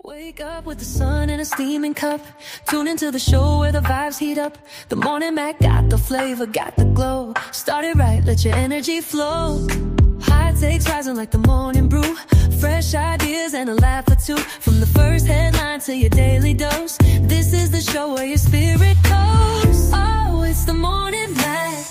Wake up with the sun in a steaming cup. Tune into the show where the vibes heat up. The Morning Mac got the flavor, got the glow. Start it right, let your energy flow. High takes rising like the morning brew. Fresh ideas and a laugh or two. From the first headline to your daily dose. This is the show where your spirit goes. Oh, it's the Morning Mac,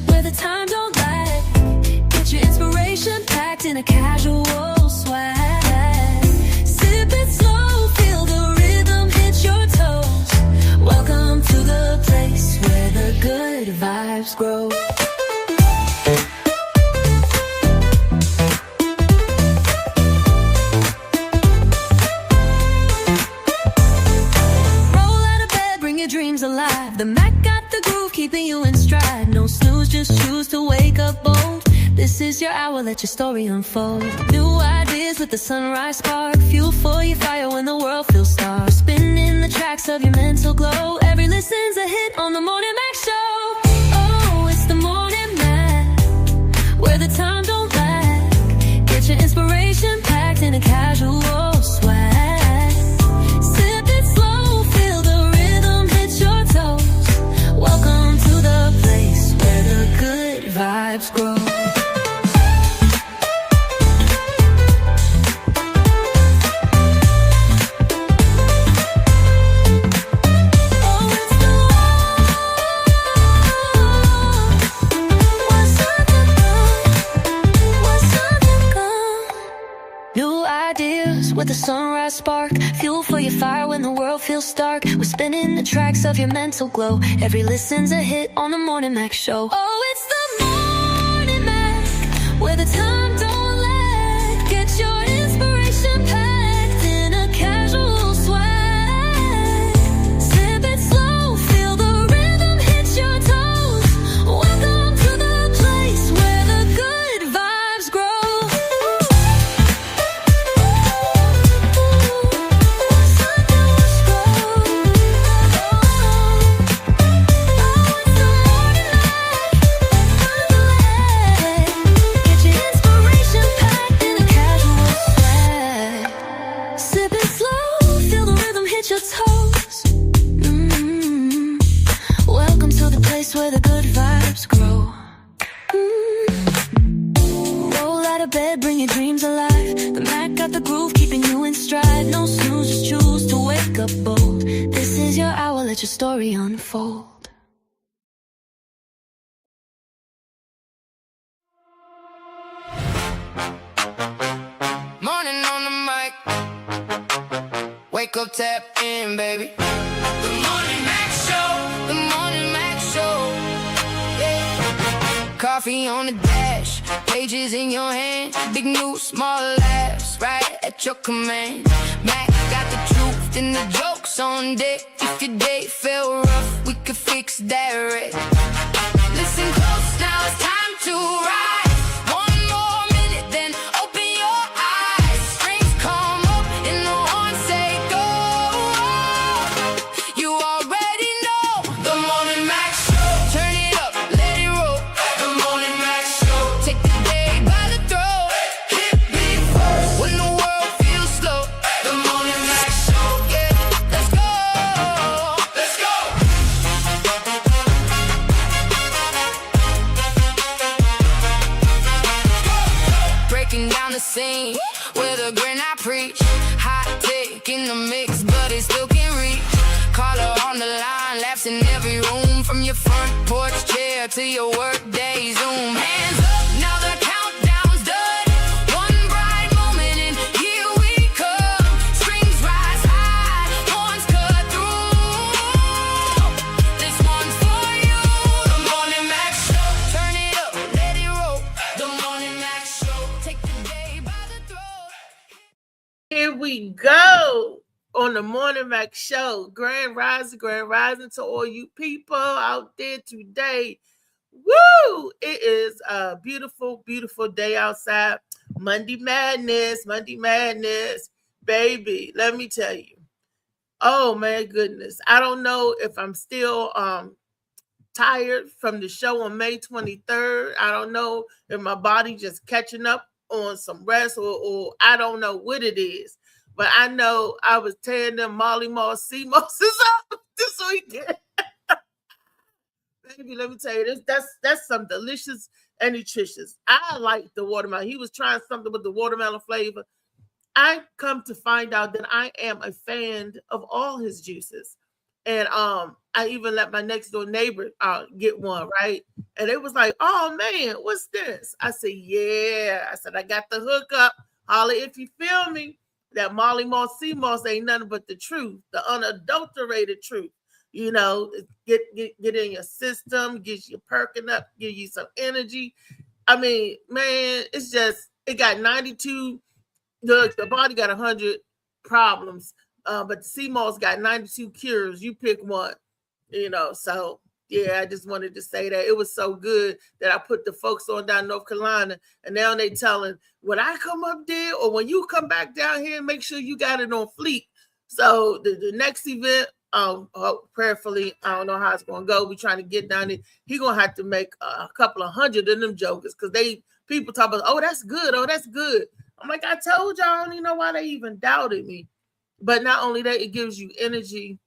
where the time don't lag. Get your inspiration packed in a casual swag. Sip it slow, feel the rhythm hit your toes. Welcome to the place where the good vibes grow. Dreams alive. The Mac got the groove, keeping you in stride. No snooze, just choose to wake up bold. This is your hour, let your story unfold. New ideas with the sunrise spark. Fuel for your fire when the world feels stark. Spinning the tracks of your mental glow. Every listen's a hit on the Morning Mac Show. Oh, it's the Morning Mac, where the time don't lag. Get your inspiration packed in a casual swag. Vibes grow. New ideas with a sunrise spark. Fuel for your fire when the world feels dark. We're spinning the tracks of your mental glow. Every listen's a hit on the Morning Mac Show. Oh, it's the Morning Mac, where the time don't lag. Get your inspiration packed in a casual swag. Sip it slow, feel the rhythm hit your toes. Welcome to the place where the good vibes grow. Your toes. Welcome to the place where the good vibes grow. Roll out of bed, bring your dreams alive. The Mac got the groove, keeping you in stride. No snooze, just choose to wake up bold. This is your hour, let your story unfold. Morning on the mic. Wake up, tap in, baby. The Morning Mac Show. The Morning Mac Show. Yeah. Coffee on the dash, pages in your hand. Big news, small laughs, right at your command. Mac got the truth and the jokes on deck. If your day felt rough, we could fix that right. Listen close, now it's time to ride. Scene with a grin I preach. Hot take in the mix, but it still can't reach. Caller on the line, laughs in every room. From your front porch chair to your work day Zoom. Hands up, now the countdown's done. One bright moment and here we come. Strings rise high, horns cut through. This one's for you. The Morning Mac Show. Turn it up, let it roll. The Morning Mac Show. Take the day by the throat. Here we go on the Morning Mac Show. Grand rising to all you people out there today. Woo! It is a beautiful, beautiful day outside. Monday Madness, baby. Let me tell you. Oh my goodness. I don't know if I'm still tired from the show on May 23rd. I don't know if my body just catching up on some rest or I don't know what it is. But I know I was tearing them Molly Moss, sea mosses up this weekend. Baby, let me tell you this. That's some delicious and nutritious. I like the watermelon. He was trying something with the watermelon flavor. I come to find out that I am a fan of all his juices. And I even let my next door neighbor get one, right? And it was like, oh man, what's this? I said, yeah. I said, I got the hookup. Holla if you feel me. That Molly Moss sea moss ain't nothing but the truth, the unadulterated truth. You know, get in your system, get you perking up, give you some energy. I mean, man, it's just, it got 92. The body got 100 problems, but the sea moss got 92 cures. You pick one, you know. So yeah, I just wanted to say that it was so good that I put the folks on down North Carolina, and now they telling when I come up there or when you come back down here, make sure you got it on fleek. So the next event, prayerfully, I don't know how it's gonna go. We trying to get down there. He gonna have to make a couple of hundred of them jokers because people talk about, oh, that's good, oh, that's good. I'm like, I told y'all, I don't even know why they even doubted me. But not only that, it gives you energy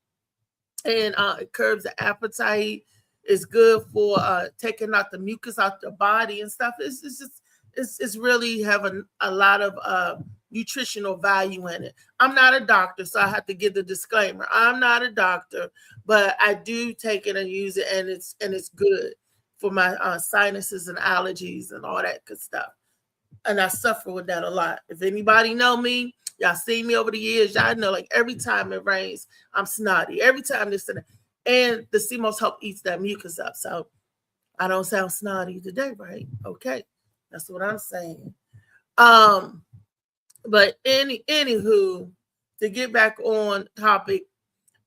and it curbs the appetite. It's good for taking out the mucus out the body and stuff. It's really having a lot of nutritional value in it. I'm not a doctor, so I have to give the disclaimer. I'm not a doctor, but I do take it and use it, and it's good for my sinuses and allergies and all that good stuff. And I suffer with that a lot. If anybody know me, y'all seen me over the years, y'all know like every time it rains, I'm snotty. Every time this and that. And the sea moss help eats that mucus up. So I don't sound snotty today, right? Okay. That's what I'm saying. But anywho, to get back on topic,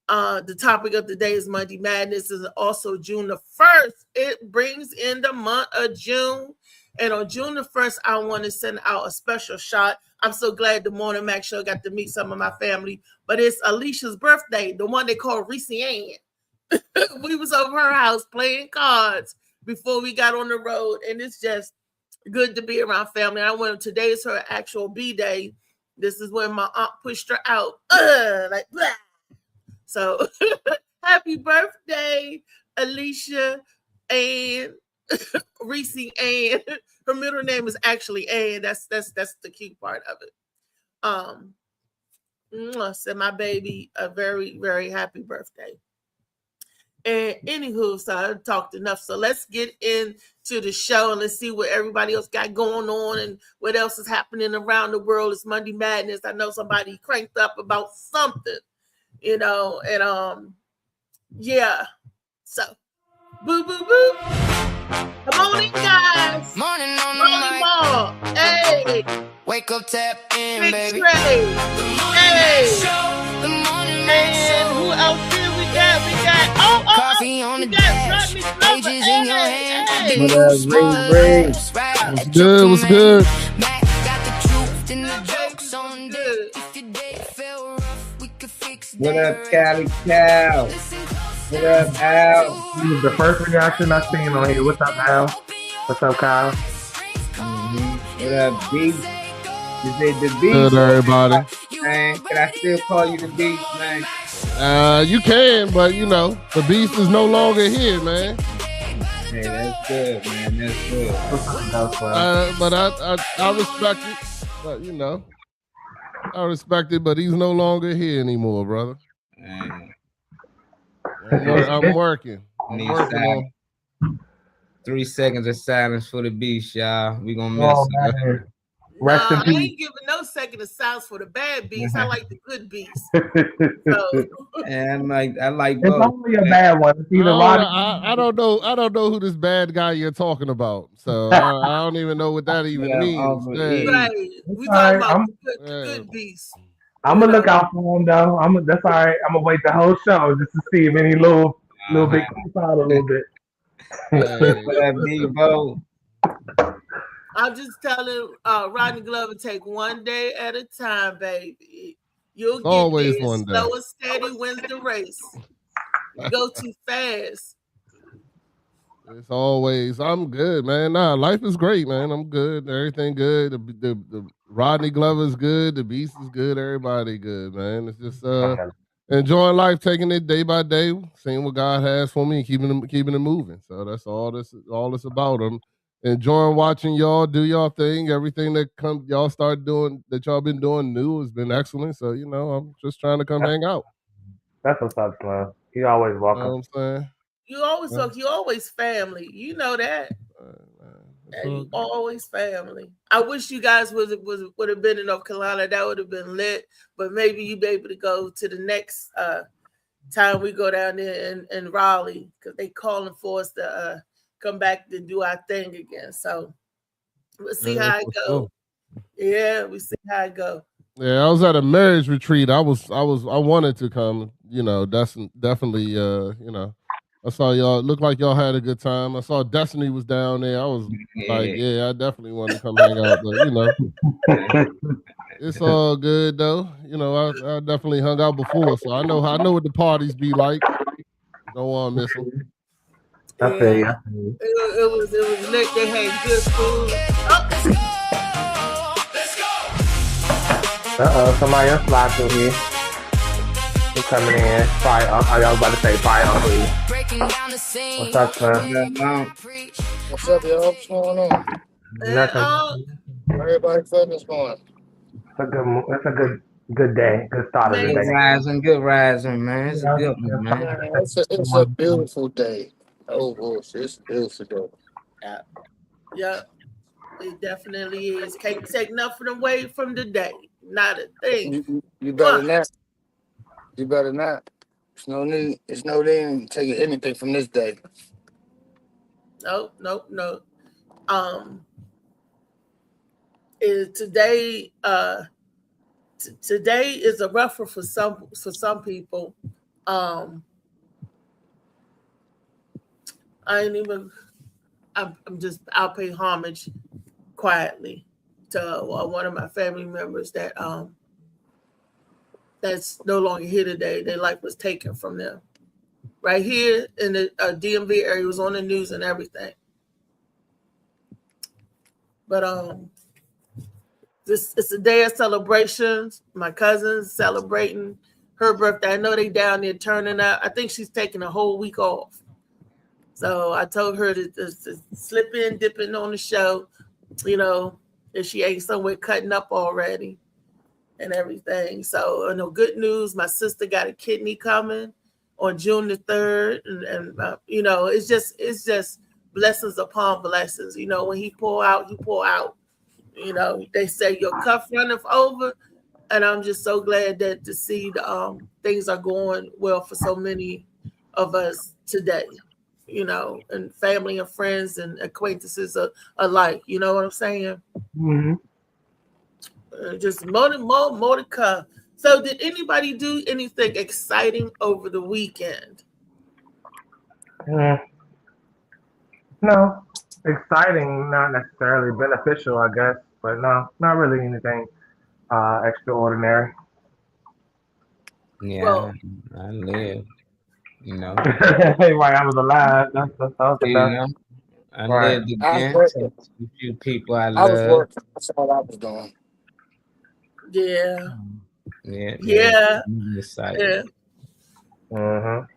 the topic of the day is Monday Madness. Is also June the 1st. It brings in the month of June. And on June the 1st, I want to send out a special shot. I'm so glad the Morning Mac Show got to meet some of my family. But it's Alicia's birthday, the one they call Reese Ann. We was over her house playing cards before we got on the road. And it's just good to be around family. I went, today is her actual B-day. This is when my aunt pushed her out. Like, blah. So happy birthday, Alicia and Reese Ann. Her middle name is actually Ann. That's the cute part of it. Said my baby a very, very happy birthday. And anywho, so I talked enough. So let's get into the show and let's see what everybody else got going on and what else is happening around the world. It's Monday Madness. I know somebody cranked up about something, you know, and yeah. So boo boo boo. Come on in, guys. Morning on the mic. Ball. Hey. Wake up, tap in, Big baby. Trey. Hey. The morning And who else here we got? We got coffee on the dash. Pages in your hand. Hey. Big What up, Ray? What's good? What's good? Mac got the truth and the jokes on deck. If your day felt rough, we could fix that. What up, Cali Cow? What up, Al? This is the first reaction I've seen on here. What's up, Al? What's up, Kyle? What up, B? Is it the Beast? Good, everybody. Man, can I still call you the Beast, man? You can, but you know, the beast is no longer here, man. Hey, that's good, man. That's good. But I respect it. But you know, I respect it, but he's no longer here anymore, brother. Man, I'm working. I'm need working on. 3 seconds of silence for the Beast, y'all. We gonna miss Oh, it. man. Rest in I peace. ain't giving no second of silence for the bad beast. I like the good beast. So, And I like It's both. only a bad one. It's either Roddy. I don't know. I don't know who this bad guy you're talking about. So I don't even know what that even Yeah, means. Uncle Hey. E. right. We all talking right. about the good beast. I'm gonna look out for him though. That's all right. I'm gonna wait the whole show just to see if any little bit comes out a little bit. Hey. What up, Devo? I'm just telling Rodney Glover, take one day at a time, baby. You'll get Always there. one day. Slow and steady wins the race. You go too fast. It's always, I'm good, man. Nah, life is great, man. I'm good. Everything good. The Rodney Glover's good. The Beast is good. Everybody good, man. It's just enjoying life, taking it day by day, seeing what God has for me, and keeping it moving. So that's all it's about. I'm enjoying watching y'all do y'all thing. Everything that y'all start doing that y'all been doing new has been excellent. So I'm just trying to come hang out. That's what's up, man. You always welcome. You know what I'm saying? You always talk. You always family. You know that. And you always family. I wish you guys would have been in North Carolina. That would have been lit. But maybe you'd be able to go to the next time we go down there in Raleigh, because they calling for us to come back to do our thing again. So we'll see how it goes. Yeah, we see how it goes. Yeah, I was at a marriage retreat. I wanted to come. That's definitely. I saw y'all. Looked like y'all had a good time. I saw Destiny was down there. I was like, I definitely wanted to come hang out. But it's all good though. I definitely hung out before, so I know what the parties be like. Don't want to miss them. I feel you. It was lit. They had good food. Somebody else slide through here. They're coming in. Fire up. Are y'all about to say fire up, please? What's up, man? What's up, y'all? What's going on? Nothing. Everybody feeling this morning? It's a good day. Good start of the day. Good rising, man. It's a good one, man. It's a beautiful day. Oh, bullshit. It's a beautiful day. Yeah. It definitely is. Can't take nothing away from the day. Not a thing. You better not. You better not. It's no need in taking anything from this day. No. Today is a rougher for some people. I'm I'll pay homage quietly to one of my family members that's no longer here today. Their life was taken from them. Right here in the DMV area, it was on the news and everything. But it's a day of celebrations. My cousin's celebrating her birthday. I know they down there turning up. I think she's taking a whole week off. So I told her to slip in, dip in on the show, if she ain't somewhere cutting up already and everything. So, good news. My sister got a kidney coming on June the 3rd. And it's just blessings upon blessings. When he pull out, he pull out. They say your cup runneth over. And I'm just so glad to see things are going well for so many of us today. And family and friends and acquaintances alike. You know what I'm saying? Mm-hmm. Just more to come. So did anybody do anything exciting over the weekend? No. Exciting, not necessarily beneficial, I guess. But no, not really anything extraordinary. Yeah, Well, I live. Right, I was alive. That's enough. I Right. lived again. A few people I I love. was working. That's all I was doing. Yeah. Yeah. I'm excited. Yeah. Mm-hmm. As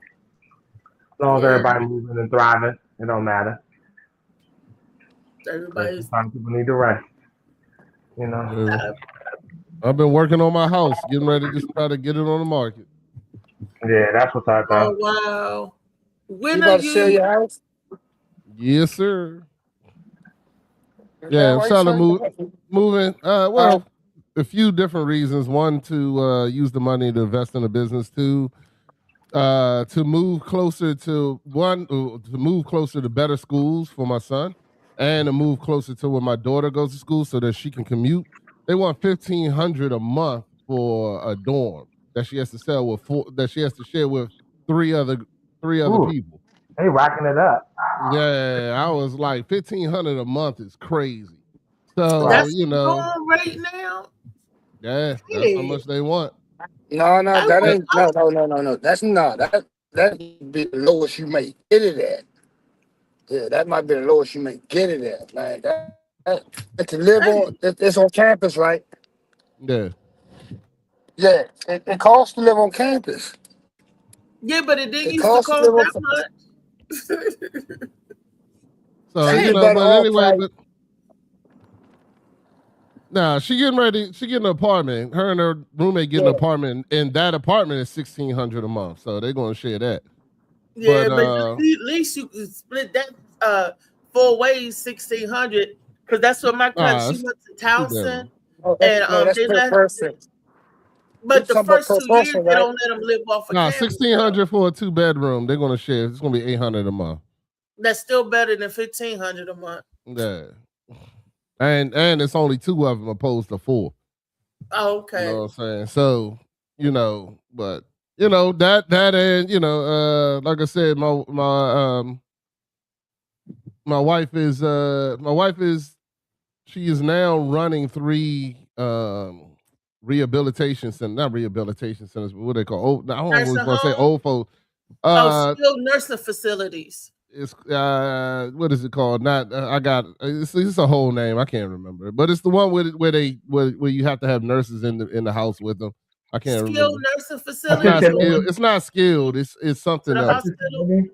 long as everybody moving and thriving, it don't matter. Everybody's Some people need to rest. I've been working on my house, getting ready to try to get it on the market. Yeah, that's what's I thought. Oh wow. When You are about to sell your house? Yes, sir. Yeah, I'm selling, moving. Well, a few different reasons. One, to use the money to invest in a business. Two, to move closer to better schools for my son, and to move closer to where my daughter goes to school so that she can commute. They want $1,500 a month for a dorm that she has to share with three other people. They rocking it up. Yeah, I was like, $1,500 a month is crazy. So that's right now. Yeah, that's how much they want. No, that ain't no. That's not that be the lowest you make. Get it at. Yeah, that might be the lowest you may get it at. Like to live on, it's on campus, right? Yeah. Yeah, it costs to live on campus. Yeah, but it didn't It used to costs to cost live that on. much. So She you know, better but off, anyway, like, but nah, she getting ready. She getting an apartment. Her and her roommate getting an apartment, and that apartment is $1,600 a month. So they're gonna share that. Yeah, but at least you can split that 4 ways, 1,600, because that's what my cousin, she went to Towson, and that's they per let. person. But It's the something first per 2 years person, they right? don't let them live off of campus. $1,600 for a 2-bedroom. They're gonna share. It's gonna be $800 a month. That's still better than $1,500 a month. Yeah, and it's only 2 of them opposed to 4. Oh, okay. You know what I'm saying? So but that and like I said, my wife is she is now running 3 rehabilitation centers, not rehabilitation centers, but what they call I always want to say old folks. Skilled nursing facilities. It's what is it called? Not it's a whole name. I can't remember it, but it's the one where you have to have nurses in the house with them. I can't remember. Skilled nursing facilities. It's not skilled. It's something The else. hospital.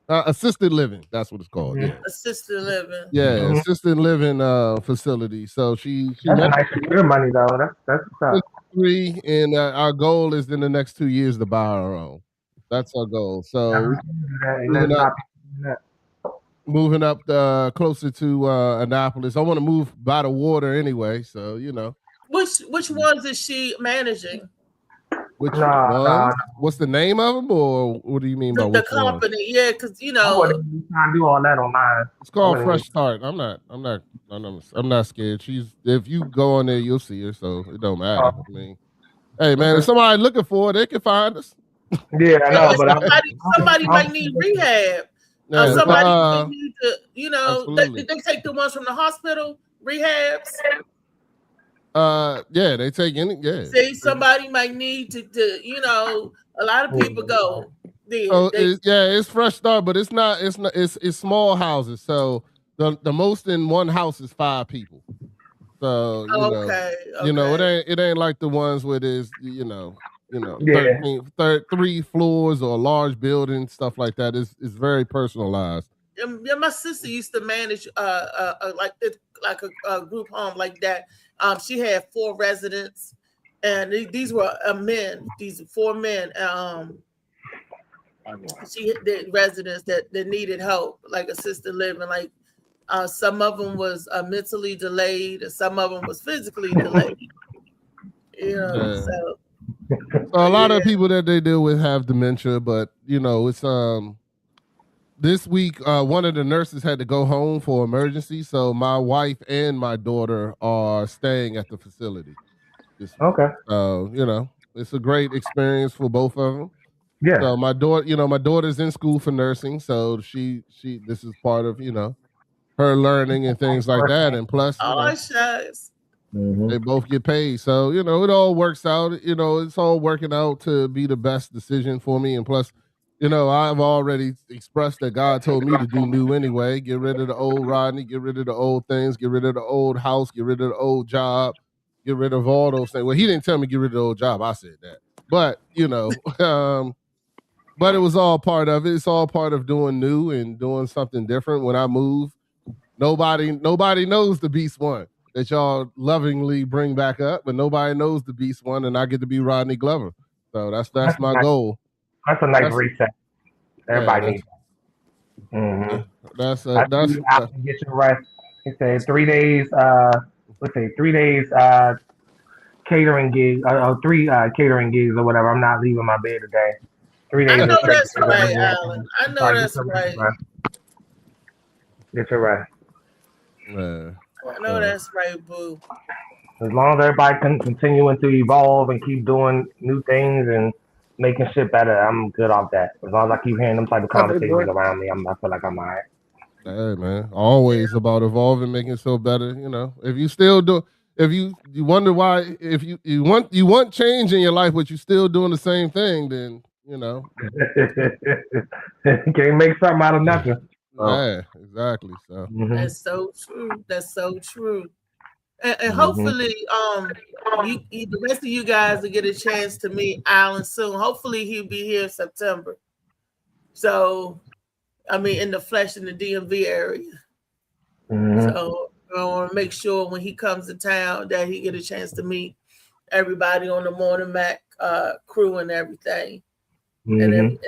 Assisted living. That's what it's called. Yeah. Assisted living. Yeah, assisted living facility. So she that's nice to get her money though. That's 3, and our goal is in the next 2 years to buy our own. That's our goal. So moving up closer to Annapolis. I want to move by the water anyway. So Which ones is she managing? Which ones? What's the name of them, or what do you mean by the company? Ones? Yeah, because I wouldn't try to do all that online. It's called Fresh Start. I'm not scared. If you go on there, you'll see her. So it don't matter. I mean, hey man, if somebody looking for it, they can find us. Yeah, I know, but somebody might need rehab. Yeah, somebody might need to. They take the ones from the hospital rehabs. Yeah, they take any. Yeah. See, somebody might need to. A lot of people go. It's Fresh Start, but it's not. It's small houses. So the most in one house is 5 people. So it ain't like the ones where there's 3 floors or a large building, stuff like that. It's very personalized. Yeah, my sister used to manage like a group home like that. She had 4 residents, and these were men. These 4 men. She had the residents that needed help, like assisted living. Like some of them was mentally delayed, and some of them was physically delayed. So a lot of people that they deal with have dementia, but it's this week, one of the nurses had to go home for emergency, so my wife and my daughter are staying at the facility. Okay. It's a great experience for both of them. Yeah. So my daughter's in school for nursing, so this is part of her learning and things like that, and plus, they both get paid, so it all works out. It's all working out to be the best decision for me, and plus. I've already expressed that God told me to do new anyway. Get rid of the old Rodney, get rid of the old things, get rid of the old house, get rid of the old job, get rid of all those things. Well, he didn't tell me get rid of the old job. I said that. But, but it was all part of it. It's all part of doing new and doing something different. When I move, nobody knows the Beast One that y'all lovingly bring back up, but nobody knows the Beast One, and I get to be Rodney Glover. So that's my goal. That's a nice reset. Everybody needs that. Mm-hmm. That's get your rest. It said 3 days. Let's say 3 days. Catering gigs. 3 catering gigs or whatever. I'm not leaving my bed today. 3 days. I know that's right, Alan. I know that's right. Get your rest. I know that's right, boo. As long as everybody can continuing to evolve and keep doing new things and making shit better, I'm good off that. As long as I keep hearing them type of conversations around me, I feel like I'm all right. Hey man, always about evolving, making it so better. If you still do, if you wonder why, if you want change in your life, but you still doing the same thing, then Can't make something out of nothing. Yeah, exactly. So That's so true. That's so true. And Mhm. hopefully, the rest of you guys will get a chance to meet Alan soon. Hopefully, he'll be here in September. So, I mean, in the flesh in the DMV area. Mhm. So, I want to make sure when he comes to town that he get a chance to meet everybody on the Morning Mac crew and everything, Mhm.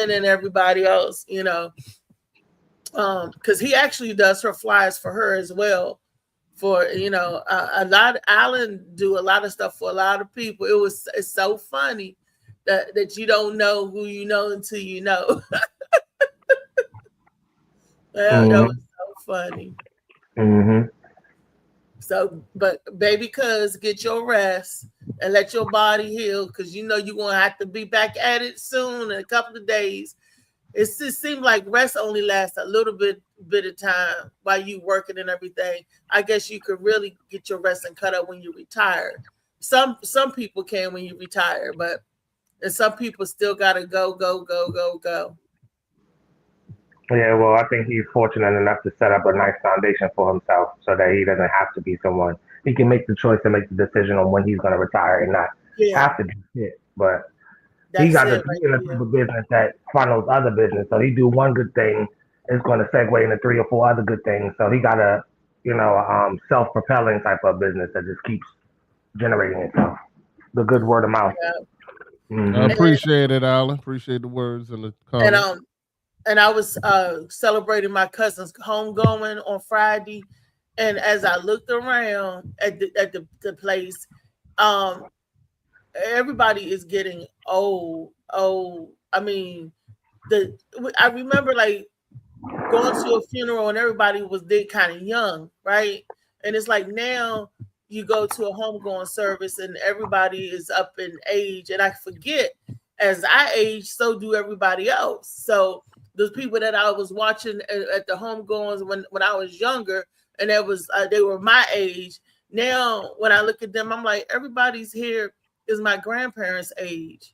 and everybody else, you know, because he actually does her flyers for her as well. For a lot, Alan do a lot of stuff for a lot of people. It's so funny that you don't know who you know until you know. That was so funny. Mhm. So, but baby, cuz get your rest and let your body heal, because you know you're gonna have to be back at it soon in a couple of days. It just seems like rest only lasts a little bit of time while you working and everything. I guess you could really get your rest and cut up when you retire. Some people can when you retire, but and some people still gotta go, go, go, go, go. Yeah, well, I think he's fortunate enough to set up a nice foundation for himself so that he doesn't have to be someone. He can make the choice and make the decision on when he's going to retire and not Yeah, have to do shit. But he that's got the it right he in a type there. of business that funnels other business. So he do one good thing, it's going to segue into three or four other good things. So he got a, self-propelling type of business that just keeps generating itself. The good word of mouth. Yeah. I Hmm. And appreciate it, Alan. Appreciate the words and the and comments. I was celebrating my cousin's homegoing on Friday, and as I looked around at the place, um, everybody is getting old. Oh, I mean, I remember like going to a funeral and everybody was there kind of young, right? And it's like now you go to a homegoing service and everybody is up in age, and I forget as I age, so do everybody else. So the people that I was watching at the homegoings when I was younger, and they were my age. Now when I look at them, I'm like everybody's here is my grandparents' age.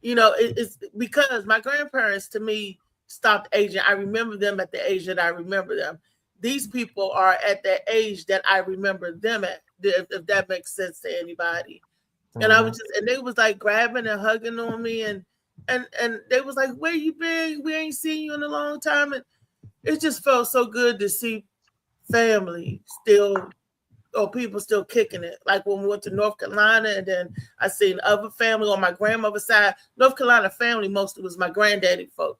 It's because my grandparents to me stopped aging. I remember them at the age that I remember them. These people are at the age that I remember them at, if that makes sense to anybody. And I was just, and they was like grabbing and hugging on me, and they was like, "Where you been? We ain't seen you in a long time." And it just felt so good to see family still, or people still kicking it. Like when we went to North Carolina, and then I seen other family on my grandmother's side. North Carolina family mostly was my granddaddy folk.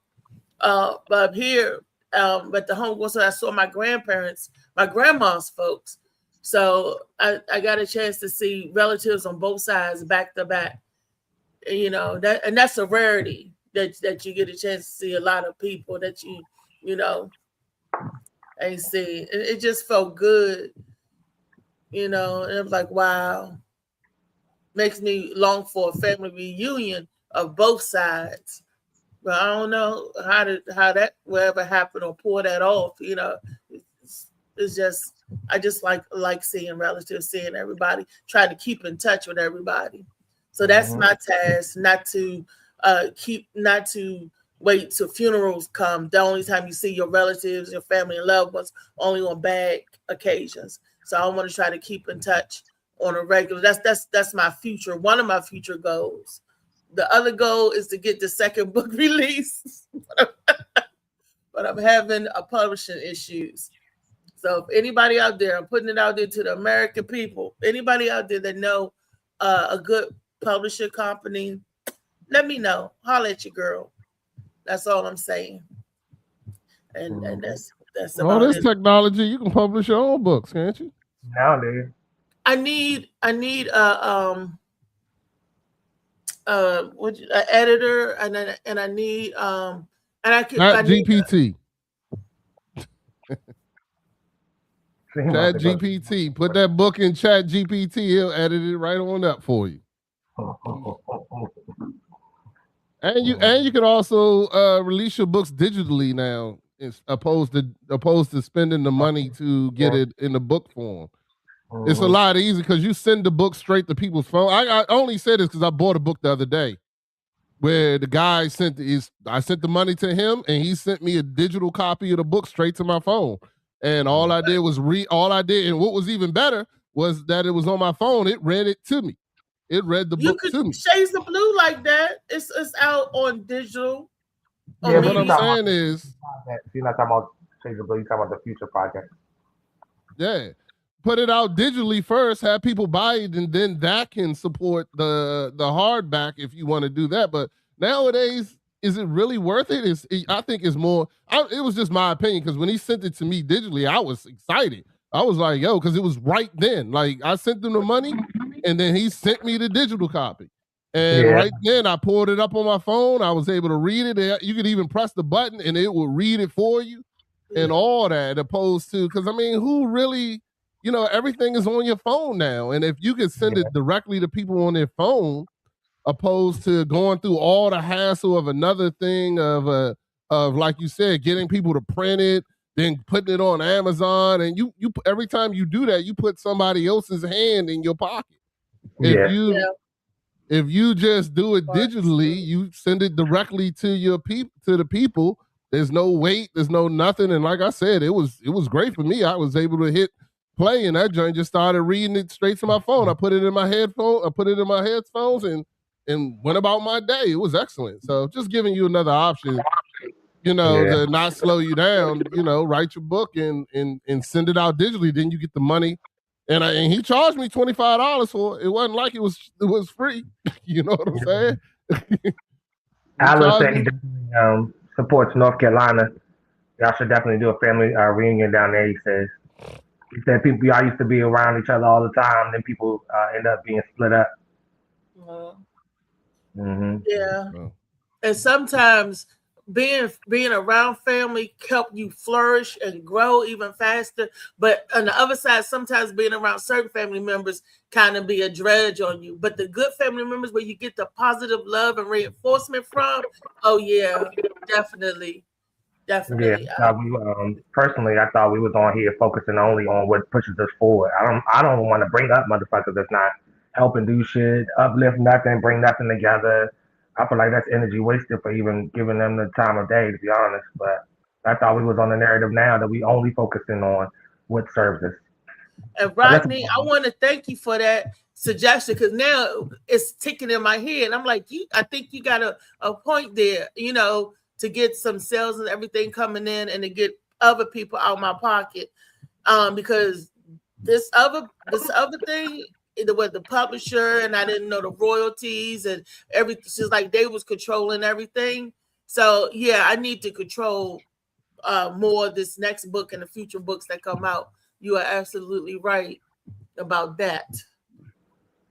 But here, at the home, so I saw my grandparents, my grandma's folks. So I got a chance to see relatives on both sides back to back. And that's a rarity that you get a chance to see a lot of people that you know ain't seen. It just felt good, and it was like, wow, makes me long for a family reunion of both sides. But I don't know how that will ever happen or pull that off. It's just I just like seeing relatives, seeing everybody, trying to keep in touch with everybody. So that's my task, not to wait till funerals come. The only time you see your relatives, your family and loved ones, only on bad occasions. So I want to try to keep in touch on a regular. That's my future. One of my future goals. The other goal is to get the second book released, but I'm having a publishing issues. So if anybody out there, I'm putting it out there to the American people. Anybody out there that know a good publisher company, let me know. Holla at your girl. That's all I'm saying. And that's All about this it. technology, you can publish your own books, can't you? Nowadays. I need an editor, and I need and Chat I need GPT. Seems Chat like it, GPT. Put that book in Chat GPT. He'll edit it right on up for you. And you can also release your books digitally now, opposed to spending the money to get it in the book form. It's a lot easier because you send the book straight to people's phone. I only say this because I bought a book the other day, where the guy I sent the money to him and he sent me a digital copy of the book straight to my phone. And all I did was and what was even better was that it was on my phone. It read it to me. It read the book to me. Shades of Blue like that. It's out on digital. Yeah, what I'm saying is, you're not talking about Shades of Blue, you're talking about the future project. Yeah. Put it out digitally first, have people buy it, and then that can support the hardback if you want to do that. But nowadays, is it really worth it? I think it's more. It was just my opinion, because when he sent it to me digitally, I was excited. I was like, yo, because it was right then. Like, I sent him the money, and then he sent me the digital copy. And right then, I pulled it up on my phone. I was able to read it. You could even press the button, and it would read it for you and all that, opposed to, because, I mean, who really... everything is on your phone now. And if you can send it directly to people on their phone, opposed to going through all the hassle of another thing of like you said, getting people to print it, then putting it on Amazon. And you every time you do that, you put somebody else's hand in your pocket. If you just do it digitally, you send it directly to the people. There's no wait, there's no nothing. And like I said, it was great for me. I was able to hit play, and that joint just started reading it straight to my phone. I put it in my headphone. I put it in my headphones and went about my day. It was excellent. So just giving you another option, to not slow you down. Write your book and send it out digitally. Then you get the money. And he charged me $25 for it. It wasn't like it was free. You know what I'm saying? Alan said he supports North Carolina. Y'all should definitely do a family reunion down there. He said people y'all used to be around each other all the time, then people end up being split up. Yeah. And sometimes being around family help you flourish and grow even faster. But on the other side, sometimes being around certain family members kind of be a dredge on you. But the good family members where you get the positive love and reinforcement from, oh yeah, definitely. Yeah, personally, I thought we was on here focusing only on what pushes us forward. I don't want to bring up motherfuckers that's not helping do shit, uplift nothing, bring nothing together. I feel like that's energy wasted for even giving them the time of day, to be honest. But I thought we was on the narrative now that we only focusing on what serves us. And Rodney, I want to thank you for that suggestion, because now it's ticking in my head. I'm like, I think you got a point there, to get some sales and everything coming in and to get other people out of my pocket. Because this other thing, with the publisher, and I didn't know the royalties and everything. It's just like they was controlling everything. So yeah, I need to control more of this next book and the future books that come out. You are absolutely right about that.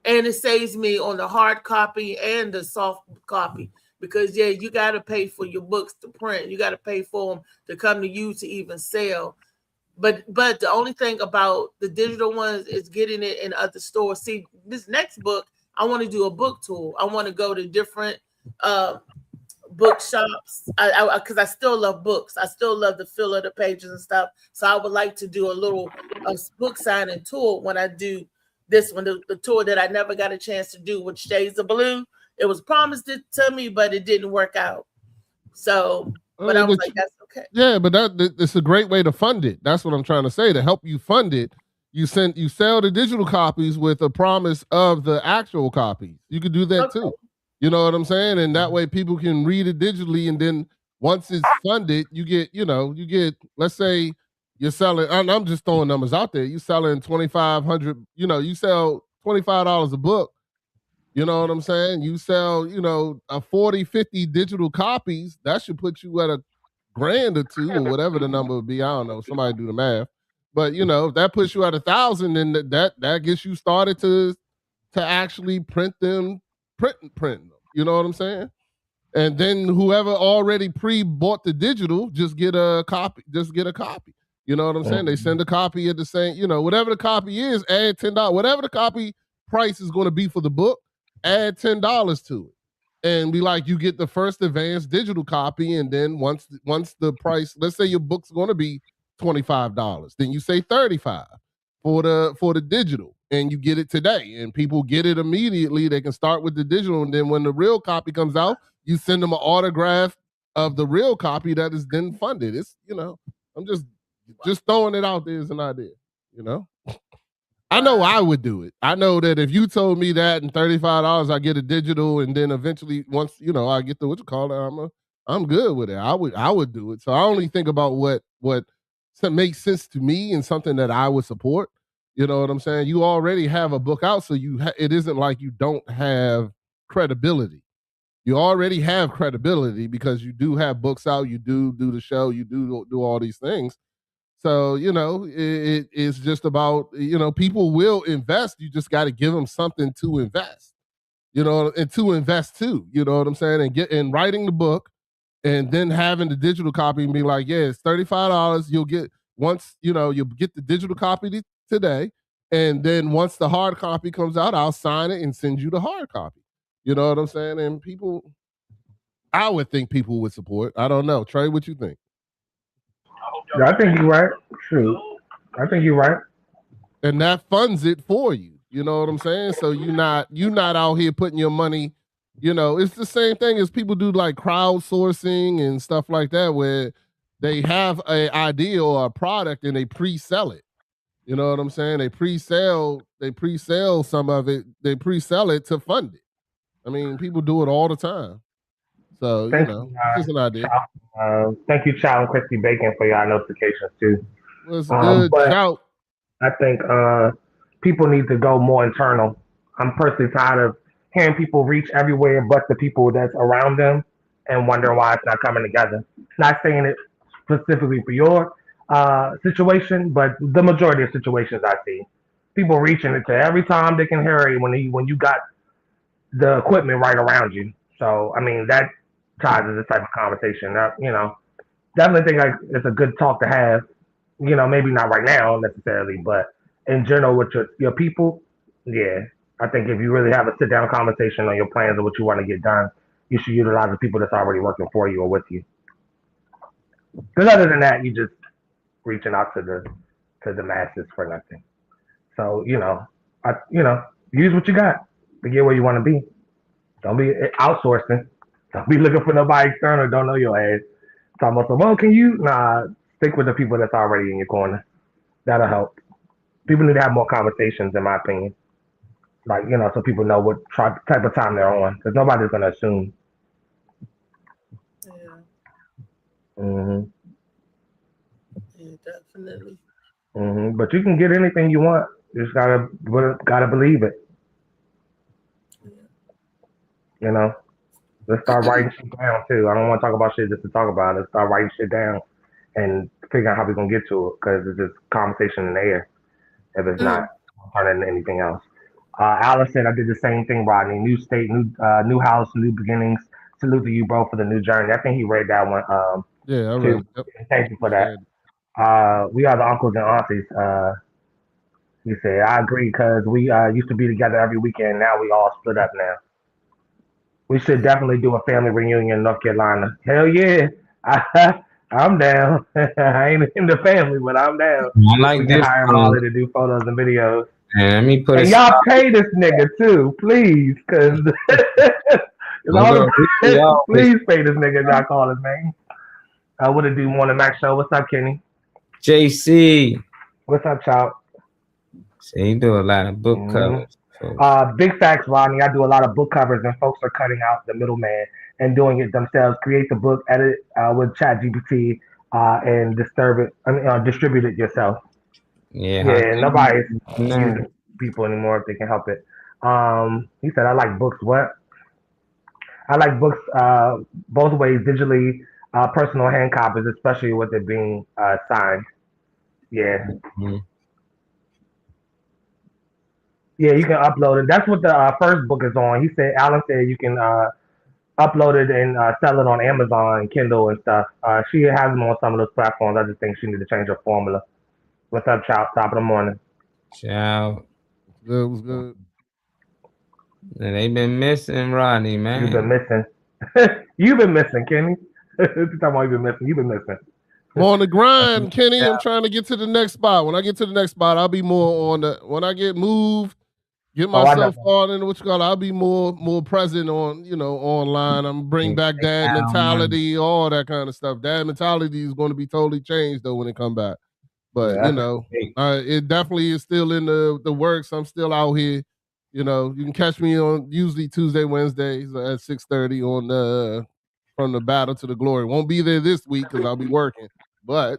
And it saves me on the hard copy and the soft copy. Because you got to pay for your books to print. You got to pay for them to come to you to even sell. But the only thing about the digital ones is getting it in other stores. See, this next book, I want to do a book tour. I want to go to different bookshops. Because I still love books. I still love the feel of the pages and stuff. So I would like to do a book signing tour when I do this one, the tour that I never got a chance to do with Shades of Blue. It was promised it to me, but it didn't work out. So, but I was like, that's okay. Yeah, but it's a great way to fund it. That's what I'm trying to say. To help you fund it, you sell the digital copies with a promise of the actual copies. You could do that too. You know what I'm saying? And that way people can read it digitally, and then once it's funded, you get, let's say you're selling, I'm just throwing numbers out there. You're selling 2,500, you sell $25 a book. You know what I'm saying? You sell, a 40, 50 digital copies. That should put you at $1,000 or $2,000 or whatever the number would be. I don't know. Somebody do the math. But, if that puts you at $1,000, then that gets you started to actually print them. You know what I'm saying? And then whoever already pre-bought the digital, just get a copy. You know what I'm saying? They send a copy at the same, whatever the copy is, add $10. Whatever the copy price is going to be for the book, add $10 to it, and be like, you get the first advanced digital copy, and then once the price, let's say your book's going to be $25, then you say $35 for the digital, and you get it today, and people get it immediately. They can start with the digital, and then when the real copy comes out, you send them an autograph of the real copy that is then funded. It's, I'm just throwing it out there as an idea, I know I would do it. I know that if you told me that and $35, I get a digital, and then eventually once, I get the, I'm good with it. I would do it. So I only think about what makes sense to me and something that I would support. You know what I'm saying? You already have a book out, so it isn't like you don't have credibility. You already have credibility because you do have books out, you do the show, you do all these things. So, it's just about, people will invest. You just got to give them something to invest, and to invest too, you know what I'm saying? And writing the book and then having the digital copy and be like, yeah, it's $35. You'll get you'll get the digital copy today. And then once the hard copy comes out, I'll sign it and send you the hard copy. You know what I'm saying? And I would think people would support. I don't know. Trey, what you think? Yeah, I think you're right. Shoot. I think you're right. And that funds it for you. You know what I'm saying? So you're not out here putting your money, it's the same thing as people do like crowdsourcing and stuff like that, where they have an idea or a product and they pre-sell it. You know what I'm saying? They pre-sell some of it. They pre-sell it to fund it. I mean, people do it all the time. So, it's just an idea. Thank you, Chow and Christy Bacon, for your notifications too. Well, it's good. Chow. I think people need to go more internal. I'm personally tired of hearing people reach everywhere but the people that's around them and wondering why it's not coming together. Not saying it specifically for your situation, but the majority of situations I see, people reaching it to every time they can hurry when you got the equipment right around you. So, I mean, that ties to this type of conversation. Definitely think it's a good talk to have. Maybe not right now necessarily, but in general with your people, yeah. I think if you really have a sit-down conversation on your plans and what you want to get done, you should utilize the people that's already working for you or with you. Because other than that, you just reaching out to the masses for nothing. So, use what you got to get where you want to be. Don't be outsourcing. Don't be looking for nobody external. Don't know your ass. Talking about, well, can you? Nah, stick with the people that's already in your corner. That'll help. People need to have more conversations, in my opinion. Like, so people know what type of time they're on. Because nobody's going to assume. Yeah. Mm-hmm. Yeah, definitely. Mm-hmm. But you can get anything you want. You just gotta believe it. Yeah. Let's start writing shit down too. I don't want to talk about shit just to talk about it. Let's start writing shit down and figure out how we're gonna get to it, because it's just conversation in the air. If it's not turning into anything else. Alice said, I did the same thing, Rodney. New state, new house, new beginnings. Salute to you, bro, for the new journey. I think he read that one. Yeah, I read it. Thank you for that. We are the uncles and aunties. He said, I agree, because we used to be together every weekend. Now we all split up now. We should definitely do a family reunion in North Carolina. Hell yeah. I'm down. I ain't in the family, but I'm down. I like we this. can hire Molly to do photos and videos. And let me put and y'all pay this nigga too, please, because please pay this nigga. Y'all call his name. What to do Morning Mac show? What's up, Kenny? JC. What's up, child? So you do a lot of book covers. Big facts, Rodney. I do a lot of book covers, and folks are cutting out the middleman and doing it themselves. Create the book, edit with ChatGPT, and distribute it yourself. Yeah. Nobody's using people anymore if they can help it. He said, "I like books." What? I like books both ways, digitally, personal hand copies, especially with it being signed. Yeah. Mm-hmm. Yeah, you can upload it. That's what the first book is on. He said, Alan said you can upload it and sell it on Amazon, Kindle, and stuff. She has them on some of those platforms. I just think she needs to change her formula. What's up, Chow? Top of the morning. Chow. Good, was good. And they been missing Rodney, man. You've been missing. You've been missing, Kenny. Talking about you've been missing. You've been missing. I'm on the grind, Kenny. Yeah. I'm trying to get to the next spot. When I get to the next spot, I'll be more on the. When I get moved get myself on into what you call it. I'll be more present on, online. I'm bring back dad mentality, all that kind of stuff. Dad mentality is going to be totally changed though when it come back. But it definitely is still in the works. I'm still out here. You can catch me on usually Tuesday, Wednesdays at 6:30 on From the Battle to the Glory. Won't be there this week because I'll be working. But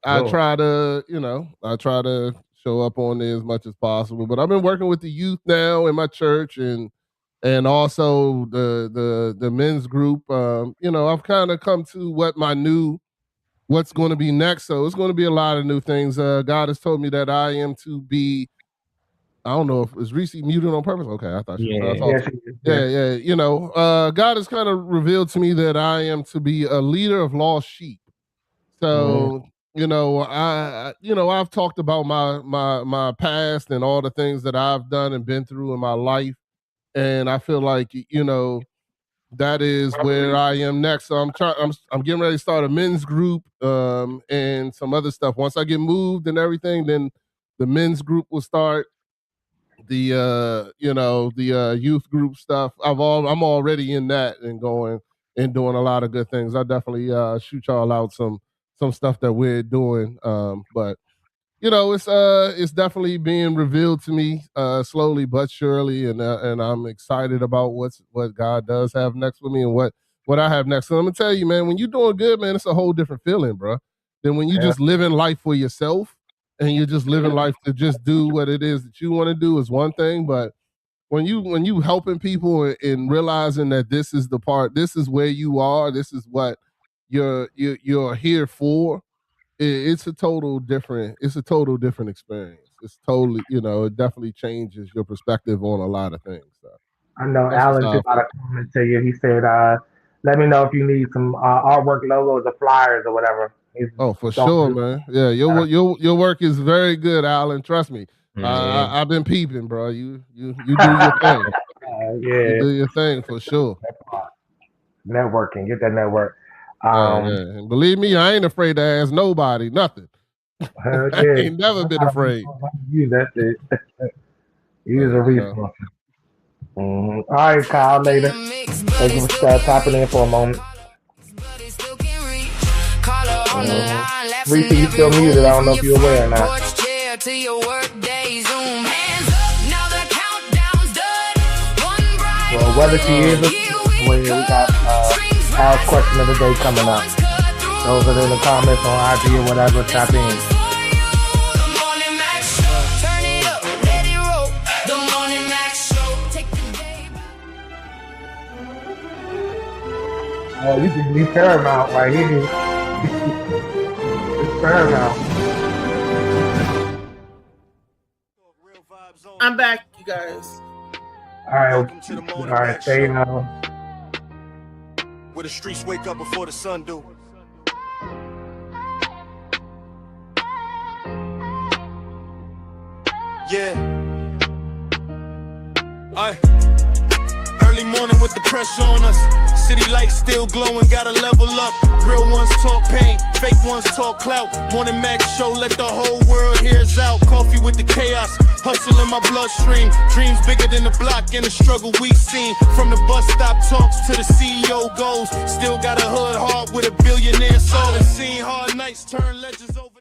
I try to show up on there as much as possible. But I've been working with the youth now in my church and also the men's group. I've kind of come to what's going to be next. So it's going to be a lot of new things. God has told me that I am to be. I don't know if it's Reese muted on purpose. Okay, I thought she was. Yeah. God has kind of revealed to me that I am to be a leader of lost sheep. So. I've talked about my past and all the things that I've done and been through in my life. And I feel like, that is where I am next. So I'm getting ready to start a men's group and some other stuff. Once I get moved and everything, then the men's group will start. The youth group stuff. I'm already in that and going and doing a lot of good things. I definitely shoot y'all out some stuff that we're doing. But it's definitely being revealed to me slowly but surely, and I'm excited about what God does have next with me and what I have next. So I'm gonna tell you, man, when you're doing good, man, it's a whole different feeling, bro, than when you just living life for yourself and you're just living life to just do what it is that you want to do is one thing, but when you helping people and realizing that this is where you are, this is what you're here for, it's a total different experience. It's totally, it definitely changes your perspective on a lot of things. So. I know Alan just got a comment to you. He said, let me know if you need some artwork logos or flyers or whatever. For sure, man. Yeah, your work is very good, Alan. Trust me. I've been peeping, bro. You do your thing. You do your thing for sure. Networking, get that network. And believe me, I ain't afraid to ask nobody nothing. I ain't never been afraid. That's it. Use a resource. All right, Kyle, later. Thank you for tapping in for a moment. Reese, you still muted. I don't know if you're aware or not. Well, whether she is we got Al's question of the day coming up. Those are in the comments on IG or whatever. Tap in. Oh, you can be Paramount right here. It's Paramount. I'm back, you guys. All right, stay now. Where the streets wake up before the sun do. Yeah. Early morning with the pressure on us. City lights still glowing, gotta level up. Real ones talk pain, fake ones talk clout. Morning Max show, let the whole world hear us out. Coffee with the chaos, hustle in my bloodstream. Dreams bigger than the block and the struggle we've seen. From the bus stop talks to the CEO goals. Still got a hood heart with a billionaire soul. And seen hard nights turn legends over.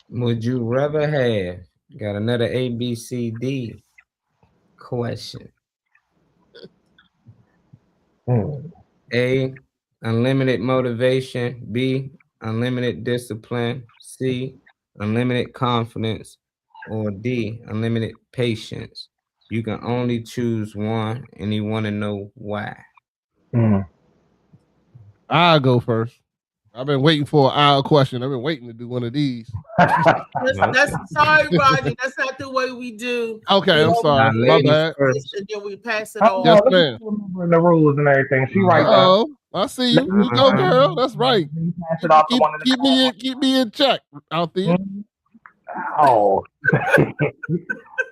Would you rather have? Got another ABCD question. A, unlimited motivation. B, unlimited discipline. C, unlimited confidence. Or D, unlimited patience. You can only choose one, and you want to know why. I'll go first. I've been waiting for an hour question. I've been waiting to do one of these. That's sorry, Roger. That's not the way we do. Okay, I'm sorry. My bad. And then we pass it on. Yes, ma'am. Remembering the rules and everything. She right there. Oh, I see you. You go, girl. That's right. Keep me in check out there. Oh.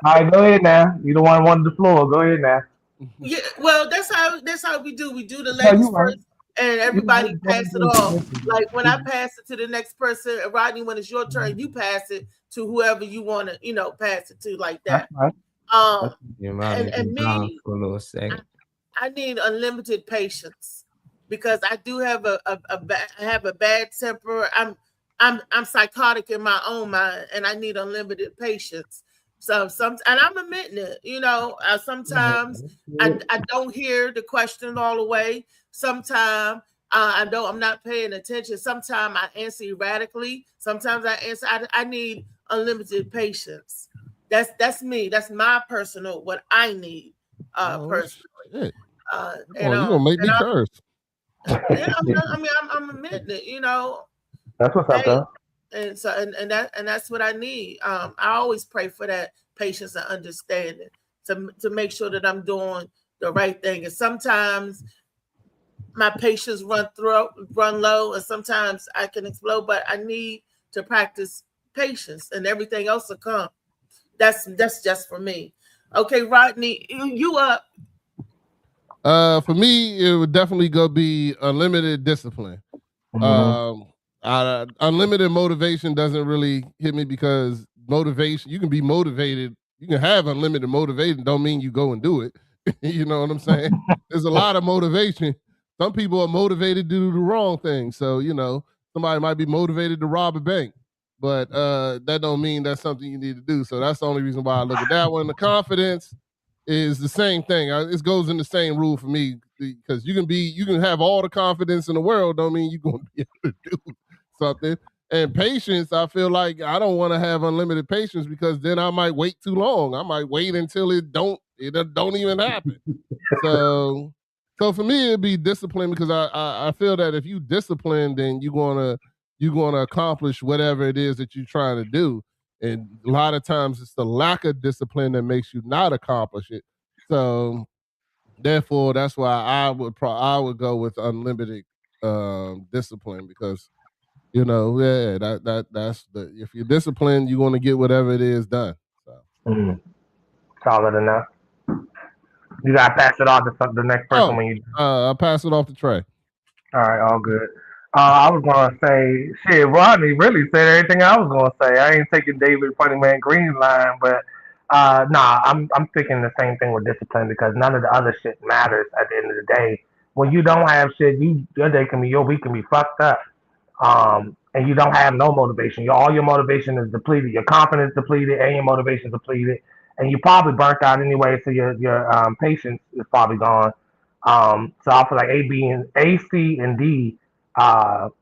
All right, go ahead now. You the one wanted the floor. Go ahead now. Yeah, well, that's how we do. We do the ladies first, and everybody pass it off. Like when I pass it to the next person, Rodney, when it's your turn, you pass it to whoever you want to, pass it to, like that. That's right. And me, for a little second. I need unlimited patience because I do have I have a bad temper. I'm psychotic in my own mind, and I need unlimited patience. So and I'm admitting it. Sometimes I don't hear the question all the way. Sometimes I'm not paying attention. Sometimes I answer erratically. Sometimes I answer. I need unlimited patience. That's me. That's my personal what I need personally. You're gonna make me curse. Yeah, I'm admitting it. That's what's up, though. And so and that's what I need. I always pray for that patience and understanding to make sure that I'm doing the right thing. And sometimes my patience run low, and sometimes I can explode. But I need to practice patience, and everything else will come. That's just for me. Okay, Rodney, you up? For me, it would definitely go be unlimited discipline. Unlimited motivation doesn't really hit me because motivation, you can be motivated. You can have unlimited motivation. Don't mean you go and do it. You know what I'm saying? There's a lot of motivation. Some people are motivated to do the wrong thing. So, somebody might be motivated to rob a bank, but that don't mean that's something you need to do. So that's the only reason why I look at that one. The confidence is the same thing. It goes in the same rule for me because you can have all the confidence in the world. Don't mean you're going to be able to do something. And patience, I feel like I don't want to have unlimited patience because then I might wait too long. I might wait until it don't even happen. So for me, it'd be discipline because I feel that if you discipline, then you're gonna accomplish whatever it is that you're trying to do. And a lot of times it's the lack of discipline that makes you not accomplish it. So therefore, that's why I would go with unlimited discipline because that's if you're disciplined, you're going to get whatever it is done. So. Solid enough. You gotta pass it off to the next person when you. I'll pass it off to Trey. All right, all good. I was gonna say, shit, Rodney really said everything I was gonna say. I ain't taking David Funny Man Green's line, but I'm thinking the same thing with discipline because none of the other shit matters at the end of the day. When you don't have shit, your week can be fucked up. And you don't have no motivation. All your motivation is depleted. Your confidence depleted, and your motivation is depleted. And you probably burnt out anyway, so your patience is probably gone. So I feel like A, C, and D are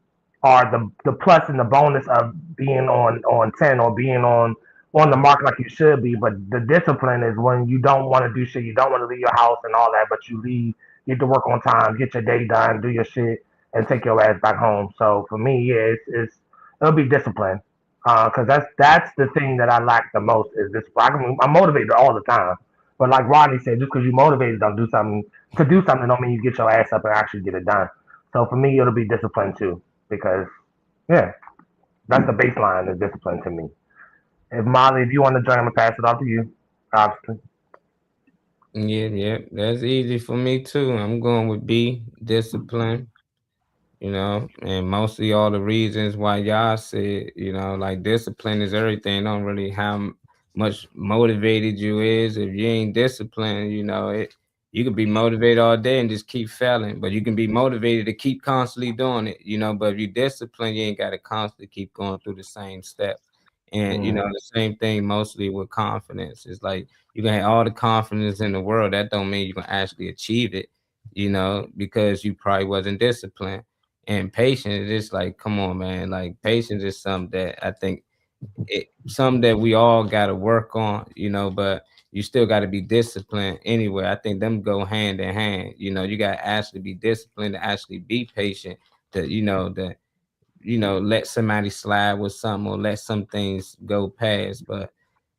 the plus and the bonus of being on 10 or being on the mark like you should be. But the discipline is when you don't want to do shit, you don't want to leave your house and all that, but you leave, get to work on time, get your day done, do your shit, and take your ass back home. So for me, yeah, it'll be discipline. Because that's the thing that I lack the most is this. I'm motivated all the time, but like Rodney said, just because you're motivated to do something don't mean you get your ass up and actually get it done. So for me, it'll be discipline too, because yeah, that's the baseline of discipline to me. If Molly, if you want to join, I'm gonna pass it off to you. Obviously. Yeah, that's easy for me too. I'm going with B, discipline. And mostly all the reasons why y'all said, like discipline is everything. Don't really how much motivated you is. If you ain't disciplined, you can be motivated all day and just keep failing, but you can be motivated to keep constantly doing it, but if you discipline, you ain't got to constantly keep going through the same steps. And, the same thing mostly with confidence. It's like you can have all the confidence in the world. That don't mean you can actually achieve it, because you probably wasn't disciplined. And patience is like, come on, man. Like patience is something that I think something that we all got to work on, but you still got to be disciplined anyway. I think them go hand in hand. You got to actually be disciplined to actually be patient to, let somebody slide with something or let some things go past. But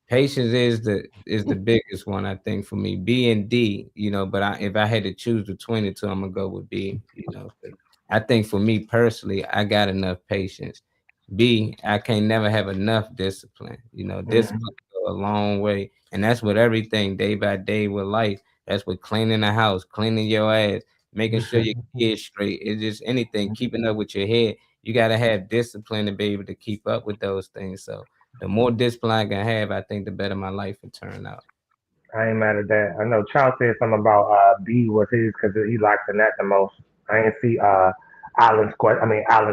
patience is the biggest one, I think, for me. B and D, but if I had to choose between the two, I'm going to go with B, I think for me personally, I got enough patience. B, I can't never have enough discipline. Discipline go a long way. And that's with everything day by day with life. That's with cleaning the house, cleaning your ass, making sure your kids straight. It's just anything, keeping up with your head. You got to have discipline to be able to keep up with those things. So the more discipline I can have, I think the better my life will turn out. I ain't mad at that. I know Charles said something about B was his because he likes the net the most. I didn't see Alan's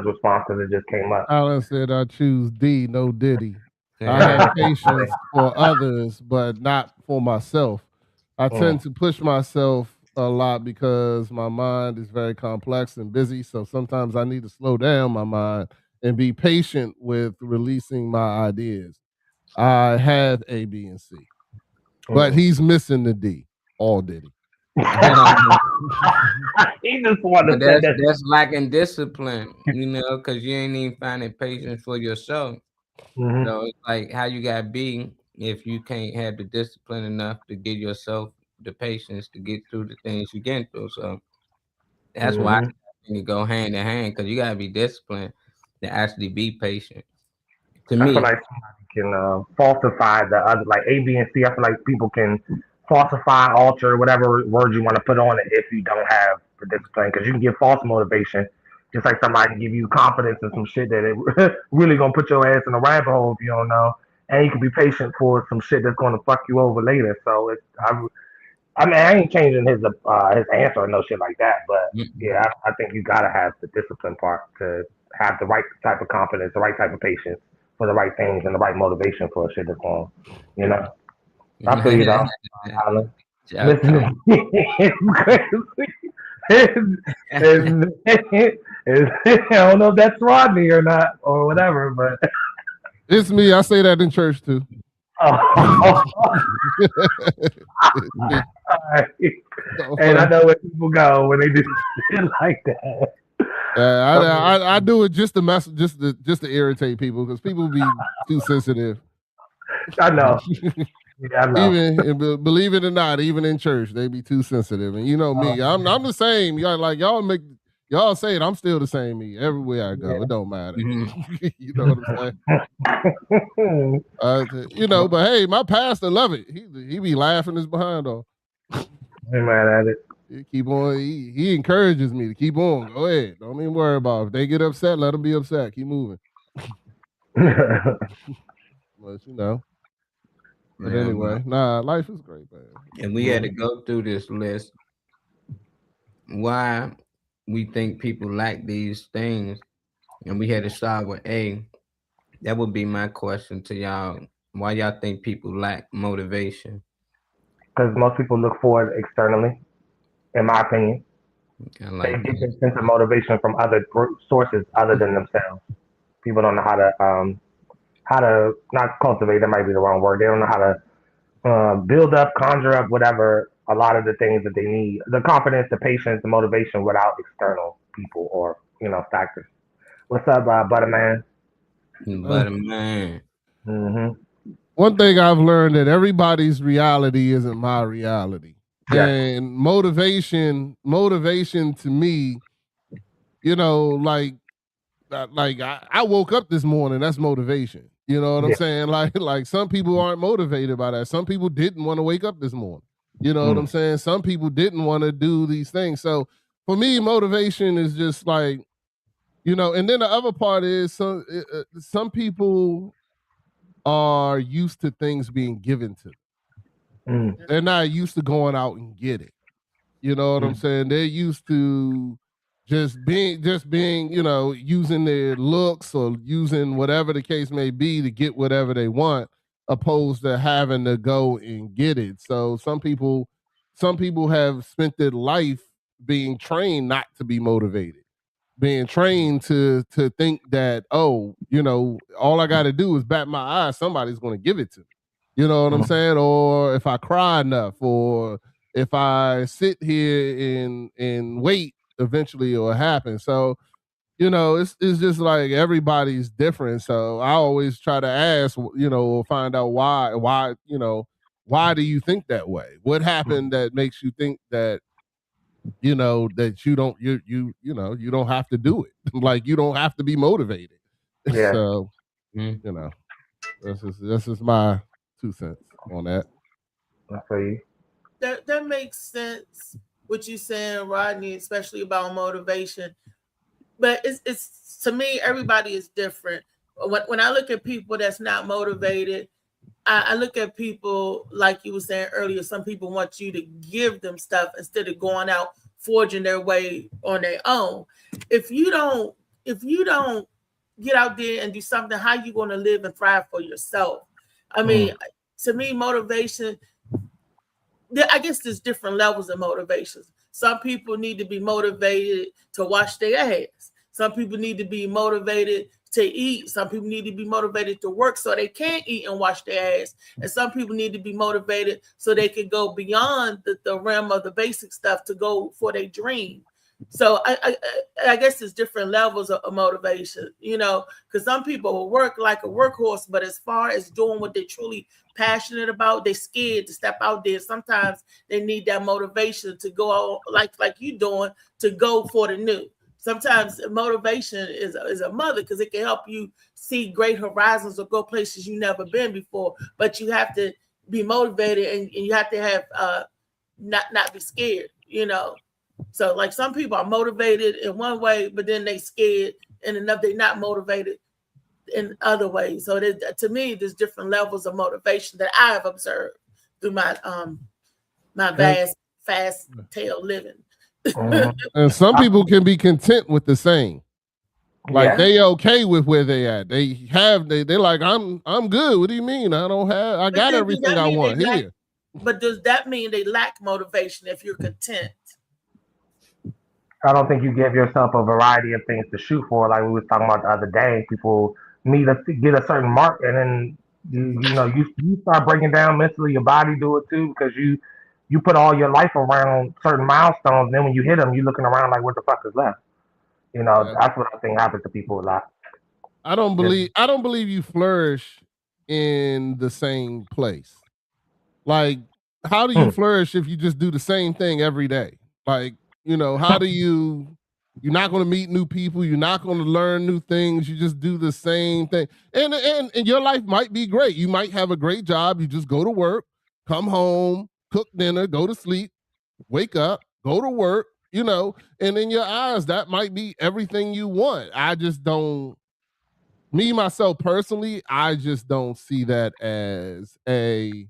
response because it just came up. Alan said I choose D, no Diddy. I have patience for others, but not for myself. I tend to push myself a lot because my mind is very complex and busy. So sometimes I need to slow down my mind and be patient with releasing my ideas. I have A, B, and C. But he's missing the D. All Diddy. He just wanted to say that. That's lacking discipline, because you ain't even finding patience for yourself. So it's like how you got to be if you can't have the discipline enough to give yourself the patience to get through the things you're getting through. So that's why I think it go hand in hand, because you got to be disciplined to actually be patient. To me, I feel like somebody can falsify the other, like A, B, and C. I feel like people can falsify, alter, whatever word you want to put on it if you don't have the discipline. Because you can give false motivation, just like somebody can give you confidence in some shit that it really gonna put your ass in a rabbit hole if you don't know. And you can be patient for some shit that's gonna fuck you over later. So I ain't changing his answer or no shit like that. But yeah, I think you gotta have the discipline part to have the right type of confidence, the right type of patience for the right things, and the right motivation for shit that's going. I feel you though, Alan. Listen, I don't know if that's Rodney or not or whatever, but it's me. I say that in church too. And I know where people go when they do shit like that. I do it just to mess, just to irritate people, because people be too sensitive. I know. Yeah, I know. Even believe it or not, even in church, they be too sensitive. And you know me, I'm the same. Y'all say it, I'm still the same me everywhere I go. It don't matter. You know what I'm saying? But hey, my pastor love it. He be laughing his behind off. Ain't mad at it. He keep on. He encourages me to keep on. Go ahead. Don't even worry about it. If they get upset, let them be upset. Keep moving. But But anyway, life is great, man. And we had to go through this list. Why we think people lack these things, and we had to start with A. That would be my question to y'all. Why y'all think people lack motivation? Because most people look for it externally, in my opinion. They get their sense of motivation from other sources other than themselves. People don't know how to not cultivate, that might be the wrong word. They don't know how to build up, conjure up, whatever, a lot of the things that they need. The confidence, the patience, the motivation without external people or, factors. What's up, Butterman? Butterman. One thing I've learned, that everybody's reality isn't my reality. Yeah. And motivation to me, I woke up this morning, that's motivation. You know what I'm saying? Like some people aren't motivated by that. Some people didn't want to wake up this morning. You know what I'm saying? Some people didn't want to do these things. So for me, motivation is just like, and then the other part is some people are used to things being given to them. They're not used to going out and get it. You know what I'm saying? They're used to just being, using their looks or using whatever the case may be to get whatever they want, opposed to having to go and get it. So some people have spent their life being trained not to be motivated, being trained to think that, all I got to do is bat my eyes, somebody's going to give it to me. You know what I'm saying? Or if I cry enough, or if I sit here and wait, eventually it'll happen. So, it's just like everybody's different. So I always try to ask, find out why do you think that way? What happened that makes you think that, that you don't have to do it. Like, you don't have to be motivated. Yeah. So, that's just my 2 cents on that. I feel you. That makes sense. what you're saying, Rodney, especially about motivation. But it's to me, everybody is different. When I look at people that's not motivated, I look at people like you were saying earlier. Some people want you to give them stuff instead of going out forging their way on their own. If you don't get out there and do something, how you going to live and thrive for yourself? I mean, to me, motivation, I guess there's different levels of motivations. Some people need to be motivated to wash their ass. Some people need to be motivated to eat. Some people need to be motivated to work so they can eat and wash their ass. And some people need to be motivated so they can go beyond the realm of the basic stuff to go for their dream. So I guess there's different levels of motivation, you know, because some people will work like a workhorse, but as far as doing what they're truly passionate about, they're scared to step out there. Sometimes they need that motivation to go like you doing, to go for the new. Sometimes motivation is a mother, because it can help you see great horizons or go places you never been before. But you have to be motivated, and you have to have not be scared, you know. So like some people are motivated in one way, but then they scared, and another they're not motivated in other ways. So to me, there's different levels of motivation that I have observed through my my fast tail living. And some people can be content with the same. Like they okay with where they at. They're like, I'm good. What do you mean? I got everything I want here. But does that mean they lack motivation if you're content? I don't think you give yourself a variety of things to shoot for. Like we were talking about the other day, people get a certain mark, and then you start breaking down mentally. Your body do it too, because you put all your life around certain milestones. And then when you hit them, you're looking around like, what the fuck is left? You know, that's what I think happens to people a lot. I don't believe you flourish in the same place. Like, how do you flourish if you just do the same thing every day? Like, you know, how do you're not going to meet new people. You're not going to learn new things. You just do the same thing. And your life might be great. You might have a great job. You just go to work, come home, cook dinner, go to sleep, wake up, go to work, you know, and in your eyes, that might be everything you want. I just don't, myself personally, I just don't see that as a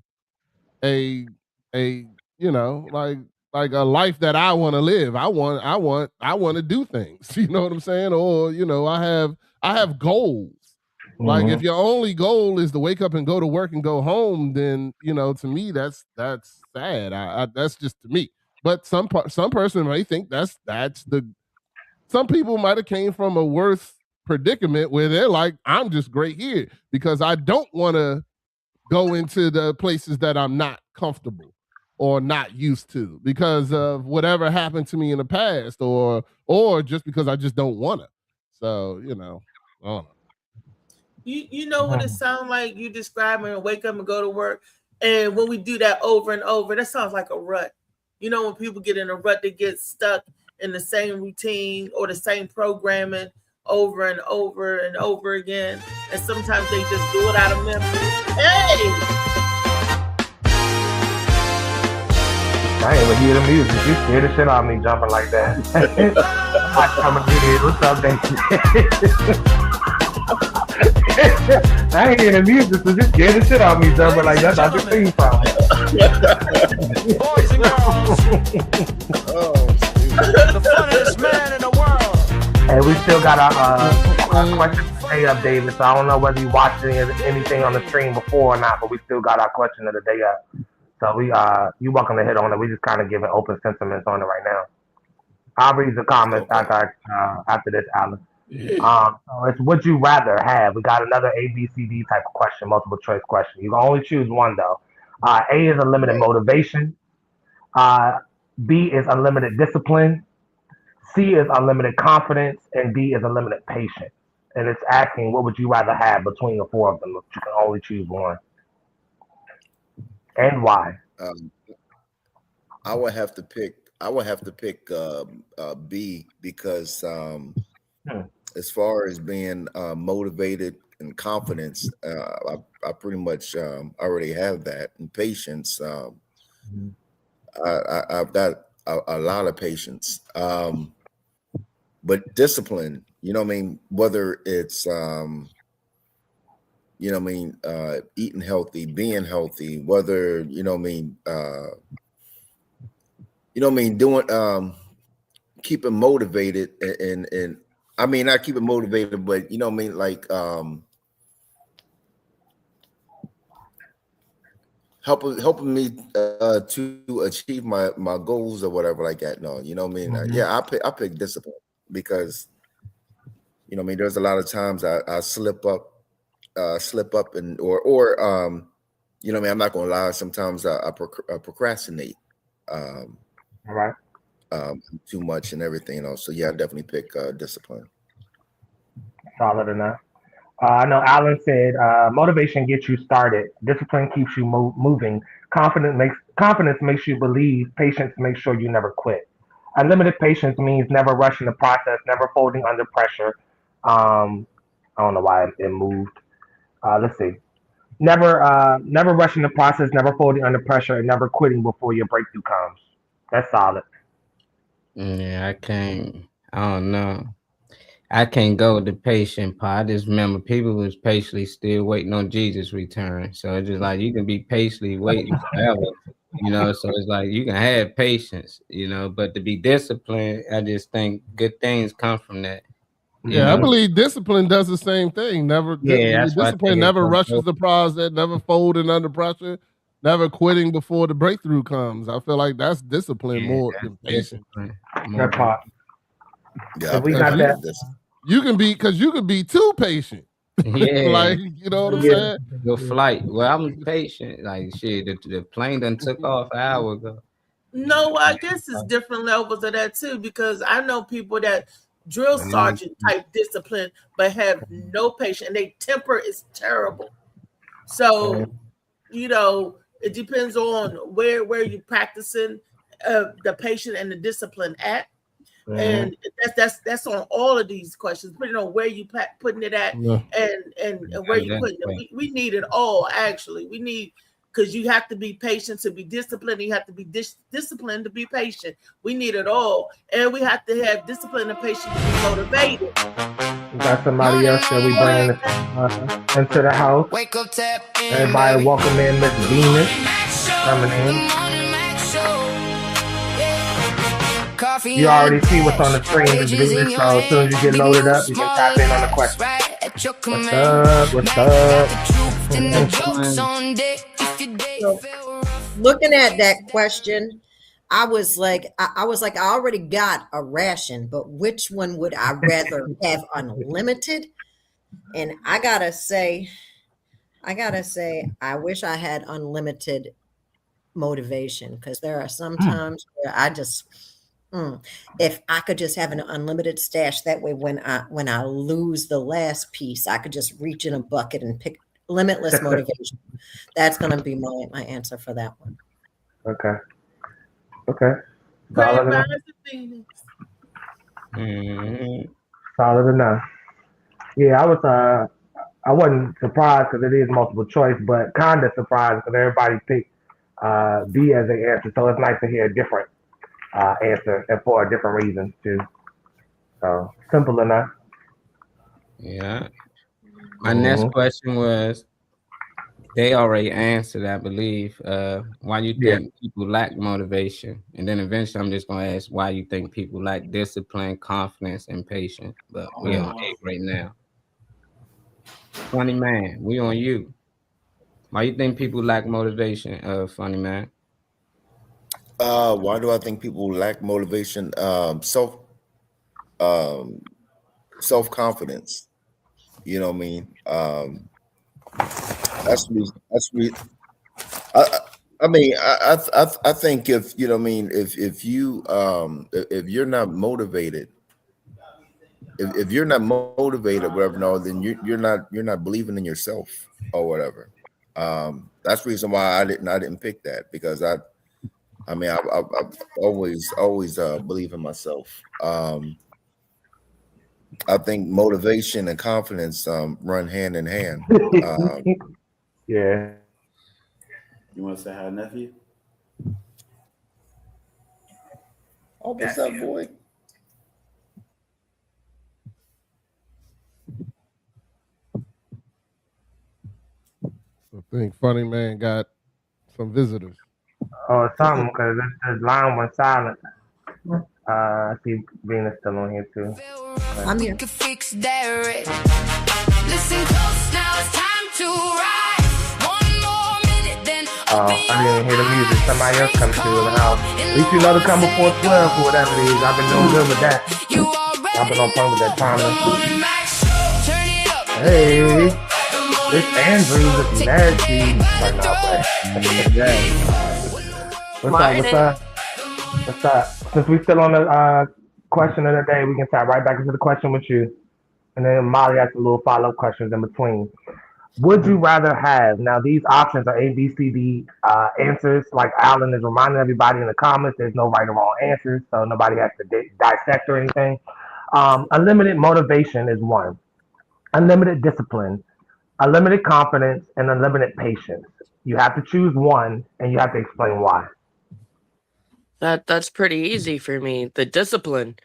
you know, like a life that I want to live. I want to do things. You know what I'm saying? Or, you know, I have goals. Mm-hmm. Like if your only goal is to wake up and go to work and go home, then, you know, to me that's sad. That's just to me. But some person might think that's some people might have came from a worse predicament where they're like, I'm just great here because I don't want to go into the places that I'm not comfortable or not used to because of whatever happened to me in the past, or just because I just don't want to. So, you know, I don't know. You know what it sounds like? You describe it and wake up and go to work. And when we do that over and over, that sounds like a rut. You know, when people get in a rut, they get stuck in the same routine or the same programming over and over and over again. And sometimes they just do it out of memory. Hey! I ain't even hear the music. You scared the shit out of me jumping like that. I come and get it. What's up, Dave? I ain't hear the music, so just scared the shit out of me jumping like that. That's the theme song. Boys and girls. The funniest man in the world. And we still got our question today up, David. So I don't know whether you watched anything on the stream before or not, but we still got our question of the day up. So you're welcome to hit on it. We just kind of giving open sentiments on it right now. I'll read the comments after this, Alan. So it's would you rather have. We got another A, B, C, D type of question, multiple choice question. You can only choose one though. A is unlimited motivation. B is unlimited discipline. C is unlimited confidence, and D is unlimited patience. And it's asking what would you rather have between the four of them if you can only choose one. And why? I would have to pick B because as far as being motivated and confidence, I pretty much already have that, and patience. I've got a lot of patience. But discipline, you know what I mean? Whether it's, you know what I mean, eating healthy, being healthy, whether, you know what I mean, you know what I mean, doing, keeping motivated and I mean, not keeping motivated, but you know what I mean, like, helping me to achieve my goals or whatever like that. No, you know what I mean? Yeah, I pick discipline because, you know what I mean, there's a lot of times I slip up and or you know what I mean, I'm not gonna lie, sometimes I procrastinate All right. too much and everything, you know. So yeah, I definitely pick discipline. Solid enough. I know Alan said motivation gets you started. Discipline keeps you moving. Confidence makes you believe. Patience makes sure you never quit. Unlimited patience means never rushing the process, never folding under pressure. I don't know why it moved. Let's see. Never rushing the process, never folding under pressure, and never quitting before your breakthrough comes. That's solid. Yeah, I don't know. I can't go with the patient part. I just remember people was patiently still waiting on Jesus' return. So it's just like you can be patiently waiting forever, you know. So it's like you can have patience, you know, but to be disciplined, I just think good things come from that. Yeah, I believe discipline does the same thing. Discipline never rushes the process, never folding under pressure, never quitting before the breakthrough comes. I feel like that's discipline more than patience. That part. Yeah, we got that. You can be too patient. Yeah, like you know what I'm saying. Your flight. Well, I'm patient. Like shit, the plane done took off an hour ago. No, I guess it's different levels of that too, because I know people that drill sergeant type discipline, but have no patience, and their temper is terrible. So, you know, it depends on where you're practicing the patience and the discipline at. And that's on all of these questions, depending on where you putting it at, and where you putting it. We need it all, actually. We need, because you have to be patient to be disciplined. You have to be disciplined to be patient. We need it all, and we have to have discipline and patience to be motivated. We got somebody else that we bringing into the house. Wake up, tap in, everybody, welcome in Miss Venus coming in. You already see what's on the screen, Miss Venus, so as soon as you get loaded up, you can tap in on the question. What's up? So, looking at that question, I was like, I already got a ration, but which one would I rather have, unlimited? And I gotta say, I wish I had unlimited motivation, because there are some times where I just, if I could just have an unlimited stash, that way when I lose the last piece, I could just reach in a bucket and pick limitless motivation. That's gonna be my answer for that one. Okay. Solid enough. Yeah, I wasn't surprised because it is multiple choice, but kind of surprised because everybody picked B as an answer. So it's nice to hear a different answer and for a different reason too. So simple enough. Yeah. My next question was, they already answered, I believe, why you think people lack motivation. And then eventually I'm just going to ask why you think people lack discipline, confidence, and patience. But we're on 8 right now. Funny man, we on you. Why you think people lack motivation, Funny man? Why do I think people lack motivation? Self-confidence. You know what I mean? That's I mean, I think if you know what I mean, if you're not motivated, if you're not motivated, whatever, no, then you're not believing in yourself or whatever. That's the reason why I didn't pick that, because I always believe in myself. I think motivation and confidence run hand in hand. Yeah. You want to say hi, nephew? Oh, what's up, boy? I think Funny Man got some visitors. Or something, because this line went silent. I see Venus still on here too. I'm here. Could fix that red. Listen close, now it's time to ride. One more minute, then I didn't hear the music. Somebody else come through the house. At least you know to come before 12 or whatever it is. I've been doing good with that. I've been on point with that timer. Hey, it's Andrew with Nasty. Like, no, What's up? What's up? Since we still on the question of the day, we can tap right back into the question with you. And then Molly has a little follow-up questions in between. Would you rather have, now these options are A, B, C, D answers, like Alan is reminding everybody in the comments, there's no right or wrong answers, so nobody has to dissect or anything. Unlimited motivation is one. Unlimited discipline, unlimited confidence, and unlimited patience. You have to choose one, and you have to explain why. That's pretty easy for me. The discipline.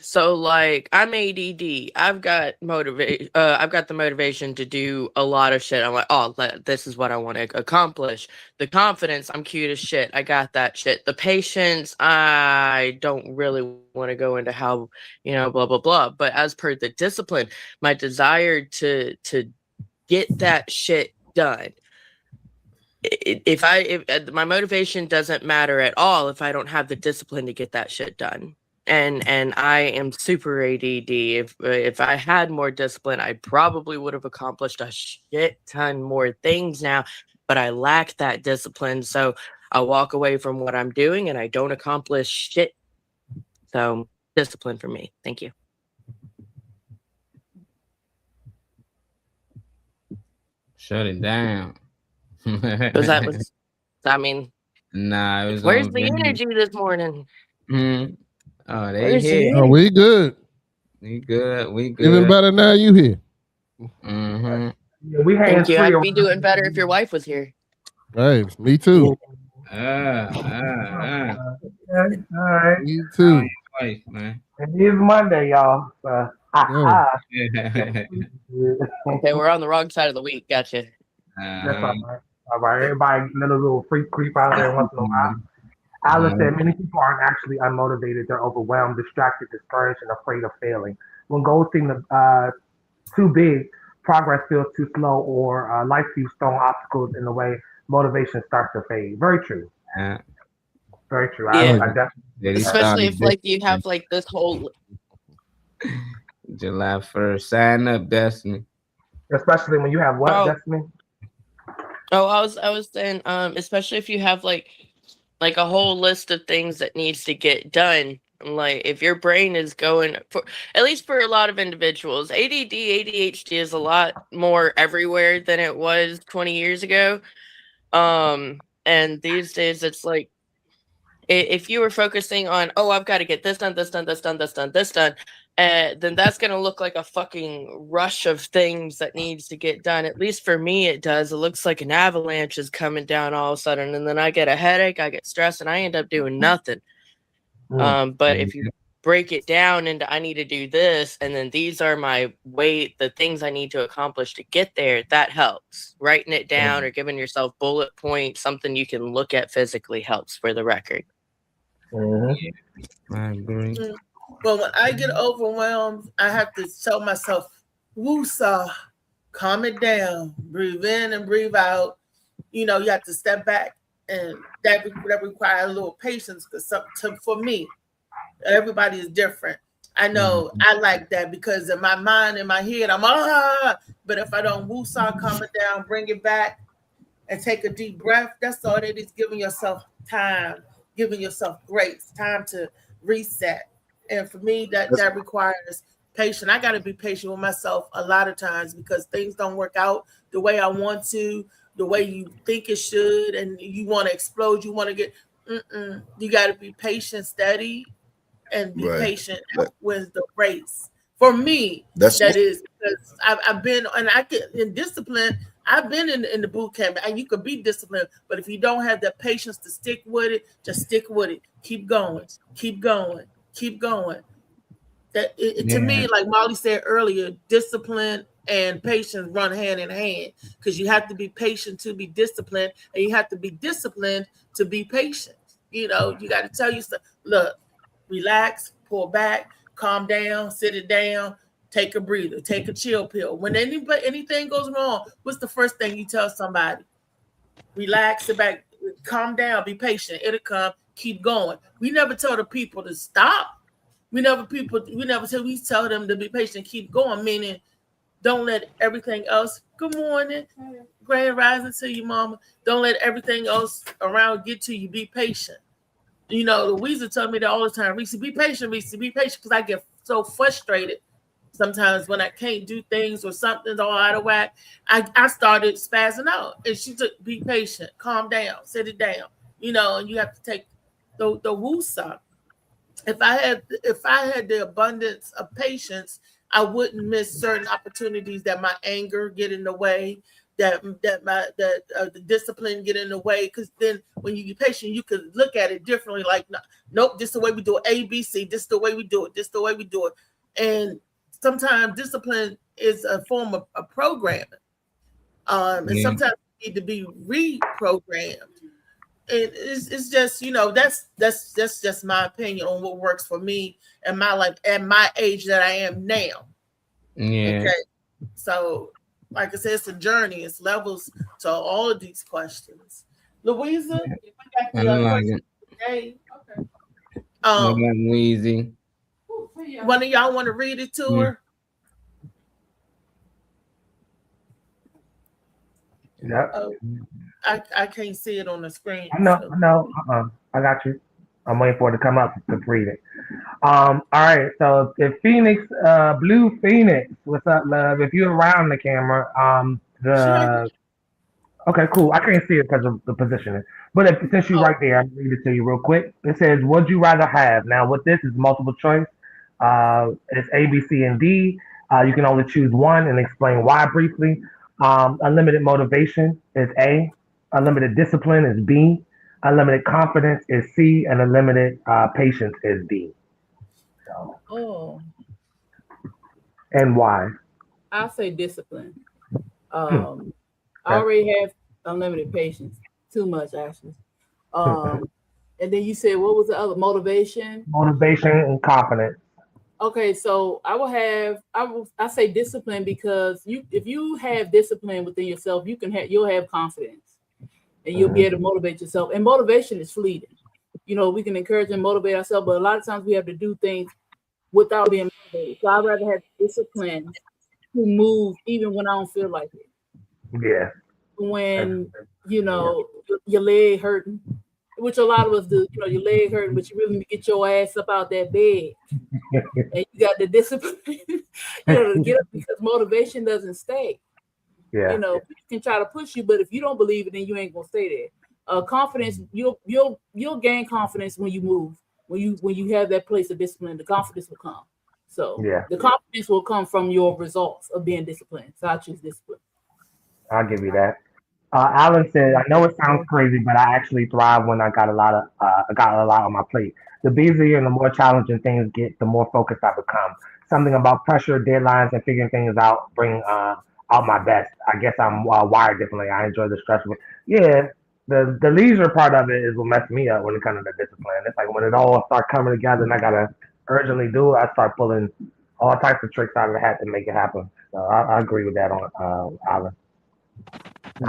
So like I'm ADD. I've got the motivation to do a lot of shit. I'm like, oh, this is what I want to accomplish. The confidence, I'm cute as shit. I got that shit. The patience, I don't really want to go into how, blah blah blah. But as per the discipline, my desire to get that shit done. If my motivation doesn't matter at all if I don't have the discipline to get that shit done. And I am super ADD. If I had more discipline, I probably would have accomplished a shit ton more things now, but I lack that discipline. So I walk away from what I'm doing and I don't accomplish shit. So discipline for me. Thank you. Shut it down. Nah, it was where's the energy this morning? Oh, they here. Oh, we good. We good. Even better now you here. Mm-hmm. Yeah, we Thank you. I'd be doing better if your wife was here. Hey, me too. All right. Me too. Wife, man. It is Monday, y'all. Okay, we're on the wrong side of the week. Gotcha. That's all right. All right, everybody, let a little freak creep out there once in a while. Alice said many people aren't actually unmotivated. They're overwhelmed, distracted, discouraged, and afraid of failing. When goals seem too big, progress feels too slow, or life keeps throwing obstacles in the way, motivation starts to fade. Very true. Very true. Yeah. I definitely. Especially if like you have like this whole July 1st. Sign up, Destiny. Especially when you have what, Destiny? Oh, I was saying, especially if you have like a whole list of things that needs to get done. Like if your brain is going for, at least for a lot of individuals, ADD, ADHD is a lot more everywhere than it was 20 years ago. And these days it's like, if you were focusing on, oh, I've got to get this done, then that's going to look like a fucking rush of things that needs to get done. At least for me, it does. It looks like an avalanche is coming down all of a sudden. And then I get a headache, I get stressed, and I end up doing nothing. But if you break it down into, I need to do this, and then these are the things I need to accomplish to get there, that helps. Writing it down or giving yourself bullet points, something you can look at physically helps for the record. I agree. But when I get overwhelmed, I have to tell myself, woosah, calm it down, breathe in and breathe out. You have to step back, and that requires a little patience, because for me, everybody is different. I know I like that, because in my mind, in my head, I'm but if I don't woosah, calm it down, bring it back, and take a deep breath, that's all it is. Giving yourself time, giving yourself grace, time to reset. And for me, that requires patience. I got to be patient with myself a lot of times, because things don't work out the way I want to, the way you think it should, and you want to explode. You want to get. You got to be patient, steady, and be patient with the race. For me, that is because I've been, and I get in discipline. I've been in the boot camp, and you could be disciplined, but if you don't have the patience to stick with it, just stick with it. Keep going, keep going, keep going. To me, like Molly said earlier, discipline and patience run hand in hand, because you have to be patient to be disciplined, and you have to be disciplined to be patient. You know, you got to tell yourself, look, relax, pull back, calm down, sit it down, take a breather, take a chill pill. When anything goes wrong, what's the first thing you tell somebody? Relax, sit back, calm down, be patient. It'll come, keep going. We never tell the people to stop. We tell them to be patient, keep going, meaning don't let everything else. Good morning, grand rising to you, mama. Don't let everything else around get to you. Be patient. You know, Louisa told me that all the time. Reese, be patient, Reese, be patient, because I get so frustrated sometimes when I can't do things or something's all out of whack. I started spazzing out, and she took, be patient, calm down, sit it down. You know, and you have to take the woosah. If I had the abundance of patience, I wouldn't miss certain opportunities that my anger get in the way, that the discipline get in the way. Because then when you get patient, you could look at it differently. Like, nope, this is the way we do it. A, B, C. This is the way we do it. This is the way we do it. And sometimes discipline is a form of programming, and sometimes you need to be reprogrammed. And it's just, you know, that's just my opinion on what works for me and my life at my age that I am now. Yeah. Okay. So, like I said, it's a journey. It's levels to all of these questions. Louisa, I like it. today. Okay. Easy. One of y'all want to read it to her? Yep. I can't see it on the screen. No. I got you. I'm waiting for it to come up to read it. All right. So if Phoenix, Blue Phoenix, what's up, love? If you're around the camera, okay, cool. I can't see it because of the positioning. But since you're right there, I'll read it to you real quick. It says, would you rather have? Now, with this is multiple choice. It's A, B, C, and D. You can only choose one and explain why briefly. Unlimited motivation is A. Unlimited discipline is B. Unlimited confidence is C. And unlimited patience is D. So, and why? I'll say discipline. I already have unlimited patience. Too much, actually. And then you said, what was the other? Motivation? Motivation and confidence. Okay, so I say discipline, because if you have discipline within yourself, you'll have confidence, and you'll be able to motivate yourself. And motivation is fleeting. You know, we can encourage and motivate ourselves, but a lot of times we have to do things without being motivated. So I'd rather have discipline to move even when I don't feel like it. Yeah. When, you know, your leg hurting, which a lot of us do, you know, your leg hurting, but you really need to get your ass up out that bed. And you got the discipline, you know, to get up, because motivation doesn't stay. Yeah. You know, people can try to push you, but if you don't believe it, then you ain't gonna stay there. Confidence, you'll gain confidence when you move. When you have that place of discipline, the confidence will come. So the confidence will come from your results of being disciplined. So I choose discipline. I'll give you that. Alan said, I know it sounds crazy, but I actually thrive when I got a lot on my plate. The busier and the more challenging things get, the more focused I become. Something about pressure, deadlines, and figuring things out bring out my best. I guess I'm wired differently. I enjoy the stress. Yeah, the leisure part of it is what messed me up when it comes to the discipline. It's like when it all starts coming together and I gotta urgently do it, I start pulling all types of tricks out of the hat to make it happen. So I agree with that on Alan.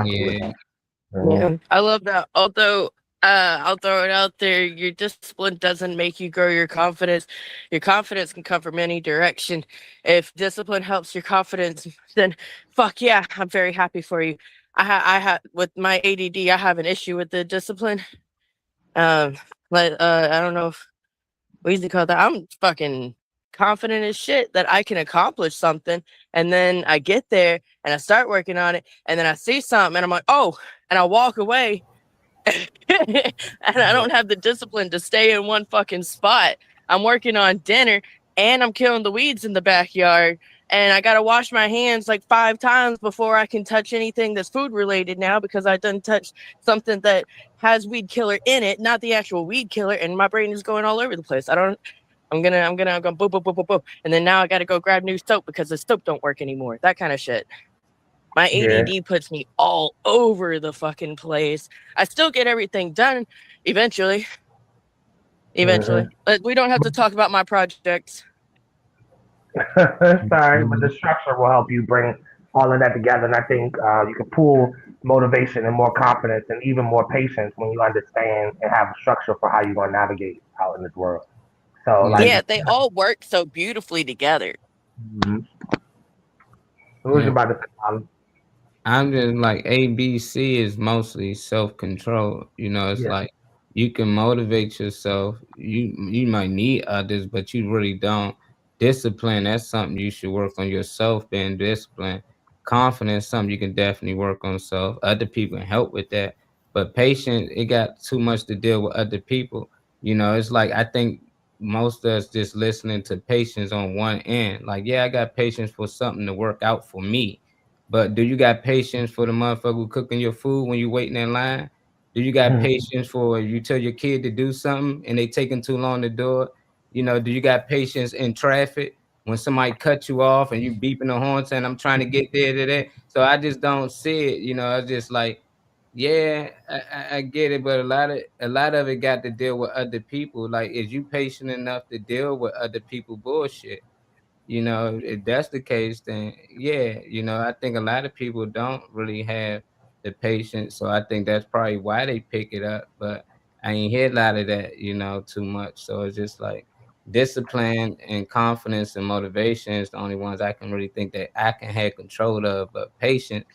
Yeah. I love that. Although I'll throw it out there, your discipline doesn't make you grow your confidence. Your confidence can come from any direction. If discipline helps your confidence, then fuck yeah, I'm very happy for you. I have with my ADD, I have an issue with the discipline. I don't know if we used to call that. I'm fucking confident as shit that I can accomplish something, and then I get there and I start working on it, and then I see something and I'm like, oh, and I walk away and I don't have the discipline to stay in one fucking spot. I'm working on dinner and I'm killing the weeds in the backyard, And I gotta wash my hands like 5 times before I can touch anything that's food related now, because I done touched something that has weed killer in it, not the actual weed killer, and my brain is going all over the place. I'm gonna boop, boop, boop, boop, boop. And then now I gotta go grab new soap because the soap don't work anymore. That kind of shit. My ADD puts me all over the fucking place. I still get everything done eventually. But we don't have to talk about my projects. Sorry, but the structure will help you bring all of that together. And I think you can pull motivation and more confidence and even more patience when you understand and have a structure for how you're going to navigate out in this world. So, like, yeah, they all work so beautifully together. What was you about to say, Ollie? I'm just like ABC is mostly self-control. You know, it's like you can motivate yourself. You might need others, but you really don't. Discipline, that's something you should work on yourself, being disciplined. Confidence, something you can definitely work on self. Other people can help with that. But patience, it got too much to deal with other people. You know, it's like I think most of us just listening to patience on one end. Like, yeah, I got patience for something to work out for me. But do you got patience for the motherfucker who cooking your food when you waiting in line? Do you got patience for you tell your kid to do something and they taking too long to do it? You know, do you got patience in traffic when somebody cut you off and you beeping the horn saying I'm trying to get there to that? So I just don't see it. You know, it's just like, yeah, I get it, but a lot of it got to deal with other people. Like, is you patient enough to deal with other people bullshit? You know, if that's the case, then yeah, you know, I think a lot of people don't really have the patience. So I think that's probably why they pick it up. But I ain't hear a lot of that, you know, too much. So it's just like discipline and confidence and motivation is the only ones I can really think that I can have control of. But patience,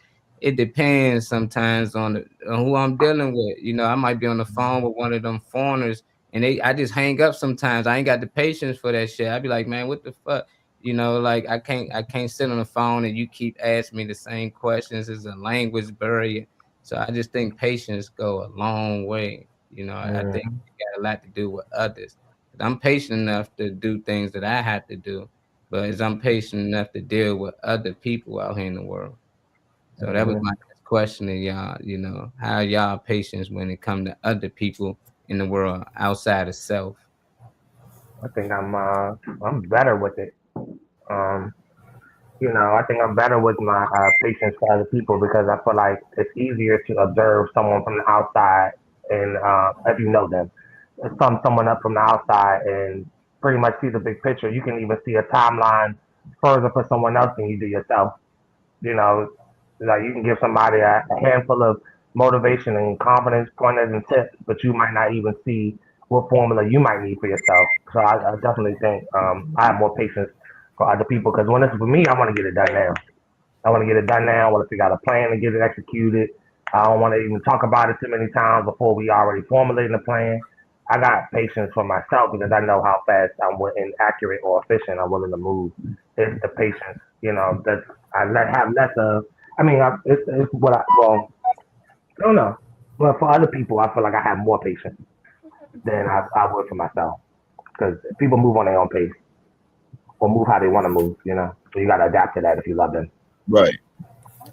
it depends sometimes on who I'm dealing with. You know, I might be on the phone with one of them foreigners and I just hang up sometimes. I ain't got the patience for that shit. I'd be like, man, what the fuck? You know, like I can't sit on the phone and you keep asking me the same questions. It's a language barrier. So I just think patience go a long way. You know, I think it got a lot to do with others. I'm patient enough to do things that I have to do, but is I'm patient enough to deal with other people out here in the world. So that was my next question to y'all. You know, how y'all patience when it comes to other people in the world outside of self? I think I'm better with it. You know, I think I'm better with my patience for other people because I feel like it's easier to observe someone from the outside and if you know them, someone up from the outside and pretty much see the big picture. You can even see a timeline further for someone else than you do yourself. You know, like you can give somebody a handful of motivation and confidence pointers and tips, but you might not even see what formula you might need for yourself. So I definitely think I have more patience for other people because when it's for me, I want to get it done now. I want to get it done now. I want to figure out a plan and get it executed. I don't want to even talk about it too many times before we already formulating a plan. I got patience for myself because I know how fast I'm accurate or efficient I'm willing to move. It's the patience, you know, that I have less of. I mean, it's what I don't know. But for other people, I feel like I have more patience than I would for myself because people move on their own pace or move how they want to move, you know. So you got to adapt to that if you love them. Right.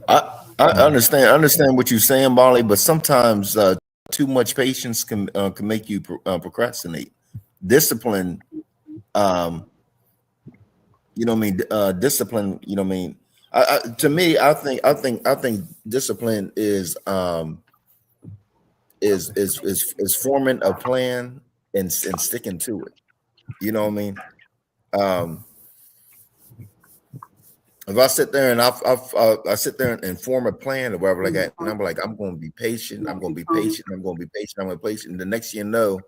I understand what you're saying, Molly, but sometimes too much patience can make you procrastinate. Discipline, you know what I mean? Discipline, you know what I mean? To me, I think discipline is forming a plan and sticking to it. You know what I mean? If I sit there and I sit there and form a plan or whatever like that, and I'm like, I'm going to be patient. I'm going to be patient. I'm going to be patient. I'm going to be patient. And the next thing you know,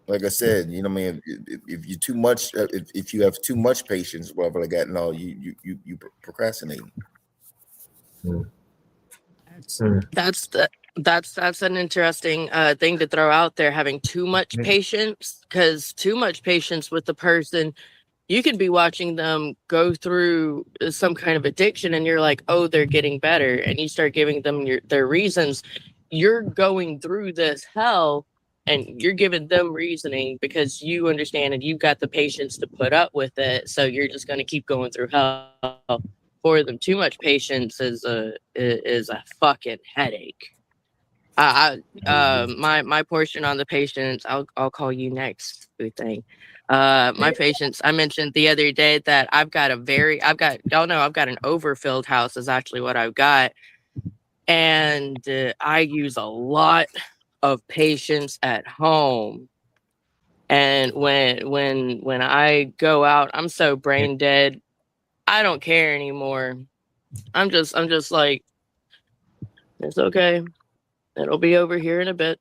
like I said, you know what I mean? If you too much, if you have too much patience, whatever like that, no, you procrastinate. That's an interesting thing to throw out there, having too much patience, because too much patience with the person, you could be watching them go through some kind of addiction and you're like, oh, they're getting better, and you start giving them their reasons. You're going through this hell and you're giving them reasoning because you understand and you've got the patience to put up with it. So you're just going to keep going through hell for them. Too much patience is a fucking headache. My portion on the patience, I'll call you next, boo thing. My patience, I mentioned the other day that I've got an overfilled house is actually what I've got. And I use a lot of patience at home. And when I go out, I'm so brain dead. I don't care anymore. I'm just like, it's okay. It'll be over here in a bit.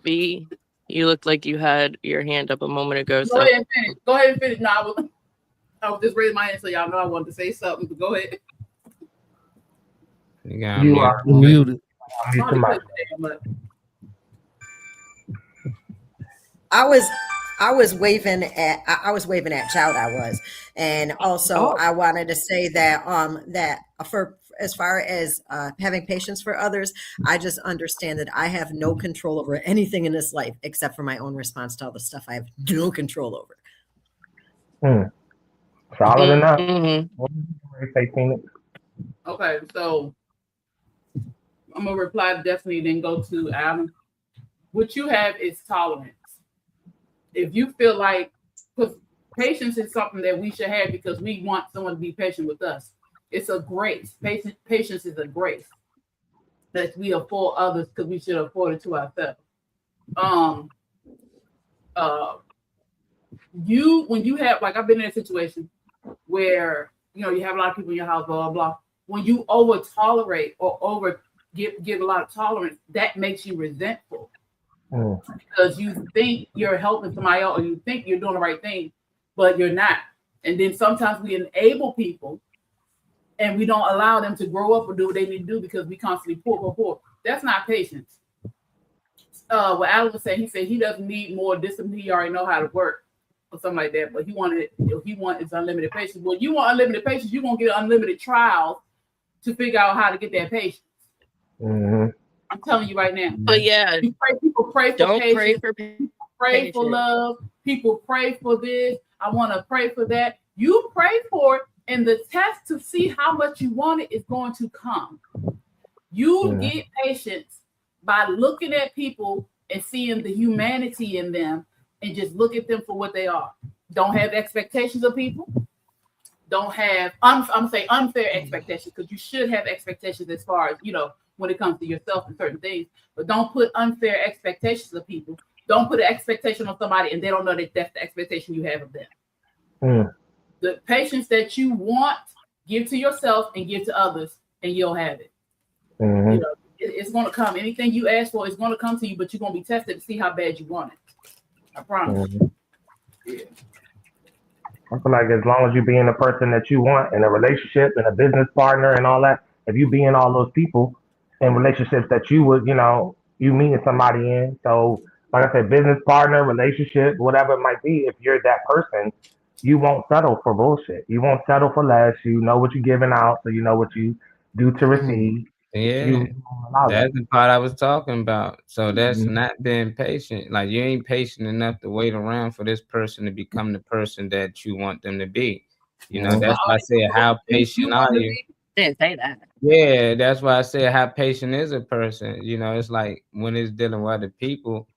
B, you looked like you had your hand up a moment ago. Go ahead and finish. Go ahead and finish. No, I was just raising my hand so y'all know I wanted to say something. But go ahead. You are muted. I was waving at Child. I was, and also I wanted to say that that for as far as having patience for others, I just understand that I have no control over anything in this life except for my own response to all the stuff I have no control over. Solid enough. Okay, so I'm gonna reply to Destiny, then go to Adam. What you have is tolerance. If you feel like, because patience is something that we should have because we want someone to be patient with us. It's a grace. Patience is a grace that we afford others because we should afford it to ourselves. When you have, like, I've been in a situation where, you know, you have a lot of people in your house, blah, blah, blah. When you over tolerate or give a lot of tolerance, that makes you resentful. Because you think you're helping somebody else or you think you're doing the right thing, but you're not. And then sometimes we enable people and we don't allow them to grow up or do what they need to do because we constantly pour. That's not patience. What Alan was saying, he said he doesn't need more discipline. He already know how to work or something like that. But he wants unlimited patience. Well, you want unlimited patience, you're gonna get unlimited trials to figure out how to get that patience. I'm telling you right now. But yeah, people pray for don't patience. pray For love. People pray for this. I want to pray for that. You pray for it, and the test to see how much you want it is going to come. You get patience by looking at people and seeing the humanity in them and just look at them for what they are. Don't have expectations of people. Don't have, I'm saying unfair expectations, because you should have expectations as far as, you know, when it comes to yourself and certain things, but don't put unfair expectations of people. Don't put an expectation on somebody and they don't know that that's the expectation you have of them. The patience that you want, give to yourself and give to others, and you'll have it. You know, it's going to come. Anything you ask for is going to come to you, but you're going to be tested to see how bad you want it. I promise. Yeah. I feel like as long as you being the person that you want in a relationship and a business partner and all that, if you being all those people in relationships that you would, you know, you meeting somebody in. So like I said, business partner, relationship, whatever it might be, if you're that person, you won't settle for bullshit. You won't settle for less. You know what you're giving out, so you know what you do to receive. Yeah, that's the part I was talking about. So that's not being patient. Like, you ain't patient enough to wait around for this person to become the person that you want them to be. You know, that's why I said, how patient are you? Didn't say that. Yeah, that's why I said, how patient is a person? You know, it's like when it's dealing with other people,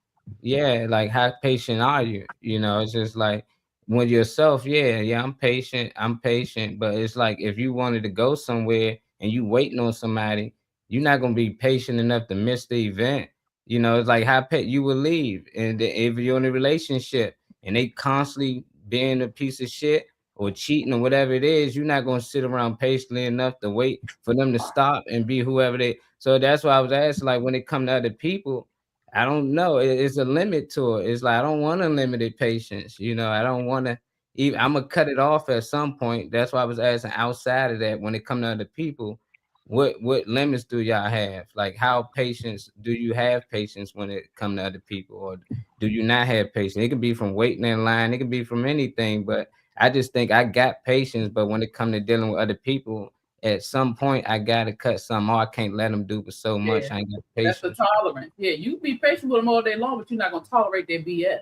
yeah, like how patient are you? You know, it's just like when yourself, yeah, I'm patient, but it's like if you wanted to go somewhere and you waiting on somebody, you're not gonna be patient enough to miss the event. You know, it's like how you will leave, and if you're in a relationship and they constantly being a piece of shit or cheating or whatever it is, you're not gonna sit around patiently enough to wait for them to stop and be whoever they. So that's why I was asking, like, when it come to other people, I don't know. It's a limit to it. It's like I don't want unlimited patience. You know, I don't want to. Even I'm gonna cut it off at some point. That's why I was asking outside of that. When it come to other people, what limits do y'all have? Like, how patience do you have patience when it come to other people, or do you not have patience? It can be from waiting in line. It can be from anything. But I just think I got patience. But when it come to dealing with other people, at some point I gotta cut something off. I can't let them do but so much. Yeah. I ain't got That's the patience. tolerance. Yeah, you be patient with them all day long, but you're not gonna tolerate their BS.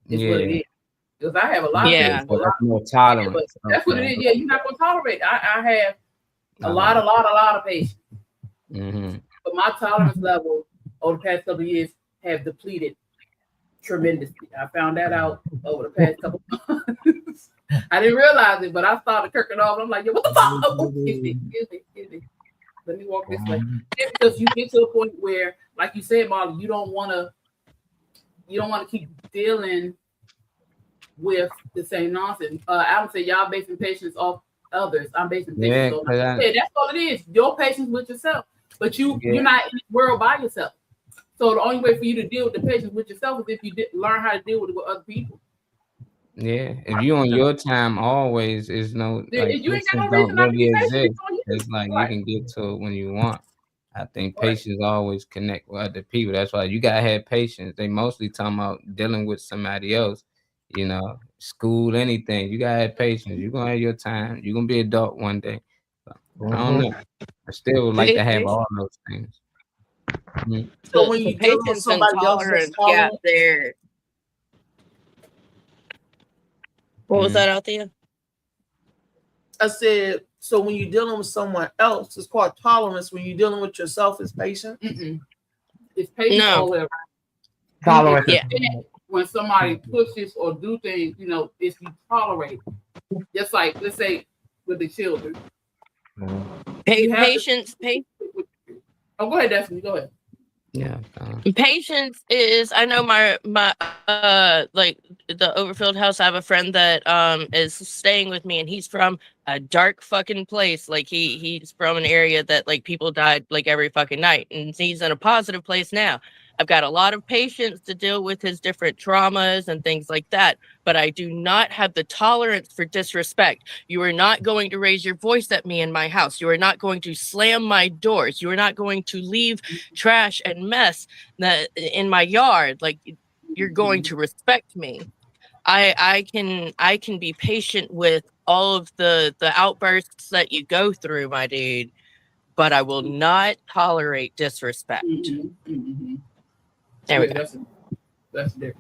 Is what it Yeah. is. Because I have a lot Yeah. of people. That's more But tolerance. that's what it Okay. is. Yeah, you're not gonna tolerate. I have a I lot of patience. Mm-hmm. But my tolerance level over the past couple of years have depleted tremendously. I found that out over the past couple of months. I didn't realize it, but I started kirking off. I'm like, yo, what the fuck? Oh, excuse me. Let me walk this way. Yeah, because you get to a point where, like you said, Marlon, you don't want to keep dealing with the same nonsense. I would say y'all basing patience off others. I'm basing patience on myself. Yeah, that's all it is. Your patience with yourself. But you're not in the world by yourself. So the only way for you to deal with the patience with yourself is if you learn how to deal with it with other people. Yeah, if you on your time always is no like You ain't got no don't reason not to really be patient. exist. On you. It's like Right. you can get to it when you want. I think Right. patience always connect with other people. That's why you gotta have patience. They mostly talking about dealing with somebody else, you know, school, anything. You gotta have patience. You're gonna have your time. You're gonna be an adult one day. So, I don't know. I still would like to have all those things. Mhm. So when The you dealing with patience and somebody else that's tolerance gap tolerant, there. What was Mhm. that, Althea? I said, so when you're dealing with someone else, it's called tolerance. When you're dealing with yourself, it's patience. It's patience No. all the way around. Tolerance Yeah. When somebody pushes or do things, it's you tolerate. Just like, let's say, with the children. You have to- Patience. Oh, go ahead, Destiny. Go ahead. Yeah. Patience is, I know my like the Overfield house, I have a friend that is staying with me, and he's from a dark fucking place. Like he's from an area that like people died like every fucking night, and he's in a positive place now. I've got a lot of patience to deal with his different traumas and things like that, but I do not have the tolerance for disrespect. You are not going to raise your voice at me in my house. You are not going to slam my doors. You are not going to leave trash and mess in my yard. Like, you're going to respect me. I can be patient with all of the outbursts that you go through, my dude, but I will not tolerate disrespect. There we go. That's different.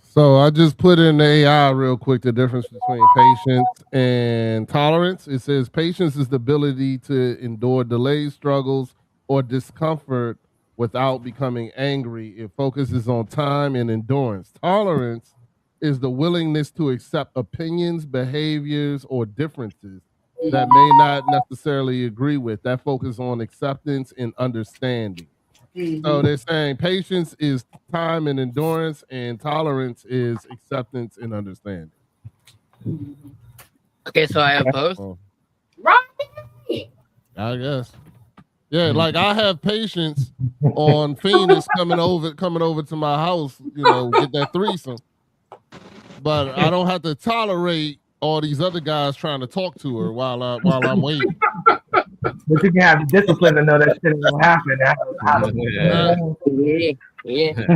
So I just put in the AI real quick the difference between patience and tolerance. It says patience is the ability to endure delays, struggles, or discomfort without becoming angry. It focuses on time and endurance. Tolerance is the willingness to accept opinions, behaviors, or differences that may not necessarily agree with. That focus on acceptance and understanding. So they're saying patience is time and endurance, and tolerance is acceptance and understanding. Okay, so I have both. Right. I guess. Yeah, like I have patience on Phoenix coming over to my house, get that threesome. But I don't have to tolerate all these other guys trying to talk to her while I'm waiting. But you can have the discipline to know that shit will happen.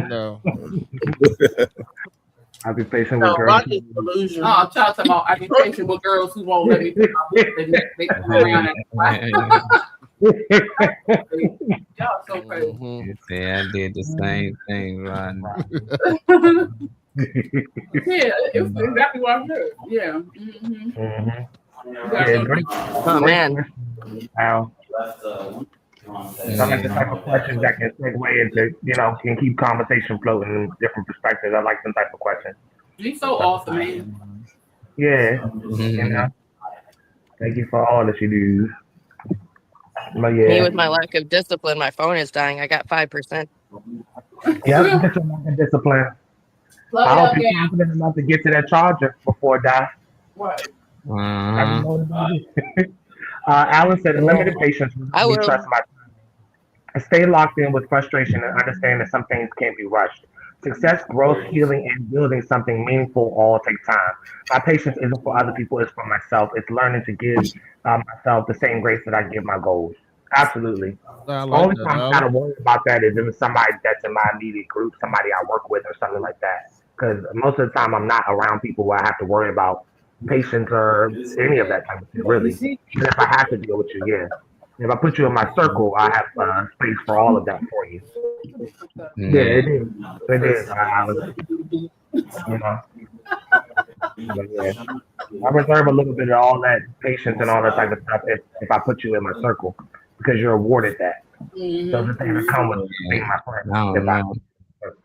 No. I'll be patient No, with girls. Rocky's delusional. No, I'm talking about I be patient with girls who won't let me put my foot in it. They come around and y'all so crazy. Yeah, I did the same thing, Ron. Yeah, it's exactly what I'm doing. Yeah. Yeah, great. Oh man. Wow. So I like the type of questions that can segue into, can keep conversation floating in different perspectives. I like some type of questions. He's so awesome, man. Yeah. Thank you for all that you do. But yeah. Me with my lack of discipline, my phone is dying. I got 5%. Yeah, get some more discipline. I hope you're confident enough to get to that charger before it dies. Right. Alan said, limited patience. I will. Trust my I stay locked in with frustration and understand that some things can't be rushed. Success, growth, healing, and building something meaningful all take time. My patience isn't for other people, it's for myself. It's learning to give myself the same grace that I give my goals. Absolutely. Only time I gotta worry about that is if it's somebody that's in my immediate group, somebody I work with or something like that. Because most of the time I'm not around people where I have to worry about patience or any of that type of shit, really. And if I have to deal with you, yeah. If I put you in my circle, I have space for all of that for you. Yeah, it is. It is. I was, you know. But yeah, I reserve a little bit of all that patience and all that type of stuff if I put you in my circle because you're awarded that. Those are things that come with being my friend. I don't know.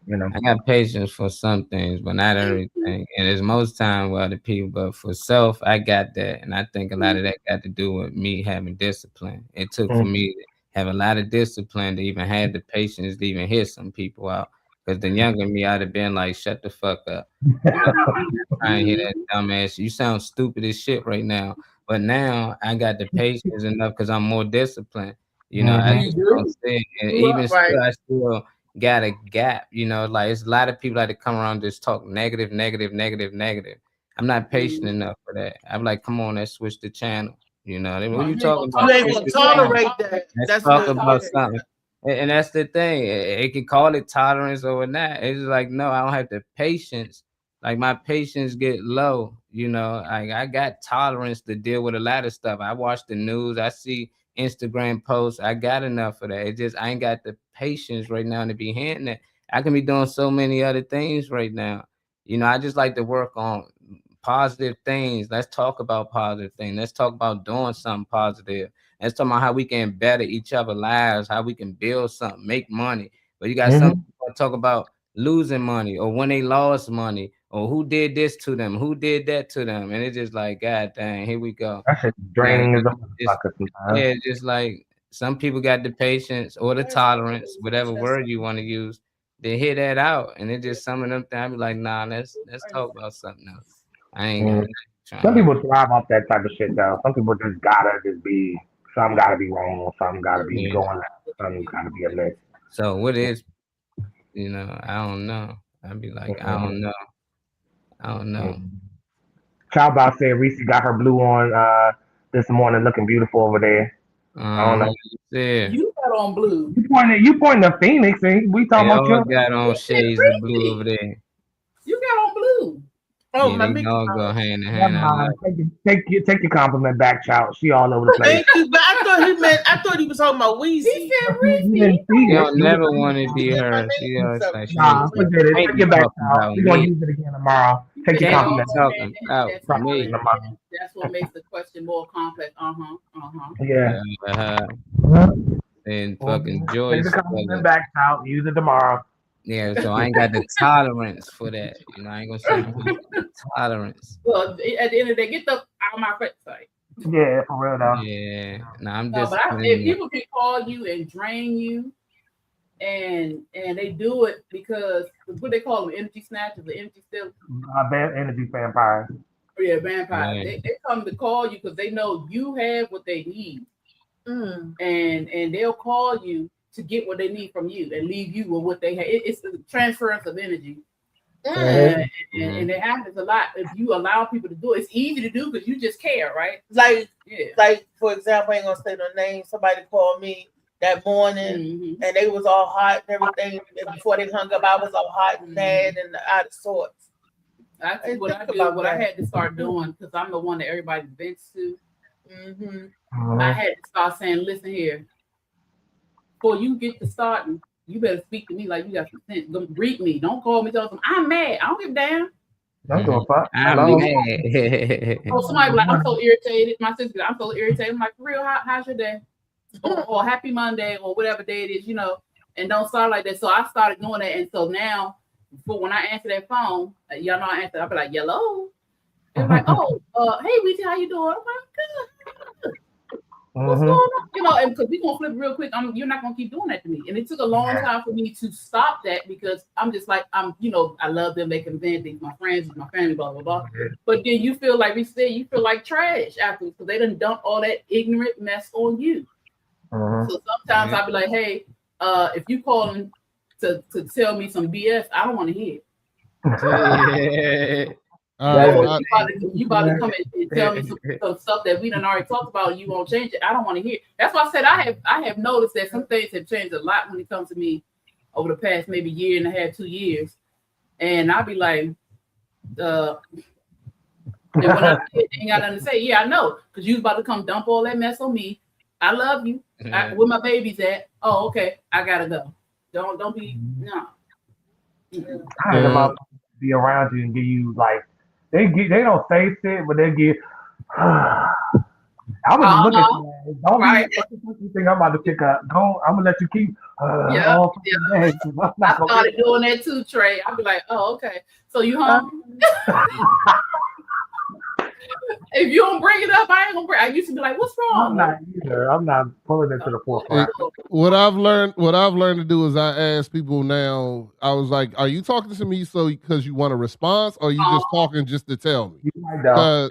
You know, I got patience for some things, but not everything. And it's most time with other people, but for self, I got that. And I think a lot of that got to do with me having discipline. It took for me to have a lot of discipline to even have the patience to even hear some people out. Because the younger me, I'd have been like, shut the fuck up. I ain't hear that dumbass. You sound stupid as shit right now. But now I got the patience enough because I'm more disciplined. You know, I just don't say, and even still, I still got a gap. You know, like it's a lot of people that come around just talk negative. I'm not patient enough for that. I'm like, come on, let's switch the channel. You know, what you talking about? You ain't gonna tolerate that. Let's talk about something. And that's the thing. It can call it tolerance or not. It's like, no, I don't have the patience. Like my patience get low. You know, I got tolerance to deal with a lot of stuff. I watch the news. I see Instagram posts. I got enough of that. It just I ain't got the patience right now to be handling it. I can be doing so many other things right now. You know, I just like to work on positive things. Let's talk about positive things. Let's talk about doing something positive. Let's talk about how we can better each other's lives, how we can build something, make money. But you got some people talk about losing money or when they lost money or who did this to them, who did that to them. And it's just like, God dang, here we go. That shit's draining as a motherfucker sometimes. Yeah, just like some people got the patience or the tolerance, whatever word you want to use, they hear that out. And it just some of them things, I be like, nah, let's talk about something else. I ain't Some people thrive off that type of shit though. Some people just gotta just be something gotta be wrong or something gotta be going left, something gotta be amiss. So what is, you know, I don't know. I'd be like, I don't know. Child about said Reese got her blue on this morning, looking beautiful over there. I don't know. You got on blue. You pointing to Phoenix and we talking about you. Got on shades of blue over there. You got on blue. Oh, yeah, my they all go hand in hand. Take your compliment back, child. She all over the place. Thank you, but I thought he was talking about Weezy. He said Reese. You don't never want to be her. She always like, nah, forget it. Take it back, child. We're gonna use it again tomorrow. Take your compliment out for me. That's what makes the question more complex. Yeah. And fucking Joyce. Take the compliment back, child. Use it tomorrow. Yeah, so I ain't got the tolerance for that. You know, I ain't gonna say tolerance. Well, at the end of the day, get the out of my website. Yeah, for real though. Yeah, no, I'm just. But if people can call you and drain you, and they do it because what they call them, energy snatchers, the energy stealers. Energy vampires. Yeah, vampires. Right. They come to call you because they know you have what they need, and they'll call you to get what they need from you and leave you with what they have. It's the transference of energy. And it happens a lot if you allow people to do it. It's easy to do because you just care, right? Like for example, I ain't gonna say no name. Somebody called me that morning and they was all hot and everything. And before they hung up, I was all hot and mad and out of sorts. I think what I had to start doing, because I'm the one that everybody vents to. I had to start saying, listen here. Before you get to starting, you better speak to me like you got some sense. Don't greet me. Don't call me. Tell them I'm mad. I don't give a damn. Don't give a fuck. I'm mad. Oh, somebody be like, I'm so irritated. My sister, I'm so irritated. I'm like, for real, how's your day? Or happy Monday or whatever day it is, you know. And don't start like that. So I started doing that, and so now, when I answer that phone, y'all know I answer. I'll be like, hello. And like, oh, hey, Weezy, how you doing? I'm like, good. What's going on? You know, and because we're gonna flip real quick. You're not gonna keep doing that to me. And it took a long time for me to stop that because I'm just like, I love them, they can vent, they're my friends, my family, blah, blah, blah. But then you feel like we said, you feel like trash afterwards because they done dump all that ignorant mess on you. So sometimes I'll be like, hey, if you calling to tell me some BS, I don't want to hear it. You about to come and tell me some stuff that we done already talked about and you won't change it. I don't want to hear it. That's why I said I have noticed that some things have changed a lot when it comes to me over the past maybe year and a half, 2 years. And I'll be like, And when I say it, they ain't got nothing to say. Yeah, I know, because you was about to come dump all that mess on me. I love you. Where my baby's at? Oh, okay. I gotta go. Don't be no. I ain't about to be around you and give you like they don't say shit, but they give. I was just looking at you. Don't be think I'm about to pick up. Don't. I'm gonna let you keep. All day. I started doing that too, Trey. I'd be like, oh, okay. So you home? If you don't bring it up, I ain't gonna bring. I used to be like, "What's wrong?" I'm not either. I'm not pulling it to the forefront. What I've learned to do is I ask people now. I was like, "Are you talking to me because you want a response, or are you just talking just to tell me?"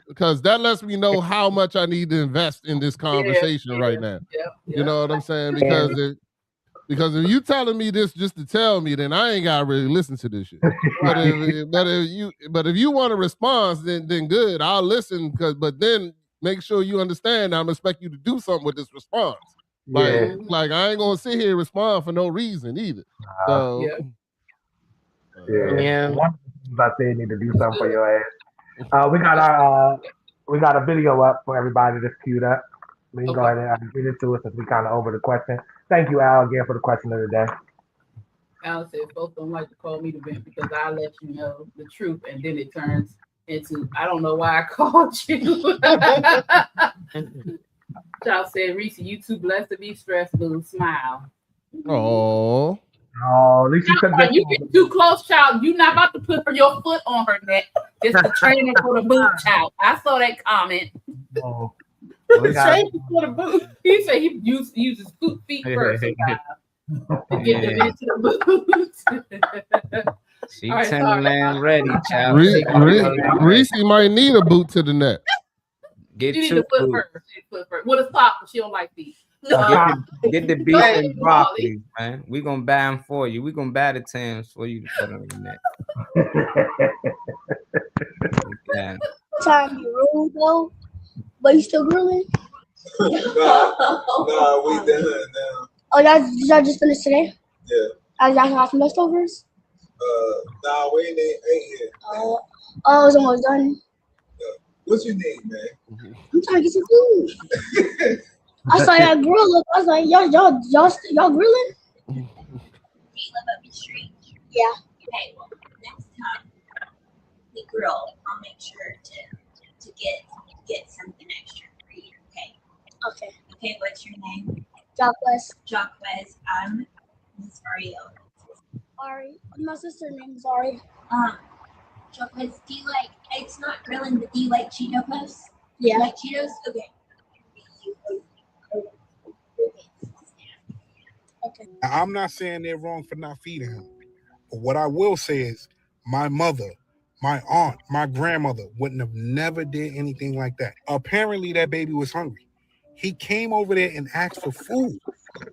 Because that lets me know how much I need to invest in this conversation right now. You know what I'm saying? Because if you telling me this just to tell me, then I ain't gotta really listen to this shit. But if you want a response, then good, I'll listen. But then make sure you understand I'm expect you to do something with this response. Like I ain't gonna sit here and respond for no reason either. So One of the things I said need to do something for your ass. We got a video up for everybody that's queued up. We can go ahead and get into it since we kind of over the question. Thank you, Al, again for the question of the day. Al said folks don't like to call me the vent because I let you know the truth, and then it turns into I don't know why I called you. Child said, Reese, you too blessed to be stressed, boo. Smile. Oh, at least you get too close, child. You not about to put your foot on her neck just to train her for the boot, child. I saw that comment. Train for the boot. He said he uses feet first. To get them into the boots. She Timberland ready, child. Reese might need a boot to the neck. Get you need the foot first. With a sock, she don't like feet. Get the beef and broccoli, man. We gonna buy them for you. We gonna buy the Tims for you to put on your neck. Time you rude though, but you still grilling? Nah, we done now. Oh, y'all just finished today? Yeah. Y'all got some leftovers? Nah, we ain't yet. Oh, it's almost done. What you need, man? I'm trying to get some food. I saw y'all grill up. I was like, y'all grilling? You live up the street. Yeah. Okay, well, next time we grill, I'll make sure to get something extra for you. Okay. Okay. What's your name? Jacquez. I'm Miss Mario. Ari. My sister's name is Ari. Jacquez, do you like? It's not grilling, but do you like Cheeto Puffs? Yeah. You like Cheetos? Okay. Okay. Now, I'm not saying they're wrong for not feeding him, but what I will say is my mother, my aunt, my grandmother wouldn't have never did anything like that. Apparently that baby was hungry. He came over there and asked for food.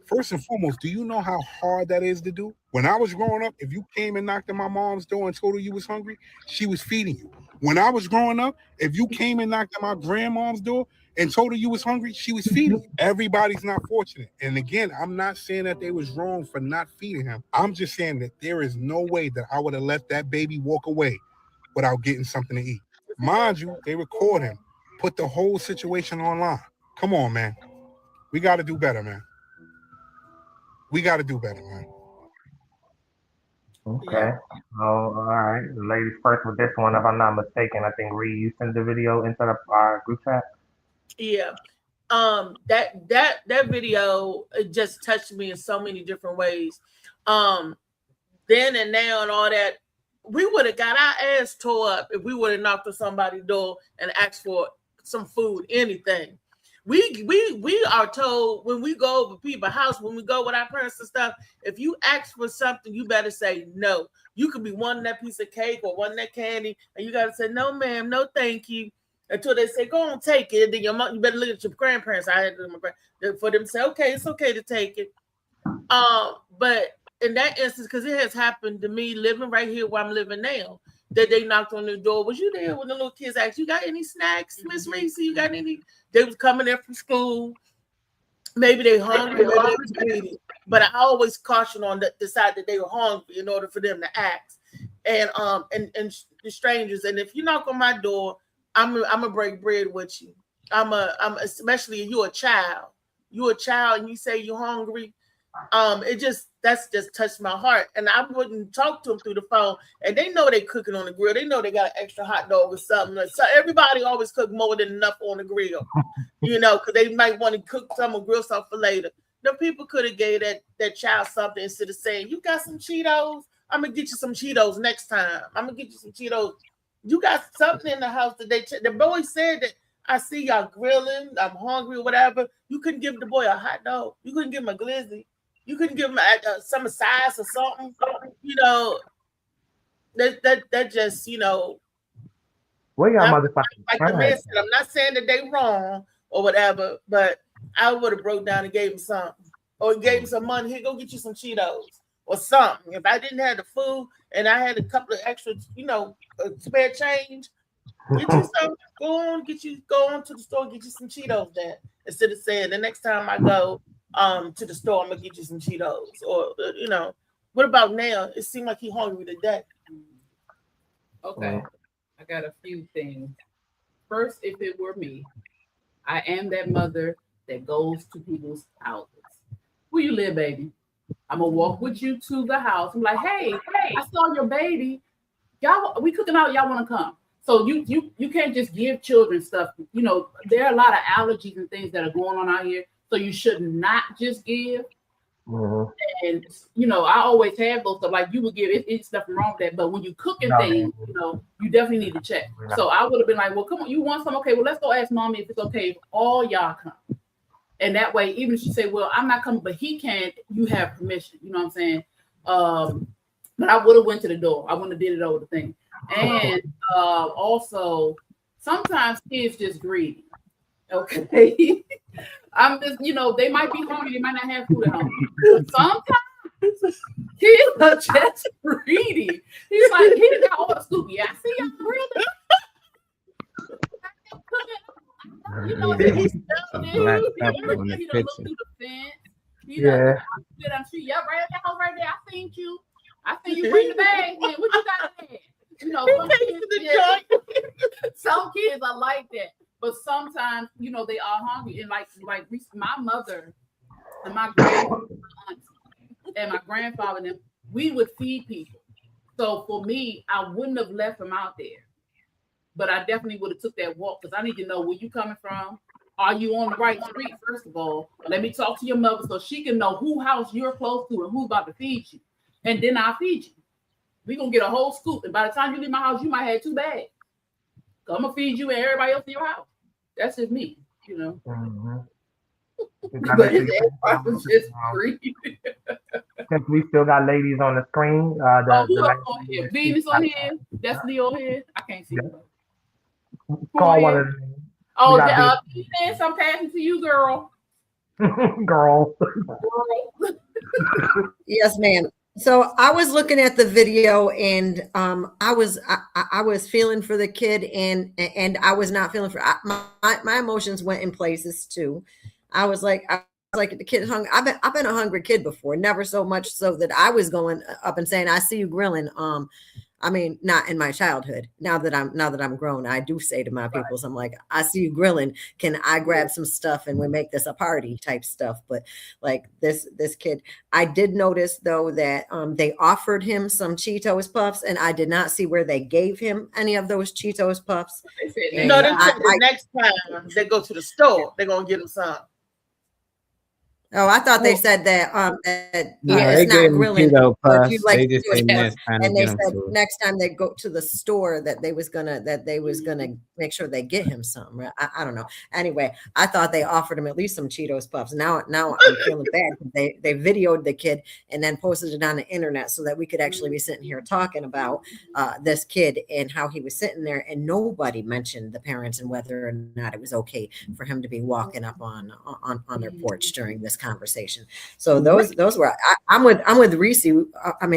First and foremost, do you know how hard that is to do? When I was growing up, if you came and knocked on my mom's door and told her you was hungry, she was feeding you. When I was growing up, if you came and knocked on my grandmom's door and told her you was hungry, she was feeding you. Everybody's not fortunate. And again, I'm not saying that they was wrong for not feeding him. I'm just saying that there is no way that I would have let that baby walk away without getting something to eat. Mind you, they record him, put the whole situation online. Come on, man. We got to do better, man. We got to do better, man. Okay. All right. The ladies first with this one, if I'm not mistaken. I think Reed, you sent the video into our group chat. Yeah. That video, it just touched me in so many different ways. Then and now and all that, we would have got our ass tore up if we would have knocked on somebody's door and asked for some food, anything. We are told when we go over people's house, when we go with our parents and stuff, if you ask for something, you better say no. You could be wanting that piece of cake or wanting that candy, and you gotta say no, ma'am, no, thank you, until they say go on, take it. And then your mom, you better look at your grandparents. I had to for them to say okay, it's okay to take it. But in that instance, because it has happened to me living right here where I'm living now, that they knocked on the door. Was you there when the little kids asked, you got any snacks, Miss Reese? You got any? They was coming in from school. Maybe they hungry, maybe they was greedy. But I always caution on the side that they were hungry in order for them to ask. And the strangers. And if you knock on my door, I'm gonna break bread with you. I'm especially if you're a child. You're a child and you say you're hungry. That's just touched my heart. And I wouldn't talk to them through the phone. And they know they cooking on the grill. They know they got an extra hot dog or something. So everybody always cook more than enough on the grill, because they might want to cook some or grill something for later. The people could have gave that child something instead of saying, "You got some Cheetos? I'm gonna get you some Cheetos next time. I'm gonna get you some Cheetos. You got something in the house today." The boy said that, "I see y'all grilling. I'm hungry or whatever." You couldn't give the boy a hot dog. You couldn't give him a glizzy. You couldn't give him some size or something. That just, Where y'all motherfucking like the man said, I'm not saying that they wrong or whatever, but I would have broke down and gave him something. Or gave him some money. Here, go get you some Cheetos or something. If I didn't have the food and I had a couple of extra, spare change, get you some. Go on to the store, get you some Cheetos then. Instead of saying the next time I go to the store, I'm gonna get you some Cheetos. Or what about now? It seemed like he's hungry today. Okay, I got a few things. First, if it were me, I am that mother that goes to people's houses. Where you live, baby? I'm gonna walk with you to the house. I'm like, hey, I saw your baby. Y'all, we cooking out. Y'all want to come? So you can't just give children stuff. There are a lot of allergies and things that are going on out here. So you should not just give. Mm-hmm. And I always have those stuff. Like you would give it's nothing wrong with that. But when you cooking things, you definitely need to check. So I would have been like, well, come on, you want some? Okay, well, let's go ask mommy if it's okay if all y'all come. And that way, even if she say, well, I'm not coming, but he can't, you have permission. You know what I'm saying? But I would have went to the door. I wouldn't have did it over the thing. And also, sometimes kids just greedy. Okay. I'm just, they might be hungry, they might not have food at home. But sometimes kids are just greedy. He's like, he got all the scoop. Yeah, I see y'all really. He's look through the fence. Yeah. I'm sure, yeah, right at the house right there. I seen you bring the bag in. What you got in? Some kids are like that. But sometimes, they are hungry. And like my mother and my grandmother and my grandfather and them, we would feed people. So for me, I wouldn't have left them out there. But I definitely would have took that walk because I need to know where you coming from. Are you on the right street, first of all? Let me talk to your mother so she can know who house you're close to and who's about to feed you. And then I'll feed you. We're going to get a whole scoop. And by the time you leave my house, you might have 2 bags. So I'm going to feed you and everybody else in your house. That's just me, Mm-hmm. Since we still got ladies on the screen. Who else on here? Venus on here. Destiny on here. I can't see her. Call one of them. Oh, Venus, I'm passing to you, girl. Girl. Yes, ma'am. So I was looking at the video and I was feeling for the kid and I was not feeling for my emotions went in places too. I was like the kid hungry. I've been a hungry kid before, never so much so that I was going up and saying, I see you grilling. I mean, not in my childhood. Now that I'm grown, I do say to my peoples, I'm like, I see you grilling. Can I grab some stuff and we make this a party type stuff? But like this kid, I did notice though that they offered him some Cheetos puffs, and I did not see where they gave him any of those Cheetos puffs. No, they said the next time they go to the store, they're gonna get him some. Oh, I thought they said that No, it's not grilling. But you like They to just do it say now. next time And to they get 'em said food. next time they go to the store that they was gonna make sure they get him some. Right? I don't know. Anyway, I thought they offered him at least some Cheetos puffs. Now I'm feeling bad. They videoed the kid and then posted it on the internet so that we could actually be sitting here talking about this kid and how he was sitting there, and nobody mentioned the parents and whether or not it was okay for him to be walking up on their porch during this conversation. So those were I'm with Reese. I'm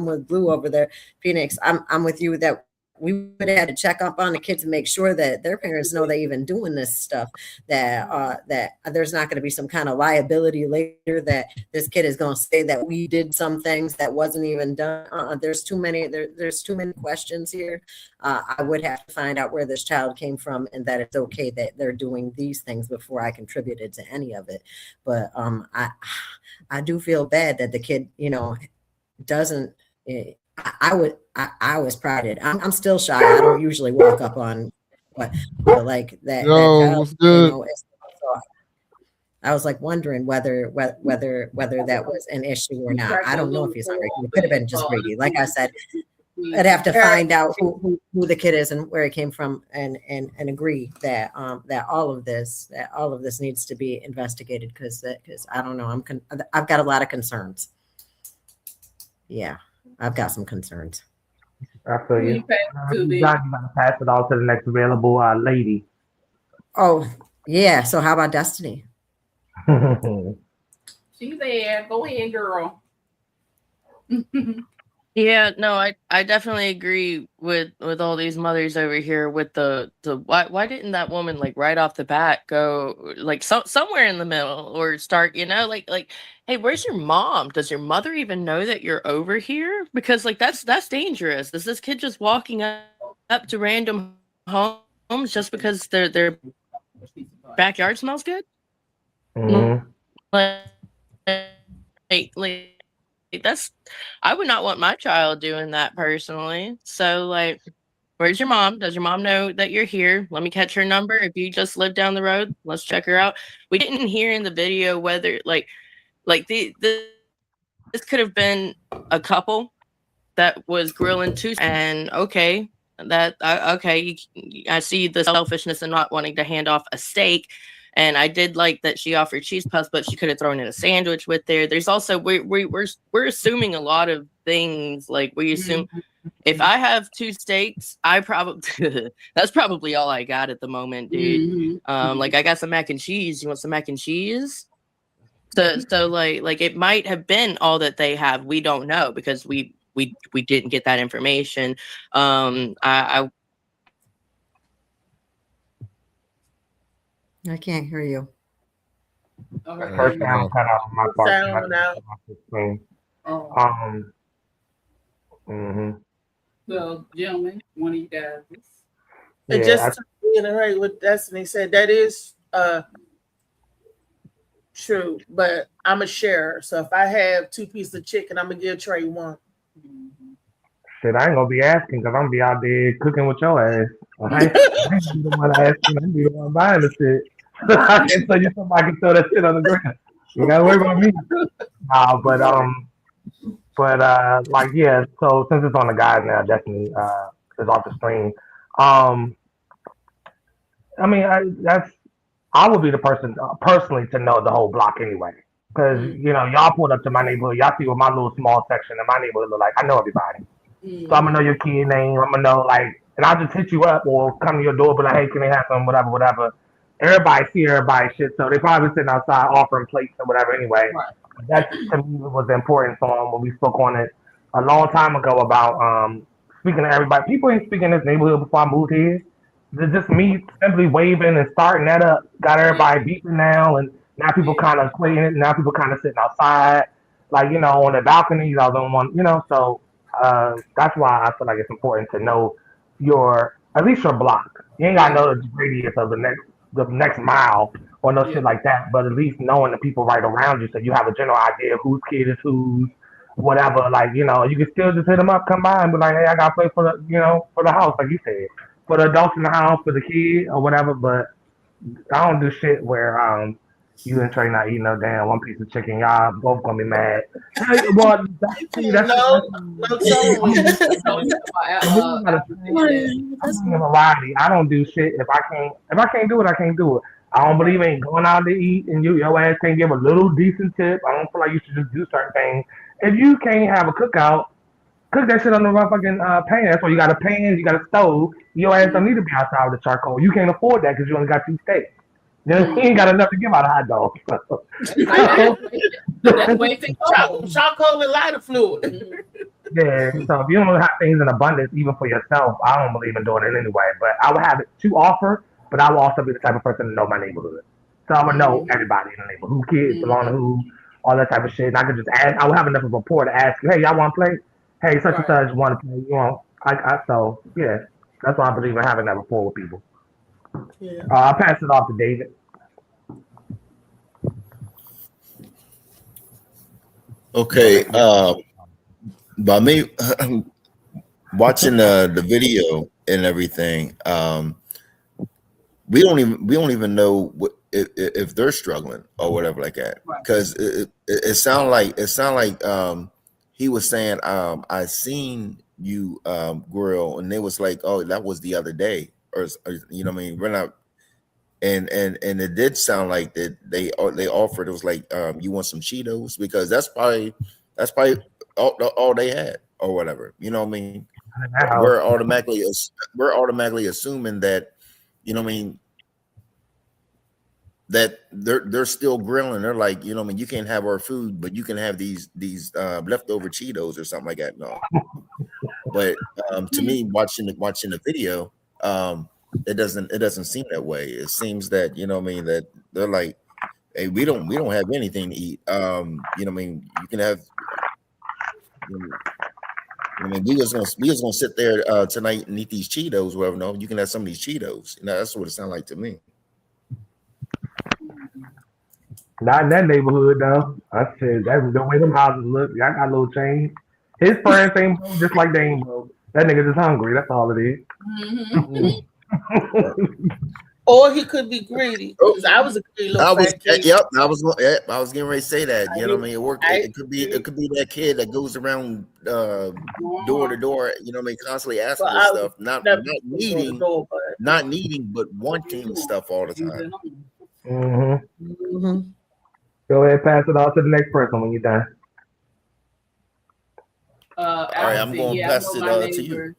with Blue over there, Phoenix. I'm with you that we would have had to check up on the kids and make sure that their parents know they're even doing this stuff, that there's not going to be some kind of liability later, that this kid is going to say that we did some things that wasn't even done. There's too many questions here. I would have to find out where this child came from and that it's okay that they're doing these things before I contributed to any of it. But I do feel bad that the kid, doesn't. I was prided. I'm still shy. I don't usually walk up on, but like that. Yo, that child, what's good? So I was like wondering whether that was an issue or not. I don't know if he's hungry. It could have been just greedy. Like I said, I'd have to find out who the kid is and where he came from, and agree that all of this needs to be investigated, because I don't know. I've got a lot of concerns. Yeah, I've got some concerns. I feel you. You gotta pass it all to the next available lady. Oh yeah. So how about Destiny? She's there. Go ahead, girl. Yeah, no, I definitely agree with all these mothers over here with the why didn't that woman like right off the bat go like somewhere in the middle, or start, like, hey, where's your mom? Does your mother even know that you're over here? Because like that's dangerous. Is this kid just walking up to random homes just because their backyard smells good? Mm-hmm. Like that's, I would not want my child doing that personally. So like, where's your mom? Does your mom know that you're here? Let me catch her number. If you just live down the road, let's check her out. We didn't hear in the video whether this could have been a couple that was grilling too, and okay, I see the selfishness in not wanting to hand off a steak. And I did like that she offered cheese puffs, but she could have thrown in a sandwich with there. There's also we're assuming a lot of things. Like we assume if I have 2 steaks, I probably that's probably all I got at the moment, dude. Like I got some mac and cheese. You want some mac and cheese? So like it might have been all that they have. We don't know because we didn't get that information. I can't hear you. First sound cut out on my part. Sound out. Well, gentlemen, one of you guys. And just to reiterate what Destiny said, that is true. But I'm a sharer, so if I have 2 pieces of chicken, I'm gonna give Trey 1. Shit, I ain't gonna be asking because I'm gonna be out there cooking with your ass. I ain't be the one asking, I'm be the one buying the shit. I can tell you somebody can throw that shit on the ground. You gotta worry about me. Like yeah. So since it's on the guys now, definitely is off the screen. I mean, I would be the person personally to know the whole block anyway, because y'all pulled up to my neighborhood, y'all see what my little small section in my neighborhood look like. I know everybody. So I'm gonna know your kid name. I'm gonna know and I'll just hit you up or come to your door, but like, hey, can they have some whatever. Everybody see everybody shit, so they probably sitting outside offering plates or whatever anyway. Right. That to me was the important song when we spoke on it a long time ago about speaking to everybody. People ain't speaking in this neighborhood before I moved here. It's just me simply waving and starting that up. Got everybody beeping now, and now people kind of playing it. Now people kind of sitting outside, like on the balconies. I don't want, so that's why I feel like it's important to know at least your block. You ain't gotta know the radius of the next mile or no shit like that, but at least knowing the people right around you, so you have a general idea of whose kid is whose, whatever. Like you can still just hit them up, come by, and be like, hey, I got to play for the for the house, like you said, for the adults in the house, for the kid or whatever. But I don't do shit where you and Trey not eating no damn 1 piece of chicken. Y'all both gonna be mad. Well, variety. I don't do shit if I can't do it. I can't do it. I don't believe in going out to eat and your ass can't give a little decent tip. I don't feel like you should just do certain things. If you can't have a cookout, cook that shit on the motherfucking pan. That's why you got a pan, you got a stove. Your ass don't need to be outside with the charcoal. You can't afford that because you only got 2 steaks. You ain't got enough to give out a hot dog. Charcoal and lighter fluid. Yeah, so if you don't have things in abundance, even for yourself, I don't believe in doing it anyway. But I would have it to offer, but I will also be the type of person to know my neighborhood. So I would know everybody in the neighborhood, who kids belong to who, all that type of shit. And I could just ask, I would have enough of a rapport to ask you, hey, y'all want to play? Hey, such and such want to play? You know, so yeah, that's why I believe in having that rapport with people. Yeah. I'll pass it off to David. Okay, by me watching the video and everything, we don't even know what, if they're struggling or whatever like that, because it sound like he was saying I seen you grill, and it was like, oh, that was the other day, or you know what I mean, we're not. And it did sound like that they offered, it was like, you want some Cheetos, because that's probably all they had or whatever, you know what I mean. We're automatically assuming that, you know what I mean, that they're still grilling. They're like, you know what I mean, you can't have our food, but you can have these leftover Cheetos or something like that. No, but to me, watching the video, it doesn't seem that way. It seems that, you know what I mean, that they're like, hey, we don't have anything to eat. You know what I mean, you can have, I mean, we just gonna sit there tonight and eat these Cheetos, whatever. No, you can have some of these Cheetos. You know, that's what it sounds like to me. Not in that neighborhood though. I said that's the way them houses look. Y'all got a little change. His friends ain't broke just like they ain't broke. That nigga just hungry. That's all it is. Or he could be greedy. Because I was a greedy little fat kid. Yep, I was getting ready to say that. You know what I mean? It could be that kid that goes around door to door, you know what I mean, constantly asking for stuff, not needing, but wanting stuff all the time. Go ahead, pass it on to the next person when you're done. All right, I'm going to pass it to you.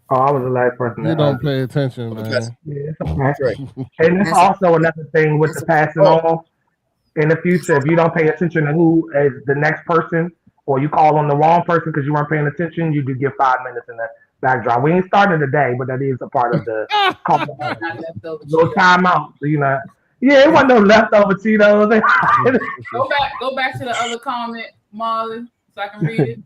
Oh, I was the last person. You don't pay attention, man. Yeah, it's okay. And it's also another thing with the passing on. In the future, if you don't pay attention to who is the next person, or you call on the wrong person because you weren't paying attention, you do get 5 minutes in the backdrop. We ain't starting today, but that is a part of the call. Little timeout, so you know. Yeah, it wasn't no leftover Cheetos. Go back to the other comment, Marlon, so I can read it.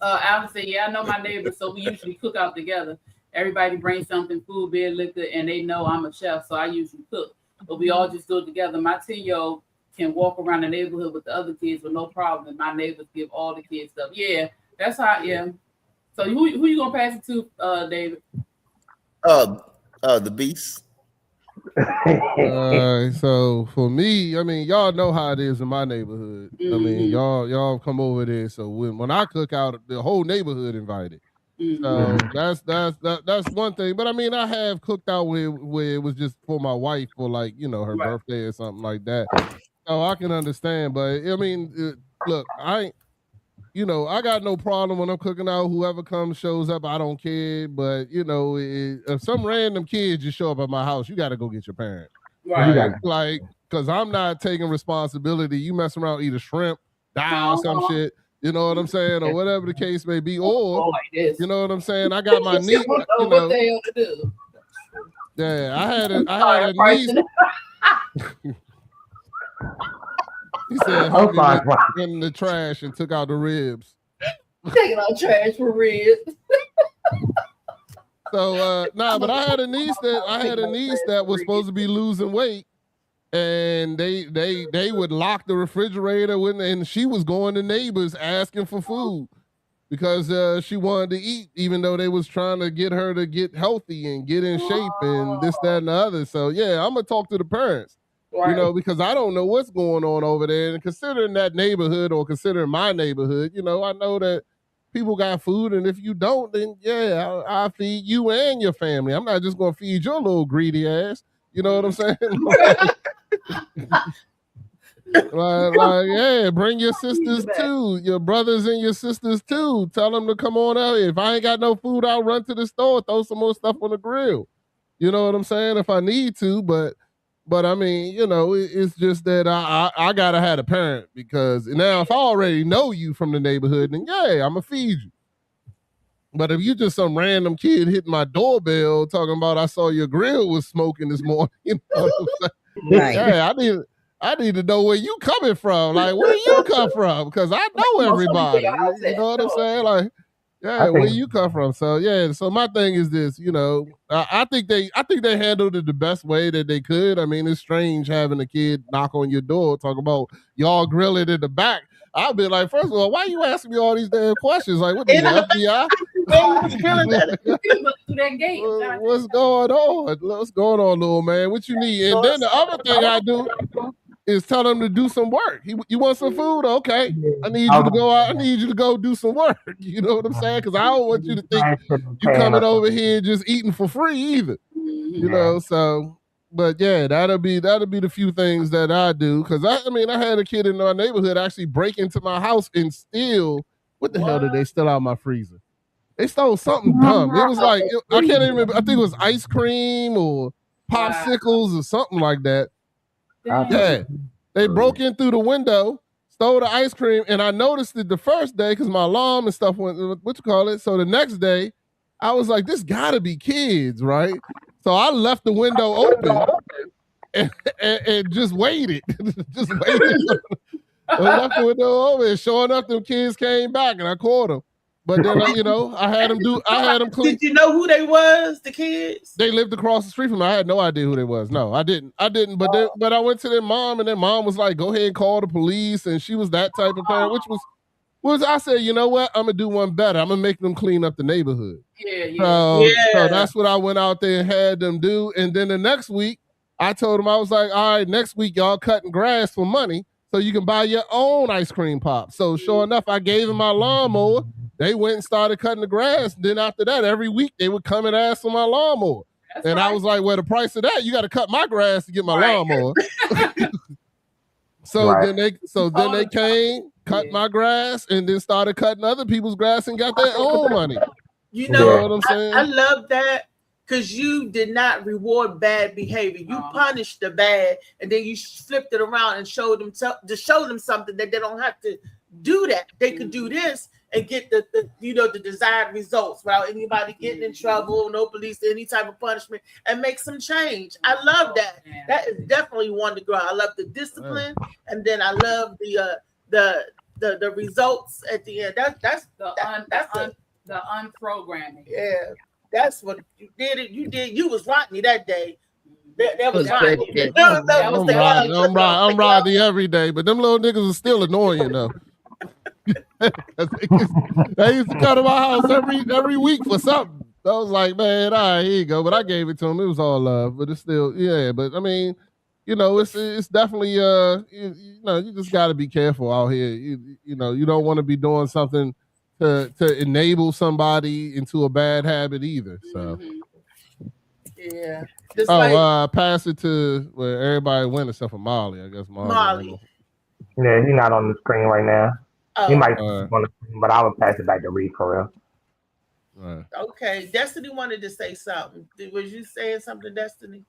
Alvin said, yeah, I know my neighbors, so we usually cook out together. Everybody brings something, food, beer, liquor, and they know I'm a chef, so I usually cook. But we all just do it together. My 10-year-old can walk around the neighborhood with the other kids with no problem. My neighbors give all the kids stuff. Yeah, that's how, yeah. So who you going to pass it to, David? The Beast. So for me, I mean, y'all know how it is in my neighborhood. I mean, y'all come over there. So when I cook out, the whole neighborhood invited. So that's one thing. But I mean, I have cooked out where it was just for my wife for, like, you know, her birthday or something like that. So I can understand. But I mean, look, I got no problem when I'm cooking out. Whoever comes shows up, I don't care. But you know, if some random kids just show up at my house, you got to go get your parents. Right. Like, because I'm not taking responsibility. You mess around, eat a shrimp, die or some shit. You know what I'm saying, or whatever the case may be. Or you know what I'm saying. I got my niece. You know, yeah, I had a niece. He said, "Went in the trash and took out the ribs." Taking out trash for ribs. So but I had a niece that was supposed to be losing weight, and they would lock the refrigerator and she was going to neighbors asking for food because she wanted to eat, even though they was trying to get her to get healthy and get in shape and this, that, and the other. So yeah, I'm gonna talk to the parents. Right. You know, because I don't know what's going on over there. And considering that neighborhood, or considering my neighborhood, you know, I know that people got food. And if you don't, then yeah, I'll feed you and your family. I'm not just going to feed your little greedy ass. You know what I'm saying? like, yeah, bring your sisters too, your brothers and your sisters too. Tell them to come on out here. If I ain't got no food, I'll run to the store, throw some more stuff on the grill. You know what I'm saying? If I need to, but But I mean, it's just that I gotta have a parent, because now if I already know you from the neighborhood, then yeah, I'm gonna feed you. But if you just some random kid hitting my doorbell talking about I saw your grill was smoking this morning, what I'm saying? Right. Yeah, I need to know where you coming from. Like, where you come from? Because I know everybody. You know what I'm saying? Like, yeah, where you come from. So yeah, so my thing is this, I think they handled it the best way that they could. I mean, it's strange having a kid knock on your door talking about y'all grilling in the back. I'll be like, first of all, why you asking me all these damn questions? Like, what the FBI? What's going on? What's going on, little man? What you need? And then the other thing I do is tell them to do some work. You want some food? Okay. I need you to go out. I need you to go do some work. You know what I'm saying? Because I don't want you to think you coming over here just eating for free either. So but yeah, that'll be the few things that I do. Because I had a kid in our neighborhood actually break into my house and steal. What the hell did they steal out my freezer? They stole something dumb. It was like, I can't even remember. I think it was ice cream or popsicles or something like that. Yeah. They broke in through the window, stole the ice cream, and I noticed it the first day because my alarm and stuff went, So the next day, I was like, this gotta be kids, right? So I left the window open and just waited. Just waited. I left the window open, and sure enough, them kids came back and I caught them. But then, I had them clean. Did you know who they was, the kids? They lived across the street from me. I had no idea who they was. No, I didn't. But I went to their mom, and their mom was like, go ahead and call the police. And she was that type of parent, which was I said, you know what? I'm going to do one better. I'm going to make them clean up the neighborhood. So that's what I went out there and had them do. And then the next week, I told them, I was like, all right, next week, y'all cutting grass for money so you can buy your own ice cream pop. So sure enough, I gave them my lawnmower. They went and started cutting the grass. Then after that, every week they would come and ask for my lawnmower. I was like, well, the price of that, you got to cut my grass to get my lawnmower. Then they came, cut my grass, and then started cutting other people's grass and got their own money. You know what I'm saying? I love that, because you did not reward bad behavior. You punished the bad, and then you flipped it around and showed them to show them something that they don't have to do that. They could do this and get the desired results without anybody getting in trouble, no police, any type of punishment, and make some change. I love that. That is definitely one to grow. I love the discipline, and then I love the results at the end. That's the unprogramming. Yeah, that's what you did. You was Rodney that day. That was Rodney. I'm Rodney every day, but them little niggas are still annoying though. They used to come to my house every week for something. I was like, man, all right, here you go. But I gave it to him. It was all love, but it's still, yeah. But I mean, it's definitely, you just got to be careful out here. You don't want to be doing something to enable somebody into a bad habit either. So, yeah. Pass it to where everybody went except for Molly. I guess Molly. Yeah, he's not on the screen right now. He might be on the screen, but I would pass it back to Reed for real. Okay, Destiny wanted to say something. Was you saying something, Destiny?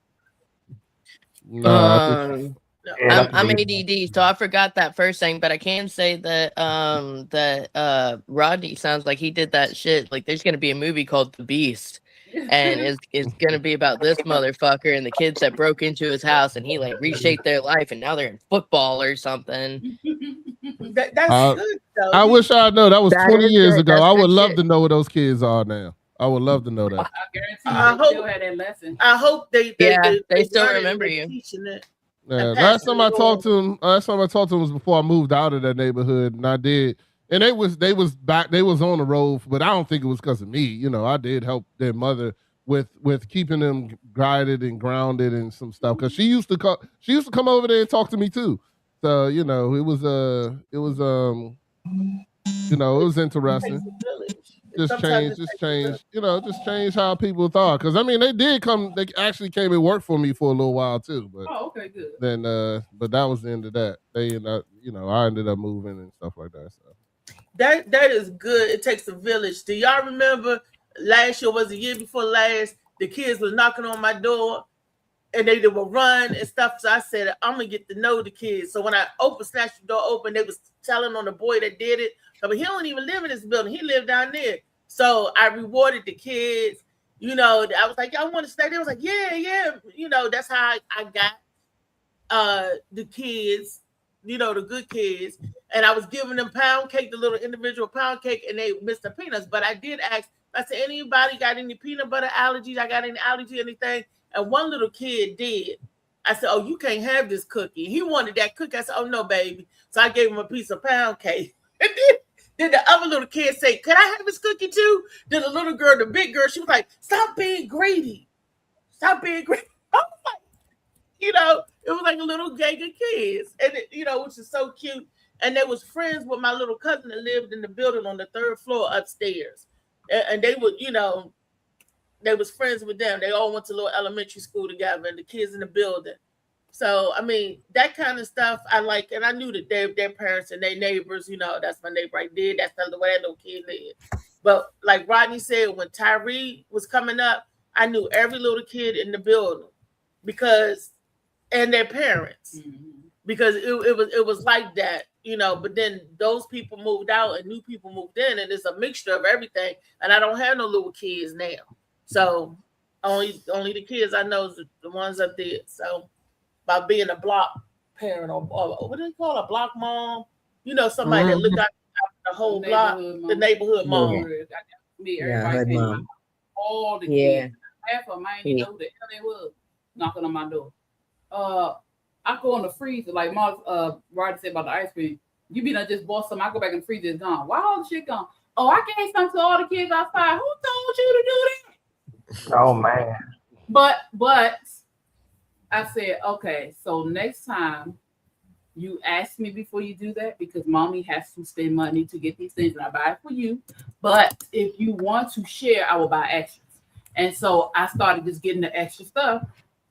I'm ADD, so I forgot that first thing, but I can say that Rodney sounds like he did that shit. Like, there's gonna be a movie called The Beast, and it's gonna be about this motherfucker and the kids that broke into his house, and he like reshaped their life, and now they're in football or something. That's good though. I wish I know that was 20 years ago. I would love to know where those kids are now. I would love to know that. I guarantee you still had that lesson. I hope they still remember you. Yeah, last time I talked to him was before I moved out of that neighborhood, and I did. And they was on the road, but I don't think it was because of me. I did help their mother with keeping them guided and grounded and some stuff, because she used to come over there and talk to me too. So it was interesting. Just change how people thought. Because they actually came and worked for me for a little while too. But okay, good. Then but that was the end of that. They I ended up moving and stuff like that. So that is good. It takes a village. Do y'all remember last year, was the year before last, the kids was knocking on my door and they would run and stuff. So I said, I'm gonna get to know the kids. So when I snatched the door open, they was telling on the boy that did it. But he don't even live in this building. He lived down there. So I rewarded the kids. You know, I was like, y'all want to stay? They was like, yeah. You know, that's how I got the kids, you know, the good kids. And I was giving them pound cake, the little individual pound cake, and they missed the peanuts. But I did ask, I said, anybody got any peanut butter allergies? I got any allergy, anything? And one little kid did. I said, oh, you can't have this cookie. He wanted that cookie. I said, oh, no, baby. So I gave him a piece of pound cake. And then the other little kid say, could I have this cookie too? Then the little girl, the big girl, she was like, stop being greedy. Stop being greedy. I was like, you know, it was like a little gang of kids. And, you know, which is so cute. And they was friends with my little cousin that lived in the building on the 3rd floor upstairs. And they would, you know, they was friends with them. They all went to little elementary school together, and the kids in the building. So, I mean, that kind of stuff I like. And I knew that their parents and their neighbors, you know, that's my neighbor right there. That's the way that little kid lived. But like Rodney said, when Tyree was coming up, I knew every little kid in the building and their parents, because it was like that, you know. But then those people moved out and new people moved in, and it's a mixture of everything. And I don't have no little kids now. So only the kids I know is the ones up there. So by being a block parent or what do they call a block mom? You know, somebody that look after the whole block, the neighborhood mom. Everybody mom. All the kids. Half of them I didn't know who the hell they was knocking on my door. I go in the freezer, like Rodney said about the ice cream. You be done just bought some. I go back in the freezer, it's gone. Why all the shit gone? Oh, I gave some to all the kids outside. Who told you to do that? Oh man. But I said, okay, so next time you ask me before you do that, because mommy has to spend money to get these things and I buy it for you. But if you want to share, I will buy extras. And so I started just getting the extra stuff.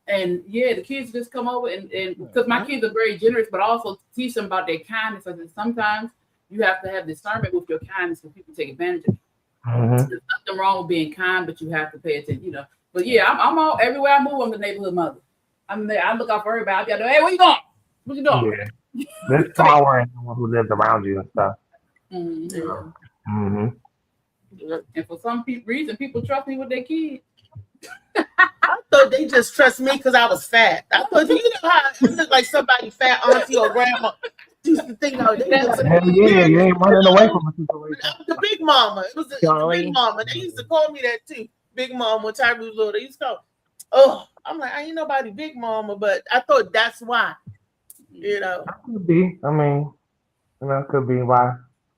And yeah, the kids just come over and because my kids are very generous, but also teach them about their kindness. I said, sometimes you have to have discernment with your kindness when people take advantage of you. There's nothing wrong with being kind, but you have to pay attention, you know. But yeah, I'm all everywhere I move, I'm the neighborhood mother. I'm there, I look out for everybody. I go, hey, where you going? What you doing? Yeah. There's power in someone who lives around you and stuff. And for some reason, people trust me with their kids. I thought they just trust me because I was fat. I thought, you know how it looked like somebody fat auntie or grandma used to think, oh, they just, you ain't running away from a situation. The big mama. It was the big mama. They used to call me that too. Big mama when Tyree was little. They used to call, oh, I'm like, I ain't nobody big mama, but I thought that's why. You know. Could be. I mean, you know, it could be why,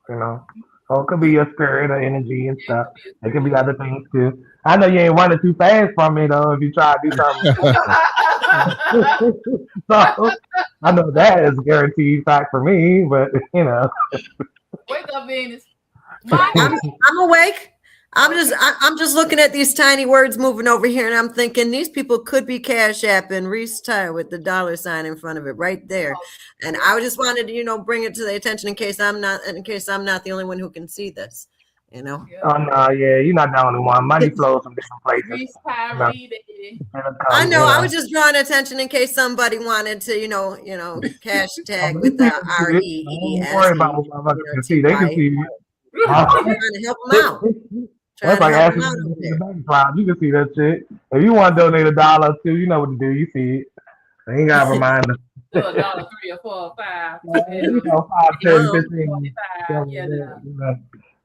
you know. Or it could be your spirit or energy and stuff. It could be other things too. I know you ain't running too fast from me though if you try to do something. So I know that is a guaranteed fact for me, but you know. Wake up, Venus. I'm awake. I'm just looking at these tiny words moving over here, and I'm thinking these people could be Cash App and Reese Tire with the $sign in front of it right there. And I just wanted to, you know, bring it to the attention in case I'm not the only one who can see this. You know. Oh no, yeah, you're not the only one. Money flows from different places. Reese Tire, baby. I know. I was just drawing attention in case somebody wanted to, you know, cash tag with the REES. Don't worry about what motherfuckers can see. They can see you. Trying to help them out. That's like asking in the bank cloud. You can see that shit. If you want to donate $1 too, you know what to do. You see it. I ain't got to remind them. $1, 3 or 4 or 5. You know, 5, 10, 15. Yeah.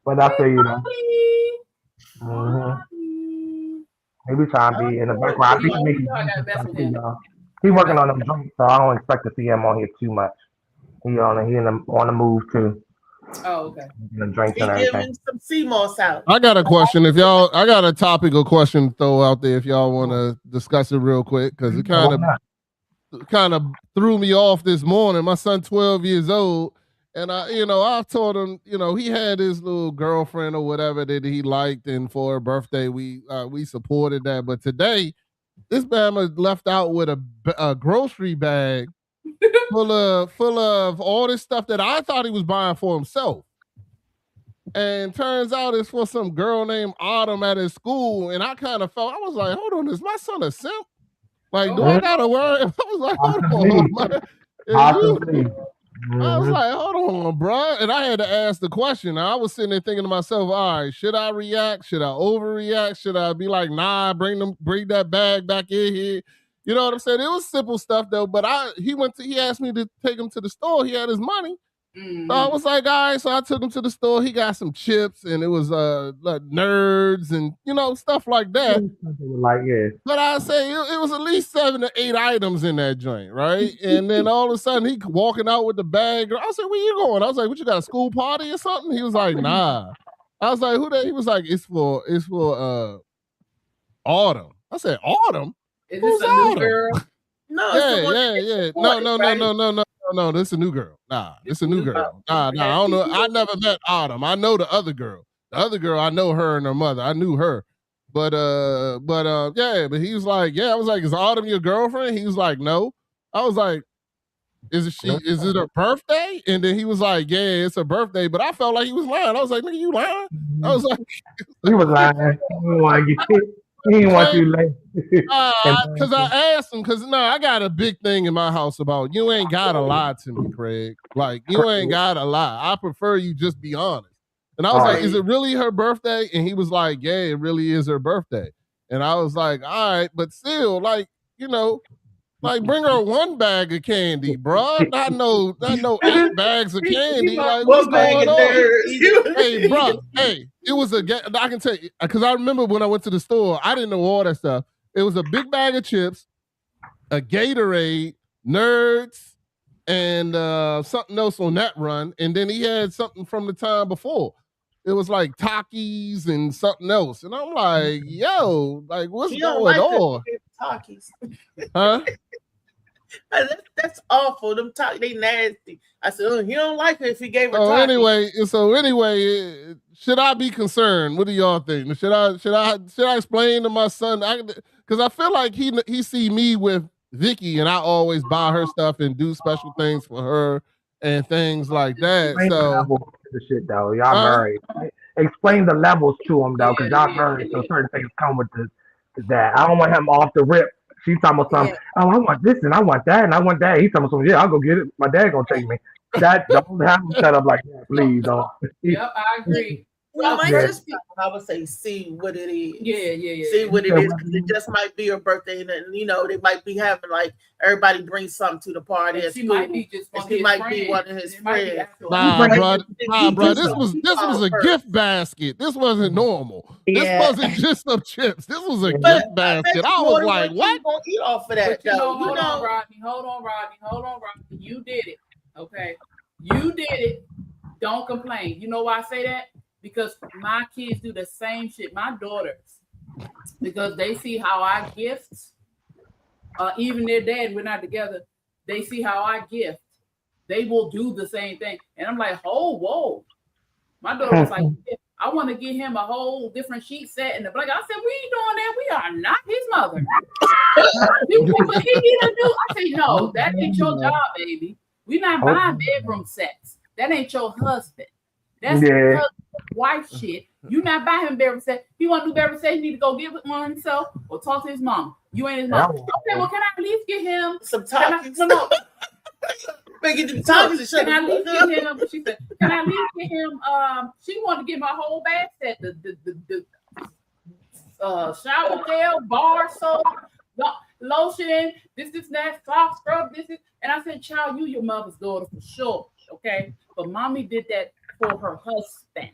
But I tell you though. Maybe trying to be in the background. I think he's working on them drinks, so I don't expect to see him on here too much. He on the move too. Oh, okay. Drinks and everything. Some sea moss out. I got a question. I got a topical question to throw out there if y'all want to discuss it real quick, because it kind of threw me off this morning. My son, 12 years old, and I told him, he had his little girlfriend or whatever that he liked, and for her birthday we supported that. But today, this man was left out with a grocery bag full of all this stuff that I thought he was buying for himself. And turns out it's for some girl named Autumn at his school. And I kind of felt, I was like, hold on, is my son a simp? Like, do I gotta worry? I was like, hold on, man. I was like, hold on, bro. And I had to ask the question. I was sitting there thinking to myself, all right, should I react? Should I overreact? Should I be like, nah, bring that bag back in here? You know what I'm saying? It was simple stuff though, but he asked me to take him to the store. He had his money. So I was like, all right. So I took him to the store. He got some chips and it was like Nerds and stuff like that. Like, yeah. But I say it was at least 7 to 8 items in that joint, right? And then all of a sudden he walking out with the bag. I said, where you going? I was like, what, you got a school party or something? He was like, nah. I was like, who that? He was like, it's for Autumn. I said, Autumn? Is Who's this a new Autumn? girl? No, it's the one that Yeah. they supported, right? No, this is a new girl. Nah, it's a new girl. Nah, I don't know. I never met Autumn. I know the other girl. The other girl, I know her and her mother. I knew her. But he was like, yeah, I was like, is Autumn your girlfriend? He was like, no. I was like, is it her birthday? And then he was like, yeah, it's her birthday. But I felt like he was lying. I was like, nigga, you lying? I was like, he was lying. He didn't want you late. Because I asked him, I got a big thing in my house about you ain't gotta lie to me, Craig. Like, you ain't gotta lie. I prefer you just be honest. And I was like, is it really her birthday? And he was like, yeah, it really is her birthday. And I was like, all right, but still, like, like bring her 1 bag of candy, bro. Not no 8 bags of candy. Like, what's going on? Hey, bro. Hey, it was I can tell you, because I remember when I went to the store, I didn't know all that stuff. It was a big bag of chips, a Gatorade, Nerds, and something else on that run. And then he had something from the time before. It was like Takis and something else. And I'm like, yo, like, what's going on? Takis. Huh? That's awful. Them they nasty. I said, he don't like her if he gave her. Anyway, should I be concerned? What do y'all think? Should I explain to my son? Because I feel like he see me with Vicky, and I always buy her stuff and do special things for her and things like that. So the shit though, y'all married. Explain the levels to him though, because y'all married, so certain things come with that. I don't want him off the rip. She's talking about something. Oh, I want this and I want that and I want that. He's talking about something. Yeah, I'll go get it. My dad gonna take me. That don't have him set up like that, please. Don't. Yep, I agree. Well, I just I would say see what it is. Yeah. See what it is, because it just might be her birthday, and they might be having like everybody bring something to the party. And she might be just one of his friends. Nah, bro. This was a gift basket. This wasn't normal. This wasn't just some chips. This was a gift basket. I was like, what? Gonna eat off of that? Hold on, Rodney. You did it. Okay, you did it. Don't complain. You know why I say that? Because my kids do the same shit. My daughters, because they see how I gift, even their dad, we're not together, they see how I gift. They will do the same thing. And I'm like, oh, whoa. My daughter was like, I want to get him a whole different sheet set. And the black, I said, we ain't doing that. We are not his mother. What he need to do? I said, no, that ain't your job, baby. We're not buying bedroom sets. That ain't your husband. That's your wife shit. You not buy him bedroom set. He want to do bedroom set. He need to go get one himself or talk to his mom. You ain't his mom. Okay, well, can I at least get him some Takis? No. Can I at least get him? She said, can I at least get him? She wanted to get my whole bag set. The shower gel, bar soap, lotion, this, that, soft scrub, this. And I said, child, you your mother's daughter for sure. Okay, but mommy did that for her husband.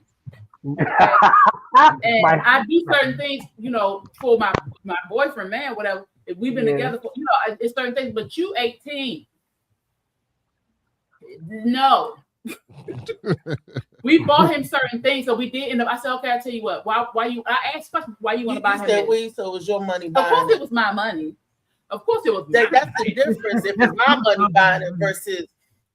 Okay? And I do certain things, for my boyfriend, man, whatever. If we've been together for, it's certain things. But you 18, no. We bought him certain things, so we did end up. I said, okay, I tell you what. Why you? I asked questions. Why you want to buy him? So it was your money. Of course, it was my money. Of course, it was. That's the difference. If it's my money buying it versus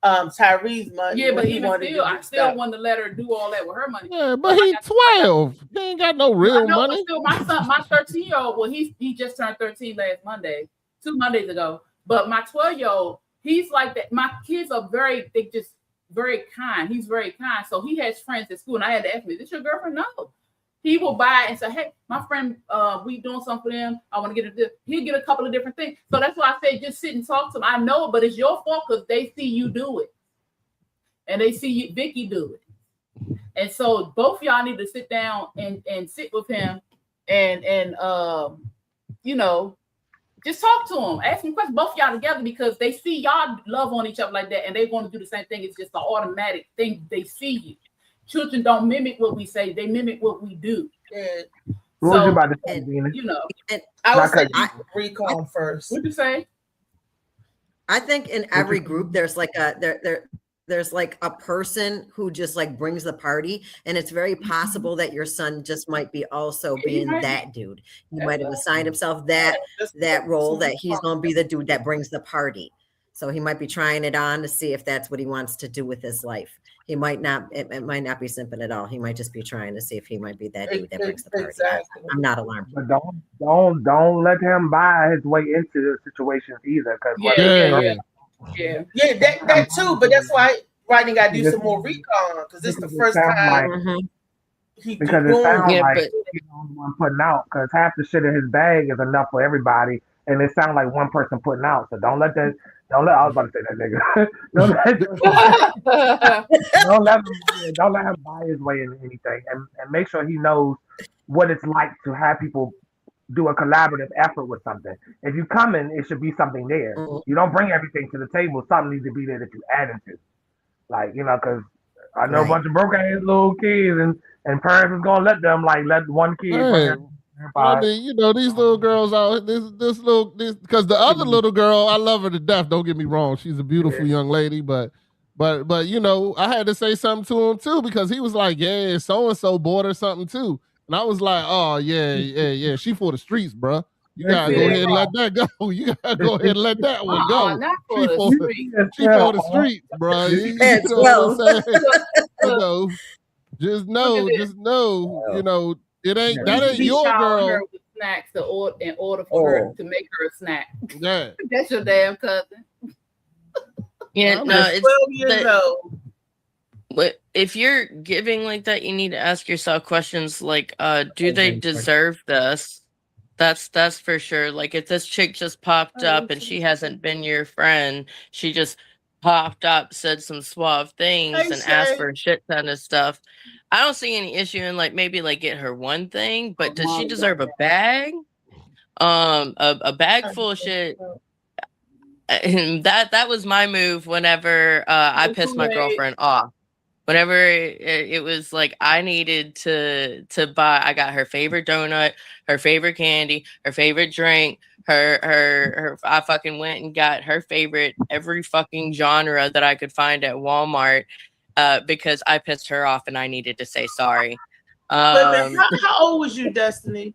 Tyree's money. Yeah, but even still, I still wanted to let her do all that with her money. Yeah, but he's 12. He ain't got no real money. Still, my son, my 13-year-old, well, he just turned 13 last Monday, 2 Mondays ago. But my 12-year-old, he's like that. My kids are very kind. He's very kind. So he has friends at school, and I had to ask him, is this your girlfriend? No. He will buy and say, hey, my friend, we doing something for them. I want to get a he'll get a couple of different things. So that's why I say just sit and talk to him. I know, but it's your fault because they see you do it. And they see you, Vicky do it. And so both y'all need to sit down and sit with him and you know, just talk to him. Ask him questions, both y'all together, because they see y'all love on each other like that, and they want to do the same thing. It's just an automatic thing. They see you. Children don't mimic what we say; they mimic what we do. What was you about to say, Dina? You know, I was saying recall first. What'd you say? I think in every group there's like there's like a person who just like brings the party, and it's very possible that your son just might be also being that dude. He might have assigned himself that role, that he's going to be the dude that brings the party. So he might be trying it on to see if that's what he wants to do with his life. He might not, it might not be simping at all. He might just be trying to see if he might be that dude that brings the party. Exactly. I'm not alarmed. But don't let him buy his way into the situations either. Yeah, that too. But that's why Rodney got to do some more recon, because this is the first time. Because it sounds like he's the only one putting out. Because half the shit in his bag is enough for everybody, and it sounds like one person putting out. So don't let. I was about to say that nigga. don't let him buy his way into anything, and make sure he knows what it's like to have people do a collaborative effort with something. If you come in, it should be something there. You don't bring everything to the table. Something needs to be there that you add into. Like, you know, because I know a bunch of broke ass little kids, and parents is gonna let one kid. I mean, you know, these little girls out, because the other little girl, I love her to death. Don't get me wrong, she's a beautiful young lady, but you know, I had to say something to him too, because he was like, yeah, so and so bought her something too, and I was like, oh yeah, she for the streets, bro. You gotta go ahead and let that go. You gotta go ahead and let that one go. She for the streets, bro. You know what I'm saying? You know, just know, you know, that ain't your girl. Her with snacks in order for her to make her a snack. Yeah, that's your damn cousin. Yeah, no, it's 12 years old. But if you're giving like that, you need to ask yourself questions like, do they deserve this? That's for sure. Like, if this chick just popped up and she hasn't been your friend, she just popped up, said some suave things, and asked for a shit ton of stuff. I don't see any issue in like maybe like get her one thing, but does she deserve a bag? A bag full of shit. And that was my move whenever I pissed my girlfriend off. Whenever it was like I needed to buy, I got her favorite donut, her favorite candy, her favorite drink, her I fucking went and got her favorite every fucking genre that I could find at Walmart, because I pissed her off and I needed to say sorry. How old was you, Destiny?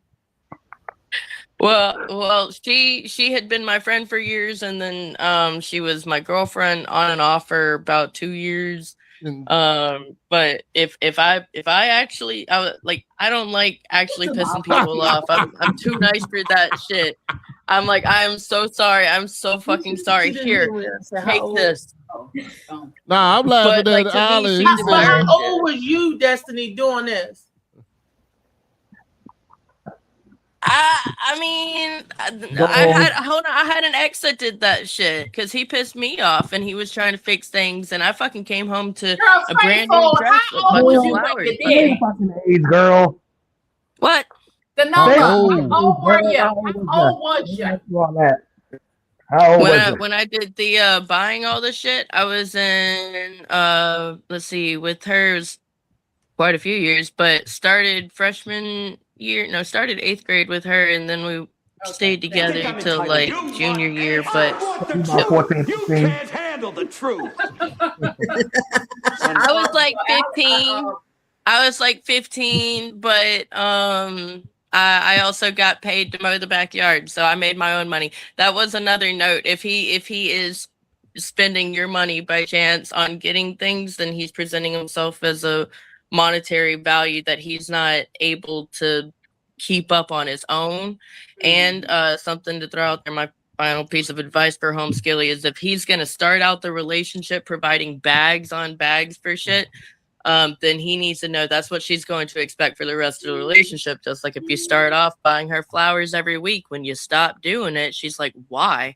Well, she had been my friend for years, and then she was my girlfriend on and off for about 2 years. But if I actually, I don't like actually pissing people off. I'm too nice for that shit. I'm like, I am so sorry. I'm so fucking sorry. Here, take this. Nah, I'm laughing at Ali. How old was you, Destiny, doing this? I mean, I had an ex that did that shit because he pissed me off and he was trying to fix things, and I fucking came home to a brand new dress with a bunch of flowers. Age, girl. What? The number. How old were you? How old was you? When I did the buying all the shit, I was in let's see, with hers quite a few years, but started freshman year, no, started 8th grade with her, and then we stayed together till like junior year. But you can't handle the truth. I was like 15, but I also got paid to mow the backyard, so I made my own money. That was another note. If he is spending your money by chance on getting things, then he's presenting himself as a monetary value that he's not able to keep up on his own. And something to throw out there, my final piece of advice for Home Skilly is if he's going to start out the relationship providing bags on bags for shit, then he needs to know that's what she's going to expect for the rest of the relationship. Just like if you start off buying her flowers every week, when you stop doing it, she's like, why?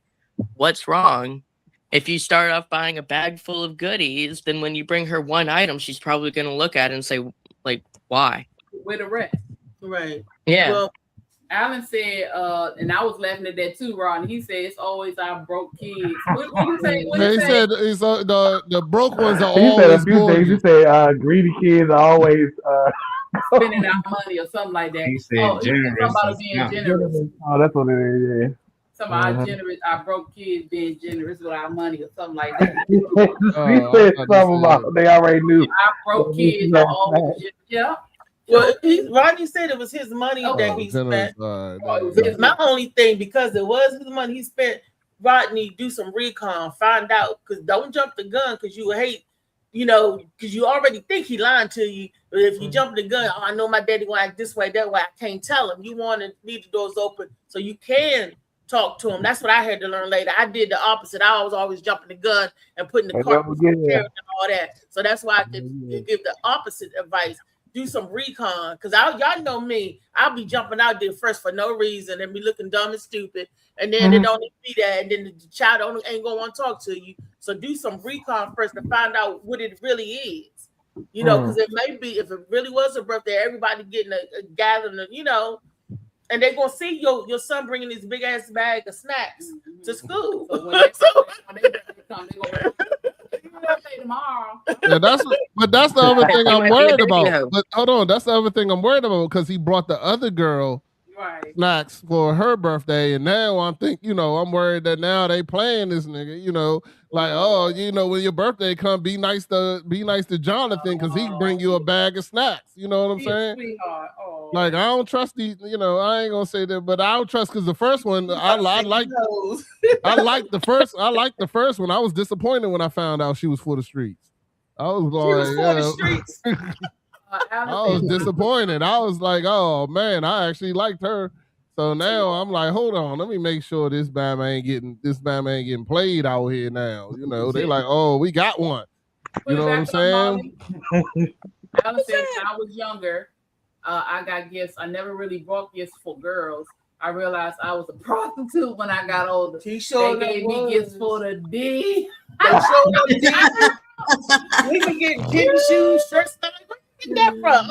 What's wrong? If you start off buying a bag full of goodies, then when you bring her one item, she's probably going to look at it and say, like, why? With the rest. Right. Yeah. Well, Alan said, and I was laughing at that too, Ron. He said it's always our broke kids. What you say? What He you say? said it's, the broke ones are He said a always few things. He said greedy kids are always Spending our money or something like that. He said He said generous. something about being generous. Oh, that's what it is. Yeah. Some of our generous, our broke kids being generous with our money or something like that. He said something about they already knew. Our broke kids are always yeah. Well, Rodney said it was his money that he spent. My only thing, because it was his money he spent, Rodney, do some recon, find out, because don't jump the gun, because you hate, because you already think he lying to you. But if you jump the gun, I know my daddy gonna act this way, that way, I can't tell him. You want to leave the doors open so you can talk to him. That's what I had to learn later. I did the opposite. I was always jumping the gun and putting the cart and all that. So that's why I could give the opposite advice. Do some recon, because y'all know me. I'll be jumping out there first for no reason and be looking dumb and stupid, and then it don't be that, and then the child ain't gonna want to talk to you. So do some recon first to find out what it really is, because it may be, if it really was a birthday, everybody getting a gathering, and they're gonna see your son bringing this big ass bag of snacks to school. So when they come, they go, birthday tomorrow. Yeah, that's the other thing I'm worried about. But hold on, that's the other thing I'm worried about, because he brought the other girl snacks for her birthday, and now I'm I'm worried that now they playing this nigga, when your birthday come, be nice to Jonathan, because he bring you a bag of snacks. You know what I'm saying? Sweetheart. Oh. Like, I don't trust these, I ain't gonna say that, but I don't trust, because the first one, I like the first one. I was disappointed when I found out she was for the streets. I was like, I was disappointed. I was like, oh man, I actually liked her. So now I'm like, hold on, let me make sure this Bama ain't getting played out here now. They like, oh, we got one. You know what I'm saying? Alan said when I was younger, I got gifts. I never really bought gifts for girls. I realized I was a prostitute when I got older. They gave me gifts for the D. We can get gym shoes, shirts, where you get that from?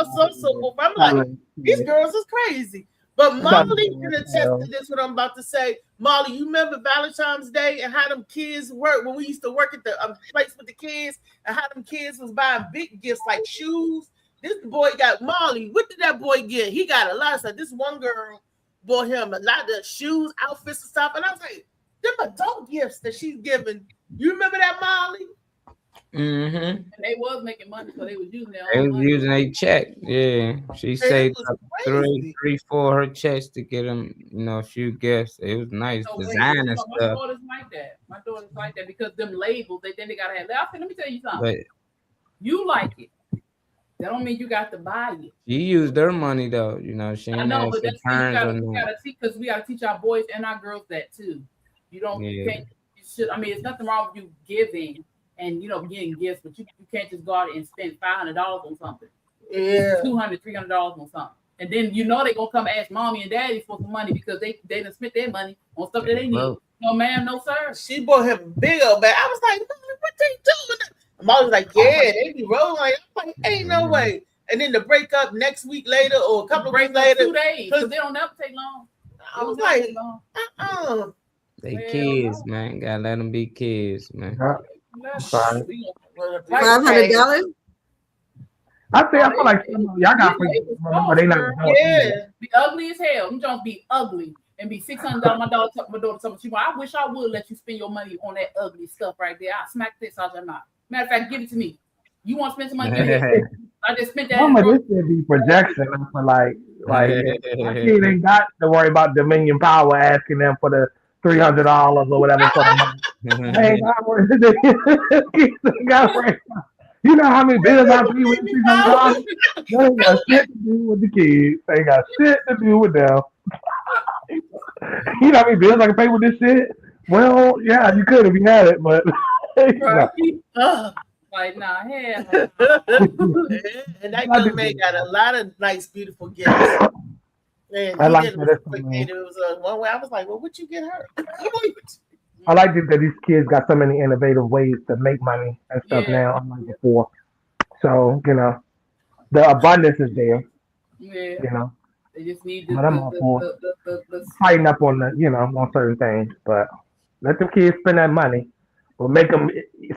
I'm like, these girls is crazy. But Molly can attest to this, what I'm about to say. Molly, you remember Valentine's Day and how them kids work when we used to work at the place with the kids, and how them kids was buying big gifts like shoes. This boy got Molly. What did that boy get? He got a lot of stuff. This one girl bought him a lot of shoes, outfits, and stuff. And I was like, them adult gifts that she's giving. You remember that, Molly? Mm-hmm. And they was making money, so they was using their They own was money. using a check. Yeah, she saved up three, four her checks to get them, a few gifts. It was nice, designer My stuff. daughter's like that. My daughter's like that because them labels, they gotta have. Let me tell you something. But You like it. That don't mean you got to buy it. she used their money though. She I ain't know, ask but for that's terms or we nothing. gotta teach, because we gotta teach our boys and our girls that too. You don't you can't you should. I mean, it's nothing wrong with you giving and getting gifts, but you can't just go out and spend $500 on something. Yeah, $200, $300 on something, and then they're gonna come ask mommy and daddy for some money because they done spent their money on stuff that they need. No, ma'am, no sir. She bought him a big old bag. I was like, what they doing? And Molly was like, yeah, they be rolling. I'm like, ain't no way. And then the breakup next week later or a couple of weeks later. 2 days, because they don't never take long. I was like, They kids, man. Gotta let them be kids, man. $500. I feel like some of y'all got but they not. Be ugly as hell. Them Jones be ugly and be $600. My daughter told me, I wish I would let you spend your money on that ugly stuff right there. I smack this out your mouth. Matter of fact, give it to me. You want to spend some money? Give it. I just spent that. Some of this should be projection for like my kid ain't got to worry about Dominion Power asking them for the $300 or whatever for the money. They ain't got worry. They got worry. You know how many bills I pay with $300? They ain't got shit to do with the kids. They ain't got shit to do with them. You know how many bills I can pay with this shit? Well, yeah, you could if you had it, but. Like, nah, hell. And that young man got a lot of nice, beautiful gifts. And I he like did that. it was one way. I was like, well, what you get her? I like it that these kids got so many innovative ways to make money and stuff now, unlike before. So, you know, the abundance is there, Yeah. you know. They just need But I'm all for fighting up on the, you know, on certain things. But let them kids spend that money, but make them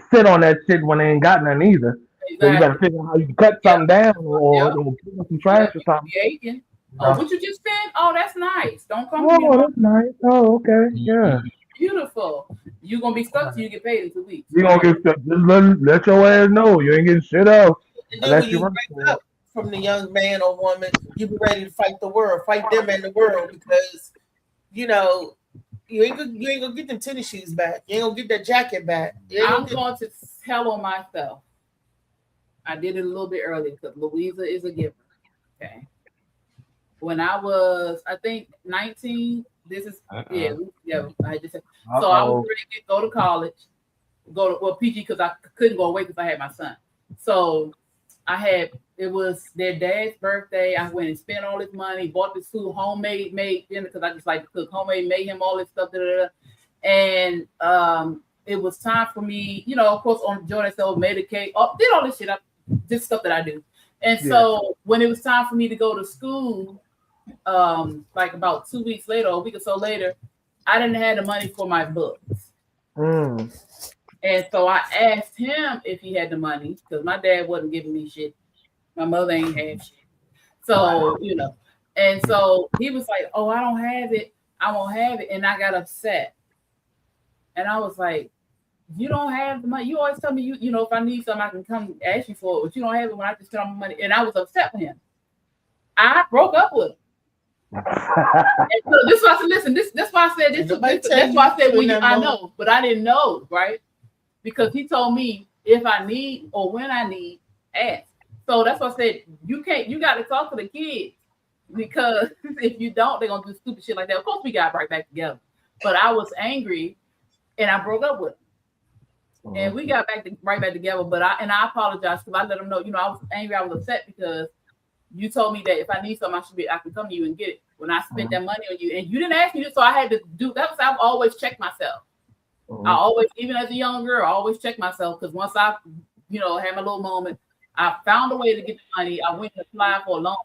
sit on that shit when they ain't got none either. So you better figure out how you can cut something down or pick up some trash or something. Creating. Oh, what you just said? Oh, that's nice. Don't come to me. Oh, that's nice. Oh, okay. Yeah. Beautiful. You're gonna be stuck till you get paid in 2 weeks. You gonna get stuck. Just let your ass know you ain't getting shit else And then unless when you you run break up from the young man or woman, you be ready to fight the world, fight them and the world, because you know you ain't gonna get them tennis shoes back. You ain't gonna get that jacket back. I'm going to tell on myself. I did it a little bit earlier because Louisa is a giver. Okay. When I was, I think 19. This is yeah. I just said. So I was ready to go to college, PG because I couldn't go away because I had my son. So it was their dad's birthday. I went and spent all this money, bought this food, homemade dinner because I just like to cook, homemade, made him all this stuff. And it was time for me, you know, of course, on Jordan said, made a cake, did all this shit, this stuff that I do. And so when it was time for me to go to school, like about 2 weeks later, a week or so later, I didn't have the money for my books. And so I asked him if he had the money because my dad wasn't giving me shit. My mother ain't have shit. So, you know, and so he was like, oh, I don't have it. I won't have it. And I got upset. And I was like, you don't have the money. You always tell me, you know, if I need something, I can come ask you for it. But you don't have it when I just spend all my money. And I was upset with him. I broke up with him. And so this why I said, listen, that's why I said this. That's why I said I know, but I didn't know, right? Because he told me if I need or when I need, ask. So that's why I said you got to talk to the kids because if you don't, they're gonna do stupid shit like that. Of course, we got right back together. But I was angry and I broke up with him. And we got right back together. But I apologize because I let him know, you know, I was angry, I was upset because you told me that if I need something, I can come to you and get it. When I spent that money on you, and you didn't ask me this, so I had to do that. I've always checked myself. I always, even as a young girl, I always check myself because once I, you know, had my little moment, I found a way to get the money. I went to apply for a loan.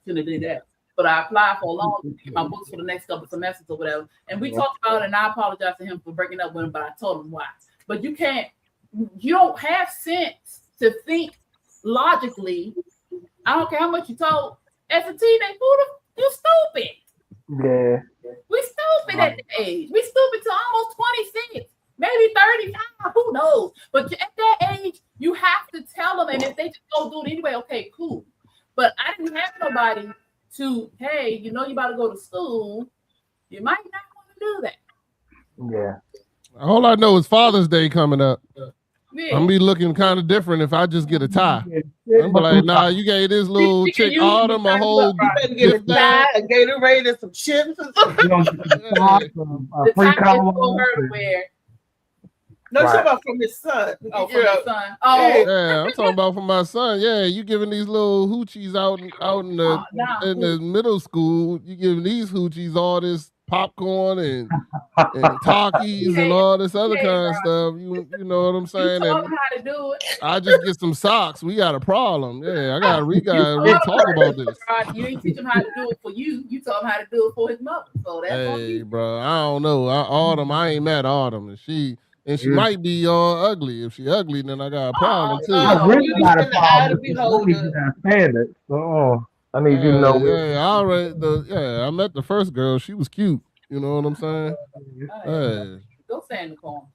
Shouldn't have did that, but I applied for a loan to get my books for the next couple of semesters or whatever. And we talked about it, and I apologize to him for breaking up with him, but I told him why. But you don't have sense to think logically. I don't care how much you told. As a teenage, you stupid. Yeah. We stupid at the age. We stupid to almost 26, maybe 35. Who knows? But at that age, you have to tell them. And if they just go do it anyway, okay, cool. But I didn't have nobody to, hey, you know, you about to go to school. You might not want to do that. Yeah. All I know is Father's Day coming up. Yeah. I'm gonna be looking kind of different if I just get a tie. I'm be like, nah, you gave this little chick Autumn a whole. You better get a tie, a Gatorade, and some chips. The tie is for her to wear. No, you're talking about from his son. Oh, from his son. Oh, yeah, I'm talking about for my son. Yeah, you giving these little hoochies out in the middle school. You giving these hoochies all this popcorn and Takis and all this other kind of stuff. You know what I'm saying? You taught him how to do it. I just get some socks. We got a problem. Yeah, we gotta talk about this. You didn't teach him how to do it for you. You taught him how to do it for his mother. So that's hey, bro. I don't know. Autumn, I ain't met Autumn, and she might be ugly. If she ugly, then I got a problem too. I really got a problem. I need you to know. I met the first girl. She was cute. You know what I'm saying? Go stand in the corner.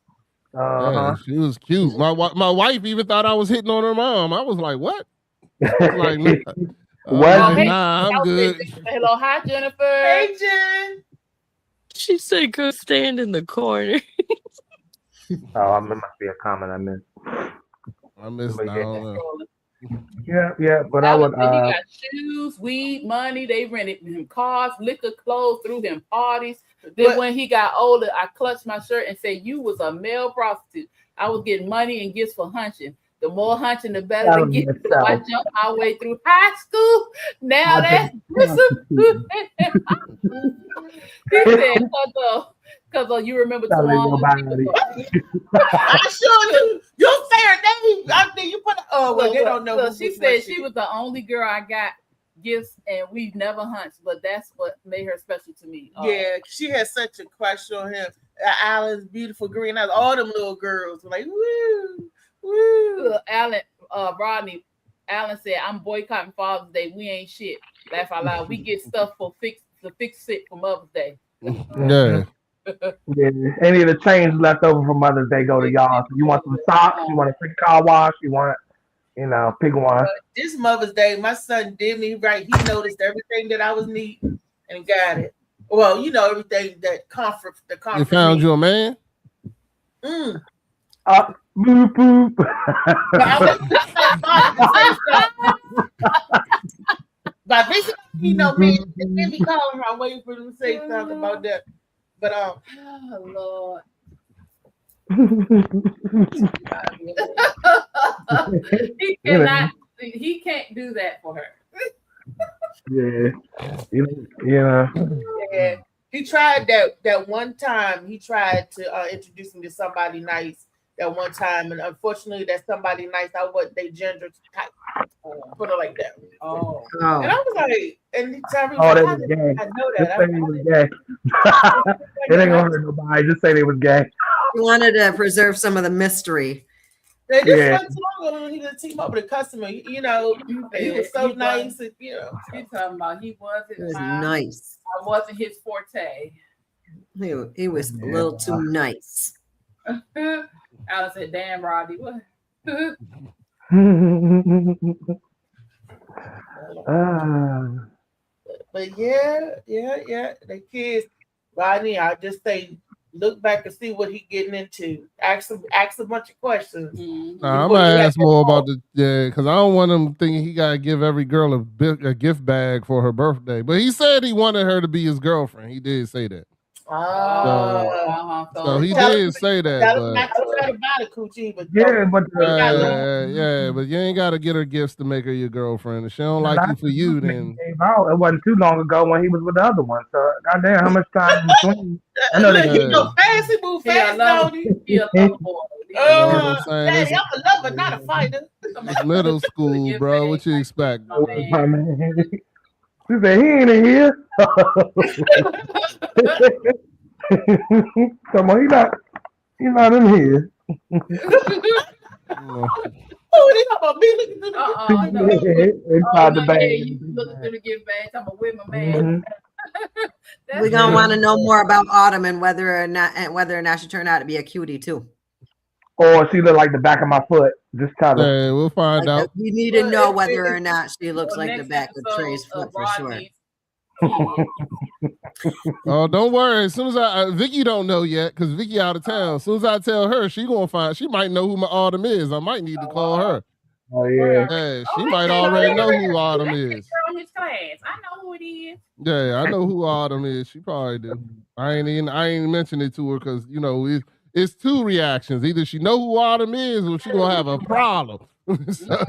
Yeah, she was cute. My wife even thought I was hitting on her mom. I was like, what? Like, nah, I'm good. Hello, hi, Jennifer. Hey, Jen. She said, go stand in the corner. It must be a comment I missed. I missed. I don't know. Yeah, but I would. He got shoes, weed, money. They rented him cars, liquor, clothes, threw him parties. Then when he got older, I clutched my shirt and said, "You was a male prostitute." I was getting money and gifts for hunching. The more hunching, the better the gift. So I jumped my way through high school. Now that's he said, because you remember Tawana. I sure do. Your fair name. I think you put. Oh well, they don't know. So she said she was the only girl I got gifts, and we've never hunched. But that's what made her special to me. Yeah, she had such a crush on him. Alice, beautiful green eyes. All them little girls were like, woo, woo. Alan, Rodney, Alan said, "I'm boycotting Father's Day. We ain't shit." Laugh out loud. We get stuff to fix it for Mother's Day. Yeah. Yeah, any of the chains left over from Mother's Day go to y'all. So you want some socks? You want a free car wash? You want, pick one. This Mother's Day, my son did me right. He noticed everything that I was needing and got it. Well, everything that comfort. You found you a man? Mm. Boop boop. But this, man, they be calling her. I'm waiting for them to say something about that. But oh Lord. He can't do that for her. Yeah. Yeah. He tried that one time. He tried to introduce me to somebody nice that one time, and unfortunately, that somebody nice, I wasn't they gender type. Put it like that. Oh. And I was like, and he told me, That was gay. I know Just that. say they was gay. It ain't gonna hurt nobody. Just say they was gay. You wanted to preserve some of the mystery. They just went too long when he didn't team up with a customer. He was so nice. And, He's talking about he wasn't. It was nice. I wasn't his forte. He was a little too nice. Alice said, "Damn, Rodney, what?" But yeah, the kids, Rodney, I just say look back and see what he getting into. Ask a bunch of questions. Nah, I'm gonna ask more about because I don't want him thinking he gotta give every girl a gift bag for her birthday. But he said he wanted her to be his girlfriend. He did say that. So he did say that. But you ain't gotta get her gifts to make her your girlfriend. If she don't like you for you, then it wasn't too long ago when he was with the other one. So goddamn, how much time between? I know they fast. He move fast, don't he? He a lover boy. Daddy, I'm a lover, not a fighter. It's middle school, bro. What you expect? He said he ain't in here. Come on, he's not in here. Oh, they talking about me looking through inside the bag. You looking through the gift bag, talking about with my man. We're gonna want to know more about Autumn and whether or not she turned out to be a cutie too. Or she looked like the back of my foot. Just tell her. Hey, we'll find out. We need to know whether or not she looks like the back of Trey's foot for sure. Oh, don't worry. As soon as Vicky don't know yet, because Vicky out of town. As soon as I tell her, she might know who my Autumn is. I might need to call her. Oh yeah. Hey, she might already know who Autumn is. His class. I know who it is. Yeah, I know who Autumn is. She probably do. I ain't mentioned it to her because it's two reactions. Either she know who Autumn is, or she gonna have a problem. So,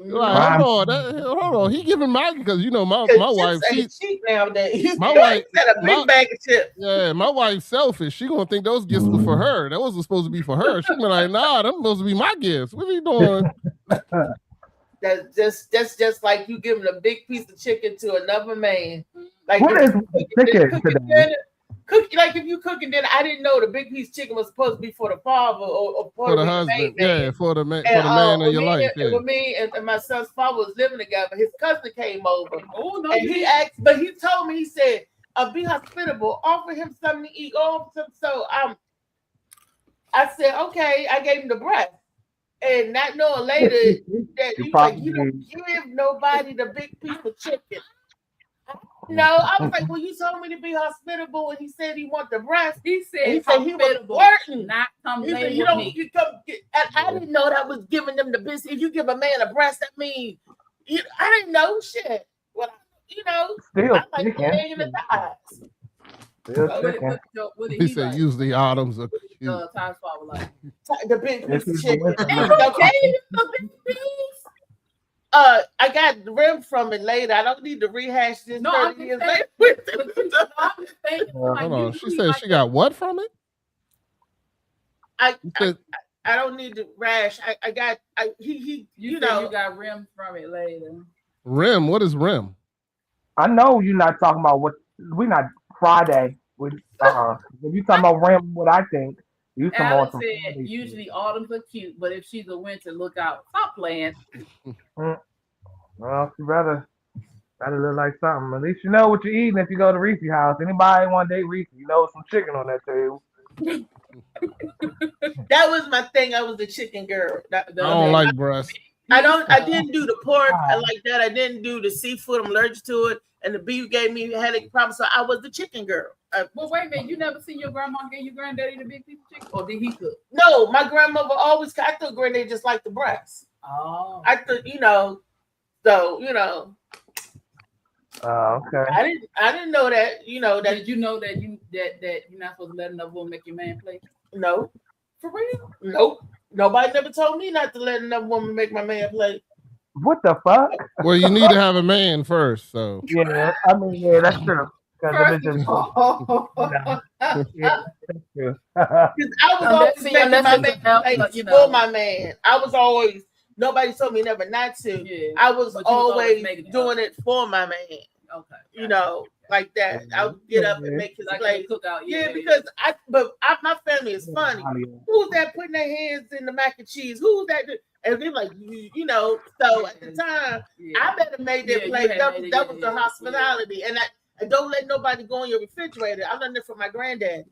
like, hold on. He giving my because my wife. Cheap nowadays. My wife got a big bag of chips. Yeah, my wife's selfish. She gonna think those gifts were for her. That wasn't supposed to be for her. She be like, nah, them supposed to be my gifts. What are you doing? That's just like you giving a big piece of chicken to another man. Like what is chicken today? Like if you cooking dinner, I didn't know the big piece of chicken was supposed to be for the father or for the husband. Yeah, for the man of your life. With me and my son's father was living together. His cousin came over. And he asked, but he told me, he said, be hospitable, offer him something to eat, so I said, okay, I gave him the breast. And not knowing later that you don't give nobody the big piece of chicken. No, I was like, well, you told me to be hospitable, and he said he want the breast. He said he was flirting. Not come he lay said, with me. I didn't know that was giving them the business. If you give a man a breast, that means I didn't know shit. Well, still I like laying in the thighs. Still What, chicken. what did He he said like? usually autumns are cute. Ty's father like. The big This piece of is the chicken. winter Damn, month. okay, the big piece. I got the rim from it later. I don't need to rehash this No, I'm 30 just years saying. later. But you, I'm just saying. Like, Hold on. She usually said like she got what from it? I You said don't need to rash. I got he you know you got rim from it later. rim. What is rim? I know you're not talking about what we're not Friday. If you talking about Ram, what I think, you talking Alan about some said Friday usually autumns are cute, but if she's a winter, look out. Stop playing. shit. Well, she better look like something. At least you know what you're eating if you go to Reese's house. Anybody one day Reese, you know some chicken on that table. that was my thing. I was the chicken girl. I don't like breast. I didn't do the pork. I like that. I didn't do the seafood. I'm allergic to it. And the beef gave me headache problems. So I was the chicken girl. Well, wait a minute. You never see your grandma give your granddaddy the big piece of chicken? Or did he cook? No, my grandmother always, I thought granddaddy just liked the breast. Oh. I thought, Okay. I didn't know that, that. Did you know that that you're not supposed to let another woman make your man play? No. For real? Nope. Nobody never told me not to let another woman make my man play. What the fuck? Well, you need to have a man first, so Yeah, I mean, yeah, that's true. Because Because yeah, that's true. I was always making my man play for my man. I was always, nobody told me never not to. Yeah. I was But you was always always making it doing it for my man. Okay. Like that. I would get up and make his Like play. the cookout, Yeah, because my family is funny. Who's that putting their hands in the mac and cheese? Who's that? And they're like, so at the time, I better make that Yeah, play. you had That made it, was yeah, the hospitality. And I don't let nobody go in your refrigerator. I learned it from my granddad.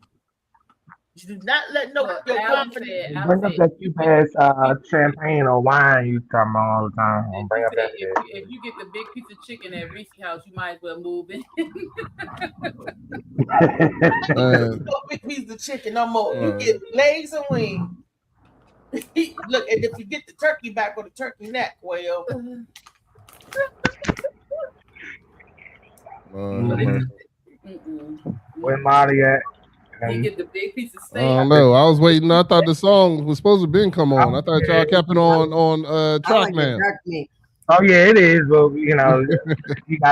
You do not let your company. Bring up that cheap ass champagne or wine you talking about all the time. Bring up that shit. If you get the big piece of chicken at Reese's house, you might as well move in. No big piece of chicken no more. You get legs and wings. Look, and if you get the turkey back or the turkey neck, well. Where Marty at? You get the big piece of I steak. don't know. I was waiting. I thought the song was supposed to been come on. I thought y'all kept it on Trackman. Oh yeah, it is, but you got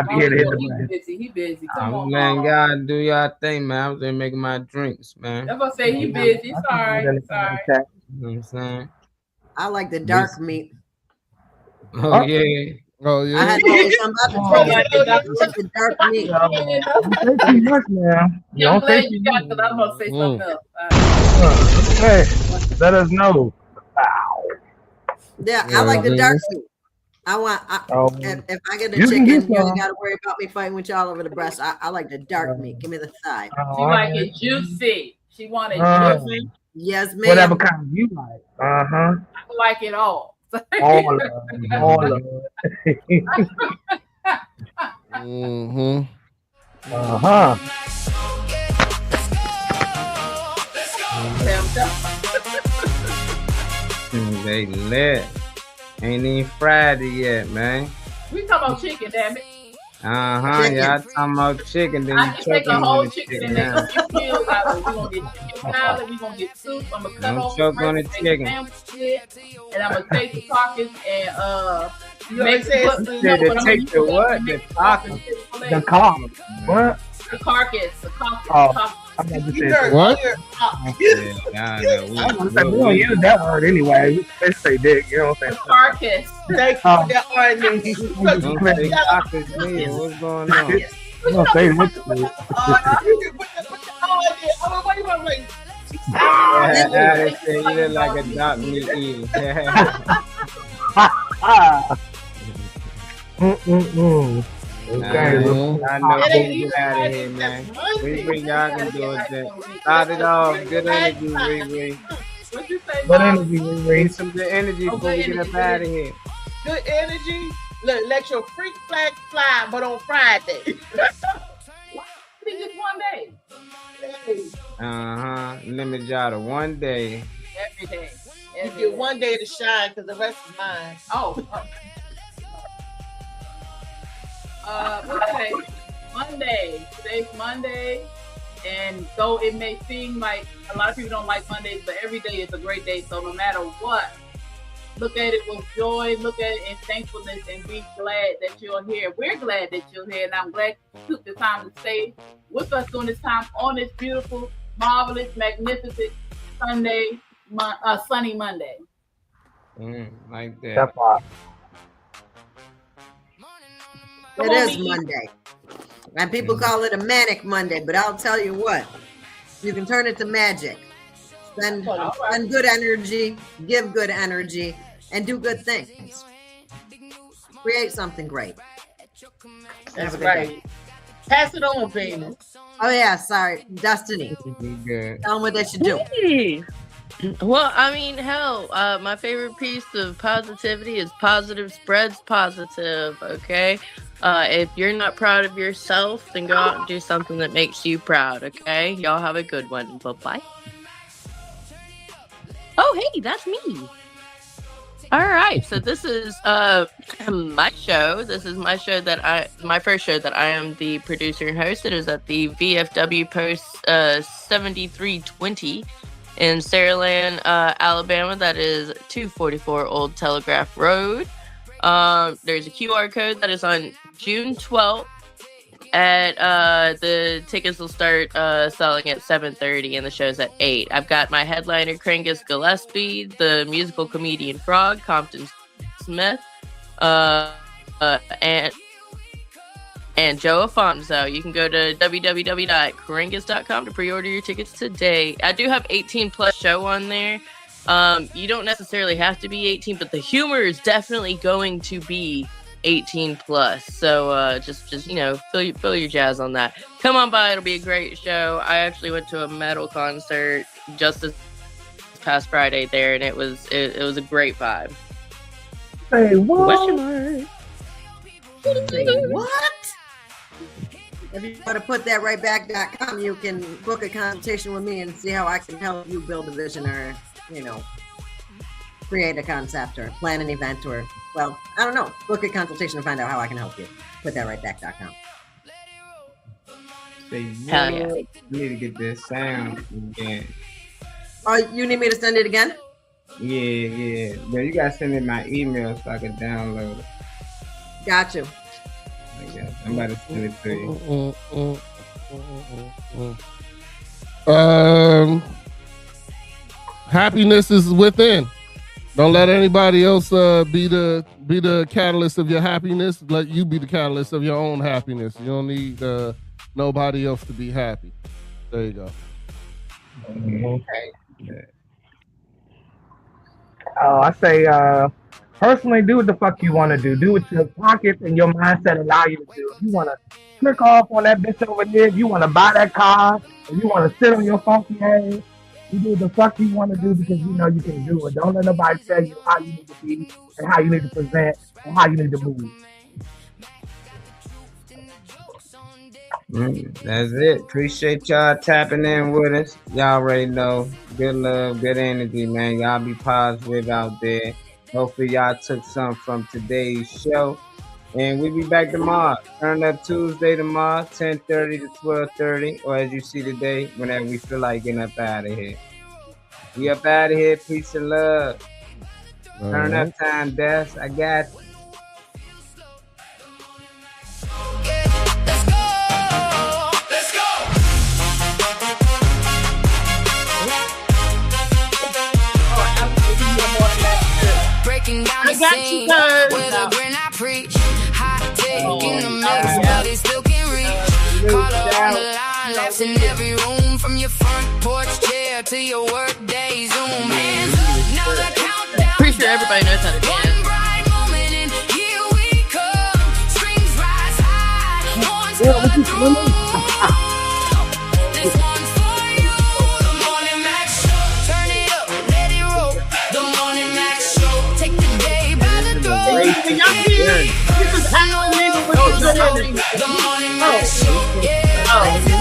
to be here to hit the busy. He busy. Come on, man, Mom. y'all do y'all thing, man. I was there making my drinks, man. That's what I say. He busy. Sorry. You know what I'm saying? I like the dark meat. Oh, yeah. Oh, yeah. I had to I'm about to tell you the dark meat. Don't say too much now. Yeah, I'm Don't say glad you too got much. that. I'm gonna say something else. Okay, let us know. Yeah, I like the dark meat. If I get the You can chicken, get you some. ain't got to worry about me fighting with y'all over the breast. I like the dark meat. Give me the thigh. She like it juicy. She want it juicy. Yes, ma'am. Whatever kind you like. I like it all. All of it. All of it. Mm-hmm. They lit. Ain't even Friday yet, man. We talking about chicken, damn it. Y'all talking about chicken, then I you can take a choking whole on the chicken chicken and make now. a few meals out of it. We're gonna get chicken salad, we're gonna get soup, I'm gonna cut Don't off choke the on the breast, make chicken. sandwich it, and I'm gonna take the carcass and You make say put- it's- no, They but I'm take gonna the use what? it The to make carcass. The car. What? the carcass, the carcass, Oh, the carcass. I'm about to You say heard What? clear. Yeah, we don't use that word anyway. They say dick, you know what I'm The saying? Thank carcass. you for that R&D. Don't say carcass neither. What's going on? You don't say that shit. They say you look like a dog meat eater. Okay. I know. Get out of here, man. We y'all can do it. Then. Start it off. Good energy, Riri. What you say, What Mom? energy we Need raise? some good energy Oh, before we good get up energy, out of here. Good energy. Look, let your freak flag fly, but on Friday. It's just one day. Limit y'all to one day. Every day. You Every get day. one day to shine because the rest is mine. What day? Monday. Today's Monday. And though it may seem like a lot of people don't like Mondays, but every day is a great day. So no matter what, look at it with joy, look at it in thankfulness, and be glad that you're here. We're glad that you're here, and I'm glad you took the time to stay with us during this time on this beautiful, marvelous, magnificent sunny Monday. Like that. That's why. It is Monday. And people call it a manic Monday, but I'll tell you what, you can turn it to magic. Spend good energy, give good energy, and do good things. Create something great. That's right. Pass it on, baby. Oh yeah, sorry, Destiny. Tell them what they should do. Hey. Well, I mean, hell, my favorite piece of positivity is positive spreads positive, okay? If you're not proud of yourself, then go out and do something that makes you proud, okay? Y'all have a good one. Bye-bye. Oh, hey, that's me. All right, so this is my show. This is my show my first show that I am the producer and host. It is at the VFW Post 7320 in Saraland, Alabama. That is 244 Old Telegraph Road. There's a QR code that is on June 12th. The tickets will start selling at 7:30 and the show's at 8. I've got my headliner Kringus Gillespie, the musical comedian Frog, Compton Smith, and Joe Afonso. You can go to www.kringus.com to pre-order your tickets today. I do have 18 plus show on there. You don't necessarily have to be 18, but the humor is definitely going to be 18 plus. So just fill your jazz on that. Come on by, it'll be a great show. I actually went to a metal concert just this past Friday there, and it was a great vibe. Say what? Question mark. Say what? If you want to put that right back.com, you can book a consultation with me and see how I can help you build a vision or, create a concept or plan an event or, well, I don't know. Book a consultation and find out how I can help you. Put that right back.com. Hell yeah. You need to get this sound again. Oh, you need me to send it again? Yeah. But you gotta send me my email so I can download it. Got you. I'm about to send it to you. Happiness is within. Don't let anybody else be the catalyst of your happiness. Let you be the catalyst of your own happiness. You don't need nobody else to be happy. There you go. Okay. I say, personally, do what the fuck you want to do. Do what your pockets and your mindset allow you to do. If you want to click off on that bitch over there, if you want to buy that car, if you want to sit on your funky ass, you do what the fuck you want to do because you know you can do it. Don't let nobody tell you how you need to be and how you need to present and how you need to move. That's it. Appreciate y'all tapping in with us. Y'all already know. Good love, good energy, man. Y'all be positive out there. Hopefully y'all took something from today's show. And we'll be back tomorrow. Turn up Tuesday tomorrow, 10:30 to 12:30. Or as you see today, whenever we feel like getting up out of here. We up out of here. Peace and love. Turn up time, Des. I got you. Breaking down the scene with a grin I preach. Hot take in the mix, but it still can reach. Call her on the line, laughs in every room, from your front porch chair to your work day Zoom. Hands up, now the countdown. Pretty sure everybody knows how to dance. One bright moment and here we come. Strings rise high, horns cut through. This one's for you. The Morning Max Show. Turn it up, let it roll. The Morning Max Show. Take the day by the throat. This is how it is with the Morning Max Show. Yeah. Let's go.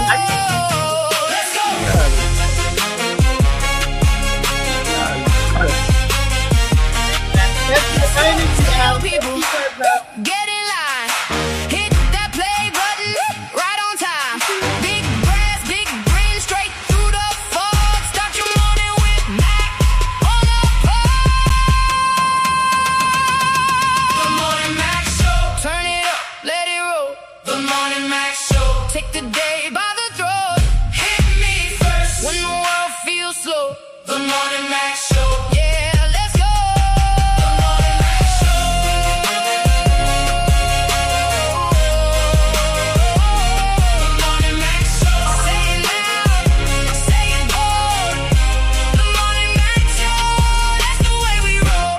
Tell people, get in line. Hit that play button right on time. Big brass, Take the day by the throat. Hit me first when the world feels slow. The Morning Mac Show. Yeah, let's go. The Morning Mac Show. The Morning Mac Show. Say it loud, say it bold. The Morning Mac Show. That's the way we roll.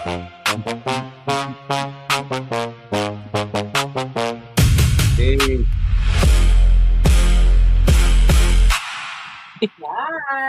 Peace.